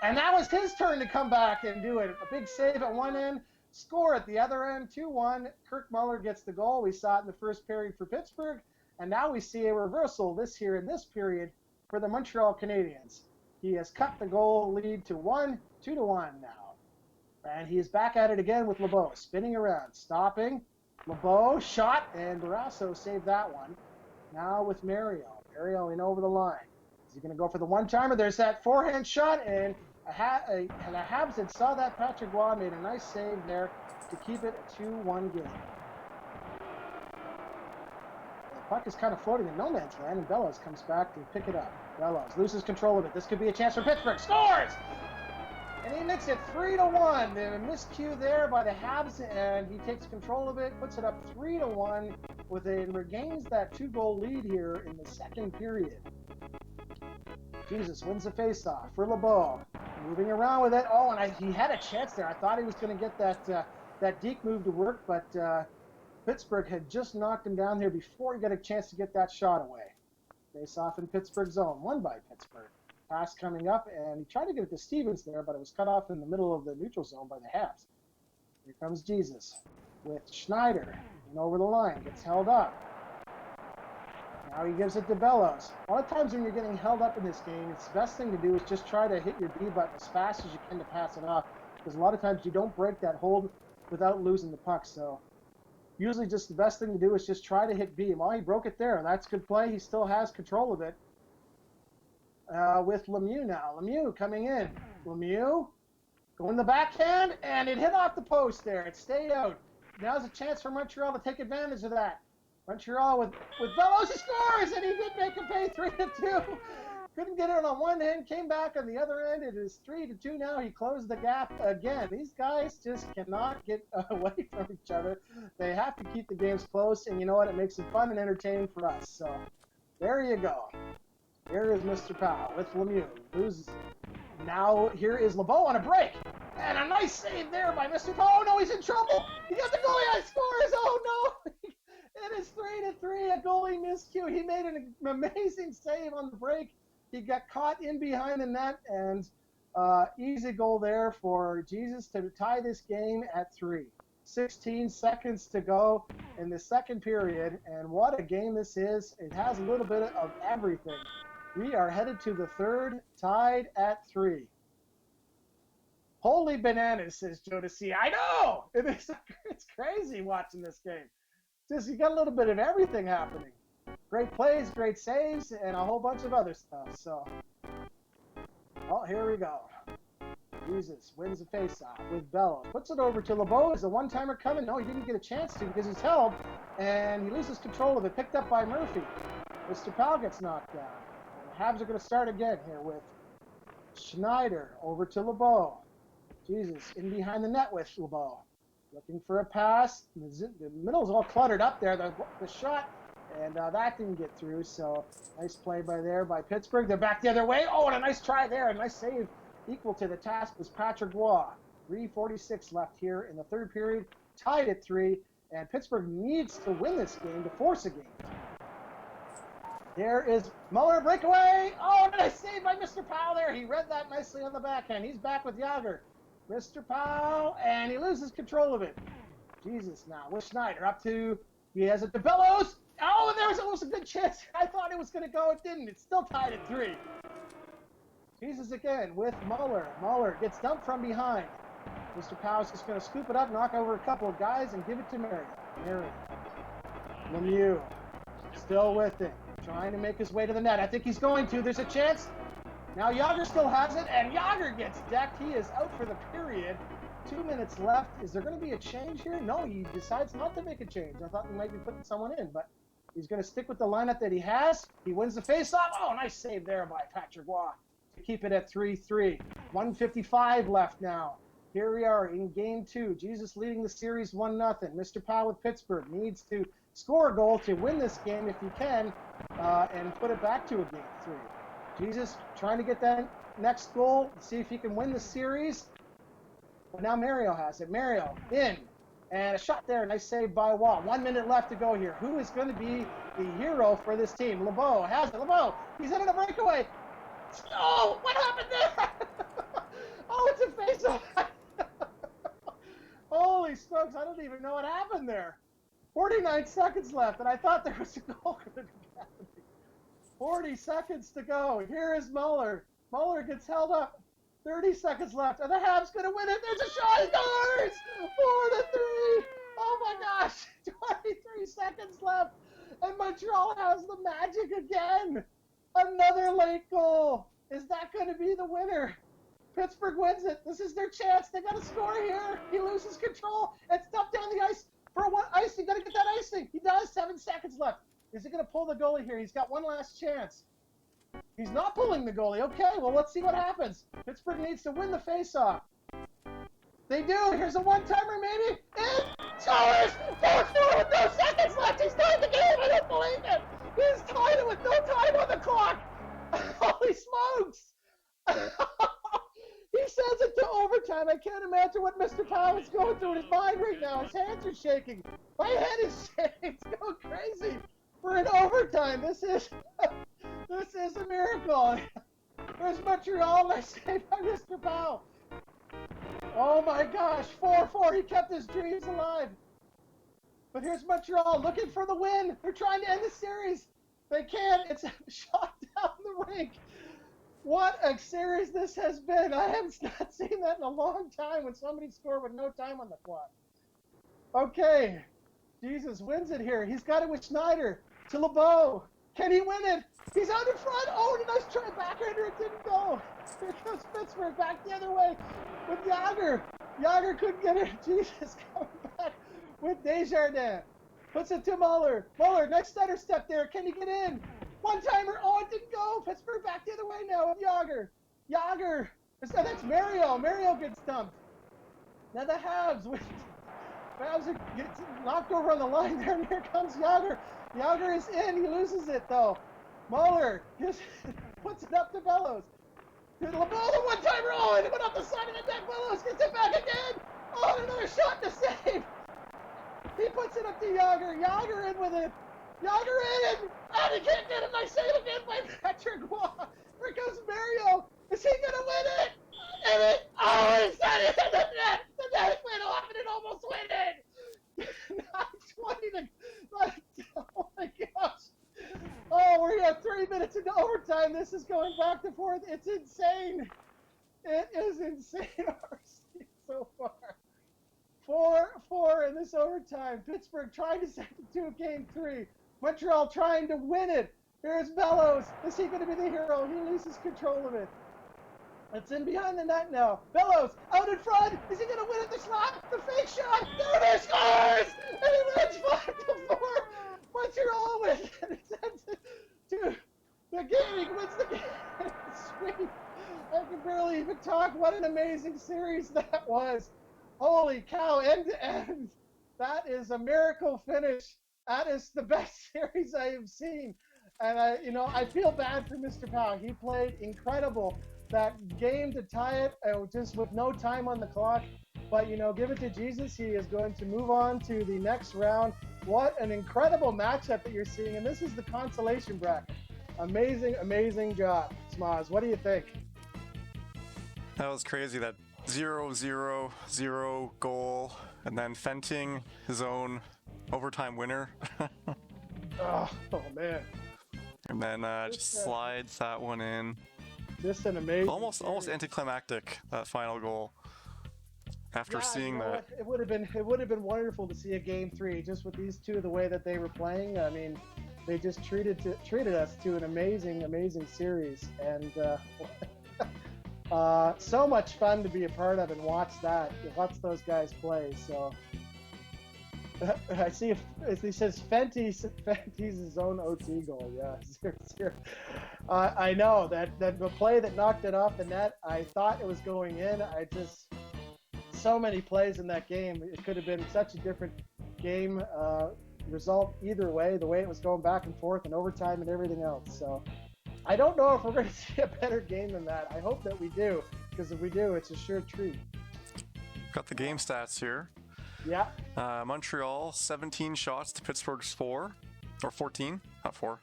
And that was his turn to come back and do it. A big save at one end, score at the other end, 2-1. Kirk Muller gets the goal. We saw it in the first period for Pittsburgh. And now we see a reversal this period for the Montreal Canadiens. He has cut the goal lead to 2-1 now. And he is back at it again with LeBeau, spinning around, stopping. LeBeau shot, and Barrasso saved that one. Now with Mario. Mario in over the line. Is he going to go for the one-timer? There's that forehand shot, and the Habs had saw that. Patrick Roy made a nice save there to keep it a 2-1 game. The puck is kind of floating in no man's land, and Bellows comes back to pick it up. Bellows loses control of it. This could be a chance for Pittsburgh. Scores! And he makes it 3-1. The miscue there by the Habs, and he takes control of it, puts it up 3-1, and regains that 2-goal lead here in the second period. Jesus wins the faceoff for LeBeau. Moving around with it. Oh, and he had a chance there. I thought he was going to get that deke move to work, but Pittsburgh had just knocked him down here before he got a chance to get that shot away. Face off in Pittsburgh zone, won by Pittsburgh. Pass coming up, and he tried to get it to Stevens there, but it was cut off in the middle of the neutral zone by the Habs. Here comes Jesus with Schneider, and over the line, gets held up. Now he gives it to Bellows. A lot of times when you're getting held up in this game, it's the best thing to do is just try to hit your B button as fast as you can to pass it off, because a lot of times you don't break that hold without losing the puck. So usually just the best thing to do is just try to hit B. Well, he broke it there. That's good play. He still has control of it. with Lemieux now. Lemieux coming in. Lemieux going the backhand, and it hit off the post there. It stayed out. Now's a chance for Montreal to take advantage of that. Montreal with Bellows, he scores, and he did make him pay 3-2. Couldn't get it on one end, came back on the other end. It is 3-2 now. He closed the gap again. These guys just cannot get away from each other. They have to keep the games close, and you know what? It makes it fun and entertaining for us. So there you go. Here is Mr. Powell with Lemieux. Loses. Now here is LeBeau on a break. And a nice save there by Mr. Powell. Oh, no, he's in trouble. He got the goalie. Scores. Oh, no. It is 3-3. A goalie miscue. He made an amazing save on the break. He got caught in behind the net, and easy goal there for Jesus to tie this game at 3. 16 seconds to go in the second period, and what a game this is. It has a little bit of everything. We are headed to the third, tied at 3. Holy bananas, says Jodeci. I know! It's crazy watching this game. Just, you got a little bit of everything happening. Great plays, great saves, and a whole bunch of other stuff. So, oh, here we go. Jesus wins the faceoff with Bellows. Puts it over to LeBeau. Is a one-timer coming? No, he didn't get a chance to because he's held, and he loses control of it. Picked up by Murphy. Mr. Powell gets knocked down. And the Habs are going to start again here with Schneider over to LeBeau. Jesus in behind the net with LeBeau. Looking for a pass. The middle's all cluttered up there. The shot, and that didn't get through. So nice play by Pittsburgh. They're back the other way. Oh, and a nice try there. A nice save. Equal to the task was Patrick Roy. 3:46 left here in the third period. Tied at 3. And Pittsburgh needs to win this game to force a game. There is Muller breakaway. Oh, nice save by Mr. Powell there. He read that nicely on the backhand. He's back with Yager. Mr. Powell, and he loses control of it. Jesus now with Schneider up to, he has it to Bellows. Oh, and there was almost a good chance. I thought it was going to go. It didn't. It's still tied at 3. Jesus again with Muller. Muller gets dumped from behind. Mr. Powell's just going to scoop it up, knock over a couple of guys, and give it to Marion. Lemieux still with it, trying to make his way to the net. I think he's going to. There's a chance. Now Yager still has it, and Yager gets decked. He is out for the period. 2 minutes left. Is there going to be a change here? No, he decides not to make a change. I thought he might be putting someone in, but he's going to stick with the lineup that he has. He wins the faceoff. Oh, nice save there by Patrick Roy to keep it at 3-3. 1:55 left now. Here we are in game 2. Jesus leading the series 1-0. Mr. Powell with Pittsburgh needs to score a goal to win this game if he can, and put it back to a game 3. Jesus trying to get that next goal, see if he can win the series. But now Mario has it. Mario in. And a shot there. Nice save by Waugh. 1 minute left to go here. Who is going to be the hero for this team? LeBeau has it. LeBeau, he's in a breakaway. Oh, what happened there? Oh, it's a face-off. Holy smokes, I don't even know what happened there. 49 seconds left, and I thought there was a goal going to be happening. 40 seconds to go. Here is Muller. Muller gets held up. 30 seconds left. Are the Habs going to win it? There's a shot. He scores! 4-3. Oh my gosh. 23 seconds left. And Montreal has the magic again. Another late goal. Is that going to be the winner? Pittsburgh wins it. This is their chance. They got to score here. He loses control. It's dumped down the ice. For one ice, you got to get that icing. He does. 7 seconds left. Is he going to pull the goalie here? He's got one last chance. He's not pulling the goalie. Okay, well, let's see what happens. Pittsburgh needs to win the faceoff. They do. Here's a one-timer, maybe. And scores! 4-4 with no seconds left. He's tied the game. I don't believe it. He's tied it with no time on the clock. Holy smokes. He sends it to overtime. I can't imagine what Mr. Powell is going through in his mind right now. His hands are shaking. My head is shaking. It's going crazy. We're in overtime. This is a miracle. There's Montreal. Nice save by Mr. Powell. Oh my gosh, 4-4. He kept his dreams alive. But here's Montreal looking for the win. They're trying to end the series. They can't. It's a shot down the rink. What a series this has been. I have not seen that in a long time when somebody scored with no time on the clock. Okay. Jesus wins it here. He's got it with Schneider to LeBeau. Can he win it? He's out in front. Oh, and a nice try backhander. It didn't go. Here comes Pittsburgh back the other way with Yager. Yager couldn't get it. Jesus, coming back with Desjardins. Puts it to Muller. Muller, nice stutter step there. Can he get in? One-timer. Oh, it didn't go. Pittsburgh back the other way now with Yager. Yager. So that's Mario. Mario gets dumped. Now the Habs gets knocked over on the line there, and here comes Yager. Yager is in. He loses it, though. Muller just puts it up to Bellows. LeBeau, the one-timer. Oh, and it went up the side of the net. Bellows gets it back again. Oh, another shot to save. He puts it up to Yager. Yager in with it. Yager in. And he can't get it. Nice save again by Patrick Waugh. Here comes Mario. Is he going to win it? And it. Oh, he's got it in the net. The net went off and it almost went in. 9:20 to. Oh my gosh. Oh, we're here 3 minutes into overtime. This is going back and forth. It's insane. It is insane what we're seeing so far. 4-4 in this overtime. Pittsburgh trying to send it to game 3. Montreal trying to win it. Here's Bellows. Is he going to be the hero? He loses control of it. It's in behind the net now. Bellows out in front. Is he going to win it? The slap, the fake shot. There it scores! And he wins 5-4. Montreal wins. And it sends it to the game. He wins the game. Sweet. I can barely even talk. What an amazing series that was. Holy cow, end to end. That is a miracle finish. That is the best series I have seen. And I feel bad for Mr. Powell. He played incredible. That game to tie it, just with no time on the clock. But, give it to Jesus. He is going to move on to the next round. What an incredible matchup that you're seeing. And this is the consolation bracket. Amazing, amazing job. Smaz, what do you think? That was crazy, that 0-0-0 goal, and then Fenting his own overtime winner. Oh man. And then just slides that one in. Just an amazing Almost anticlimactic, that final goal. After seeing that. It would have been wonderful to see a game 3 just with these two, the way that they were playing. I mean, they just treated us to an amazing series, and so much fun to be a part of and watch those guys play. So I see if he says Fenty's his own OT goal. Yeah, 0-0. I know that the play that knocked it off the net, I thought it was going in. So many plays in that game. It could have been such a different game result either way, the way it was going back and forth and overtime and everything else. So I don't know if we're going to see a better game than that. I hope that we do, because if we do, it's a sure treat. Got the game stats here. Yeah. Montreal, 17 shots to Pittsburgh's 4, or 14, not 4.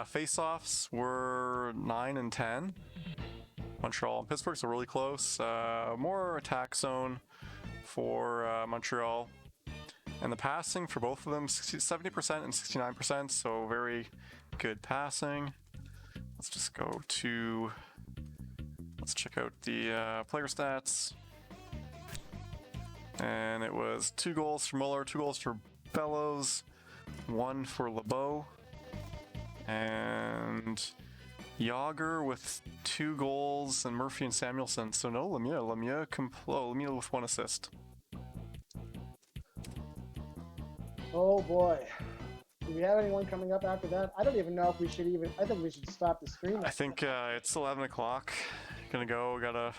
Face-offs were 9 and 10. Montreal and Pittsburgh's are really close. More attack zone for Montreal. And the passing for both of them, 70% and 69%, so very good passing. Let's just let's check out the player stats. And it was 2 goals for Muller, 2 goals for Bellows, 1 for LeBeau, and Yager with 2 goals, and Murphy and Samuelson. So no Lemieux. Lemieux with 1 assist. Oh boy. Do we have anyone coming up after that? I don't even know if we should I think we should stop the stream. I think it's 11 o'clock. Gotta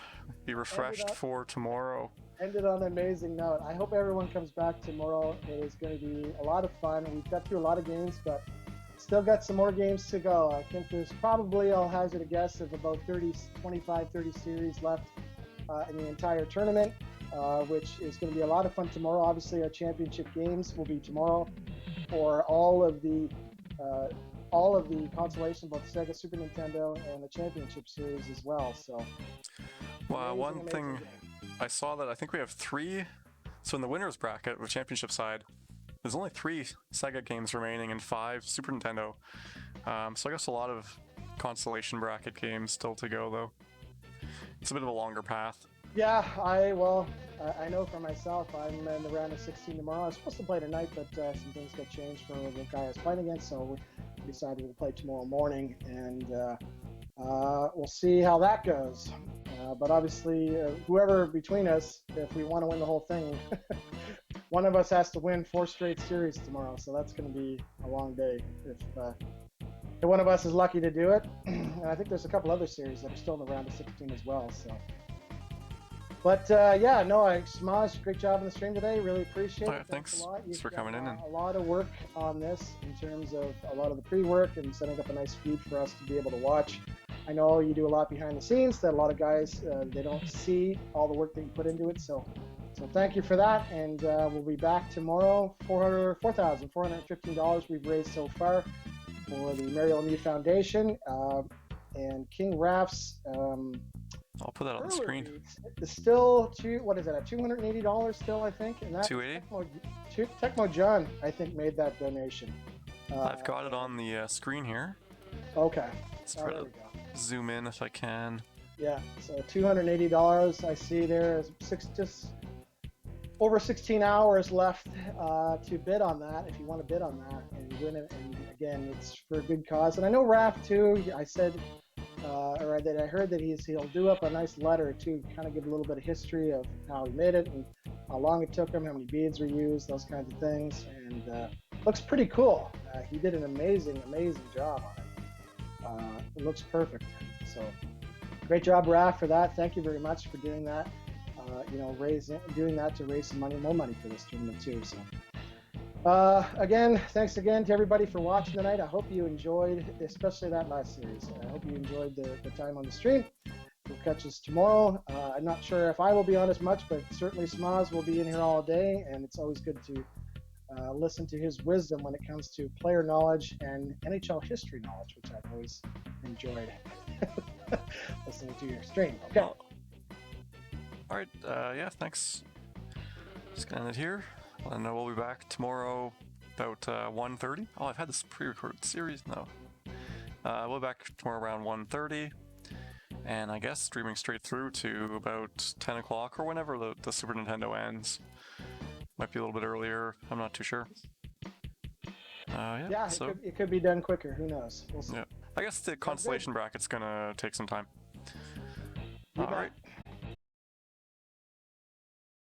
be refreshed for tomorrow. Ended on an amazing note. I hope everyone comes back tomorrow. It is going to be a lot of fun. We've got through a lot of games, but still got some more games to go. I think there's probably, I'll hazard a guess, of about 25, 30 series left in the entire tournament, which is going to be a lot of fun tomorrow. Obviously, our championship games will be tomorrow for all of the consolation, both Sega, Super Nintendo, and the championship series as well. So, one thing I saw that I think we have 3. So in the winners bracket with championship side, there's only 3 Sega games remaining and 5 Super Nintendo. So I guess a lot of consolation bracket games still to go, though. It's a bit of a longer path. Yeah, I know for myself, I'm in the round of 16 tomorrow. I was supposed to play tonight, but some things got changed for the guy I was playing against, so decided we'll play tomorrow morning, and we'll see how that goes. But obviously, whoever between us, if we want to win the whole thing, one of us has to win 4 straight series tomorrow. So that's going to be a long day if one of us is lucky to do it. And I think there's a couple other series that are still in the round of 16 as well. So. But yeah, no, Smaj, great job on the stream today. Really appreciate it. Thanks. A lot. Thanks for coming in. A lot of work on this in terms of a lot of the pre-work and setting up a nice feed for us to be able to watch. I know you do a lot behind the scenes that a lot of guys, they don't see all the work that you put into it. So thank you for that. And we'll be back tomorrow. $4,415 we've raised so far for the Mario Lemieux Foundation. And King Raf's I'll put that on the screen. It's still at $280 still, I think. And that $280? Tecmo John, I think, made that donation. I've got it on the screen here. Okay. Let's try to zoom in if I can. Yeah, so $280 I see there is just over 16 hours left to bid on that, if you want to bid on that and win it. And again, it's for a good cause. And I know Raph too, I said, or that I heard that he'll do up a nice letter to kind of give a little bit of history of how he made it and how long it took him, how many beads were used, those kinds of things, and looks pretty cool. He did an amazing job on it. It looks perfect. So great job, Raph, for that. Thank you very much for doing that. Doing that to raise some more money for this tournament too. So. Again, thanks again to everybody for watching tonight. I hope you enjoyed, especially that last series. I hope you enjoyed the time on the stream. We'll catch us tomorrow. I'm not sure if I will be on as much, but certainly Smaz will be in here all day, and it's always good to listen to his wisdom when it comes to player knowledge and NHL history knowledge, which I've always enjoyed listening to your stream. Okay. All right. Yeah, thanks. Just gonna end it here. And we'll be back tomorrow about 1:30. Oh, I've had this pre-recorded series now. We'll be back tomorrow around 1:30, and I guess streaming straight through to about 10 o'clock or whenever the Super Nintendo ends. Might be a little bit earlier. I'm not too sure. Yeah, so it could be done quicker. Who knows? We'll see. Yeah, I guess the constellation bracket's gonna take some time. All right.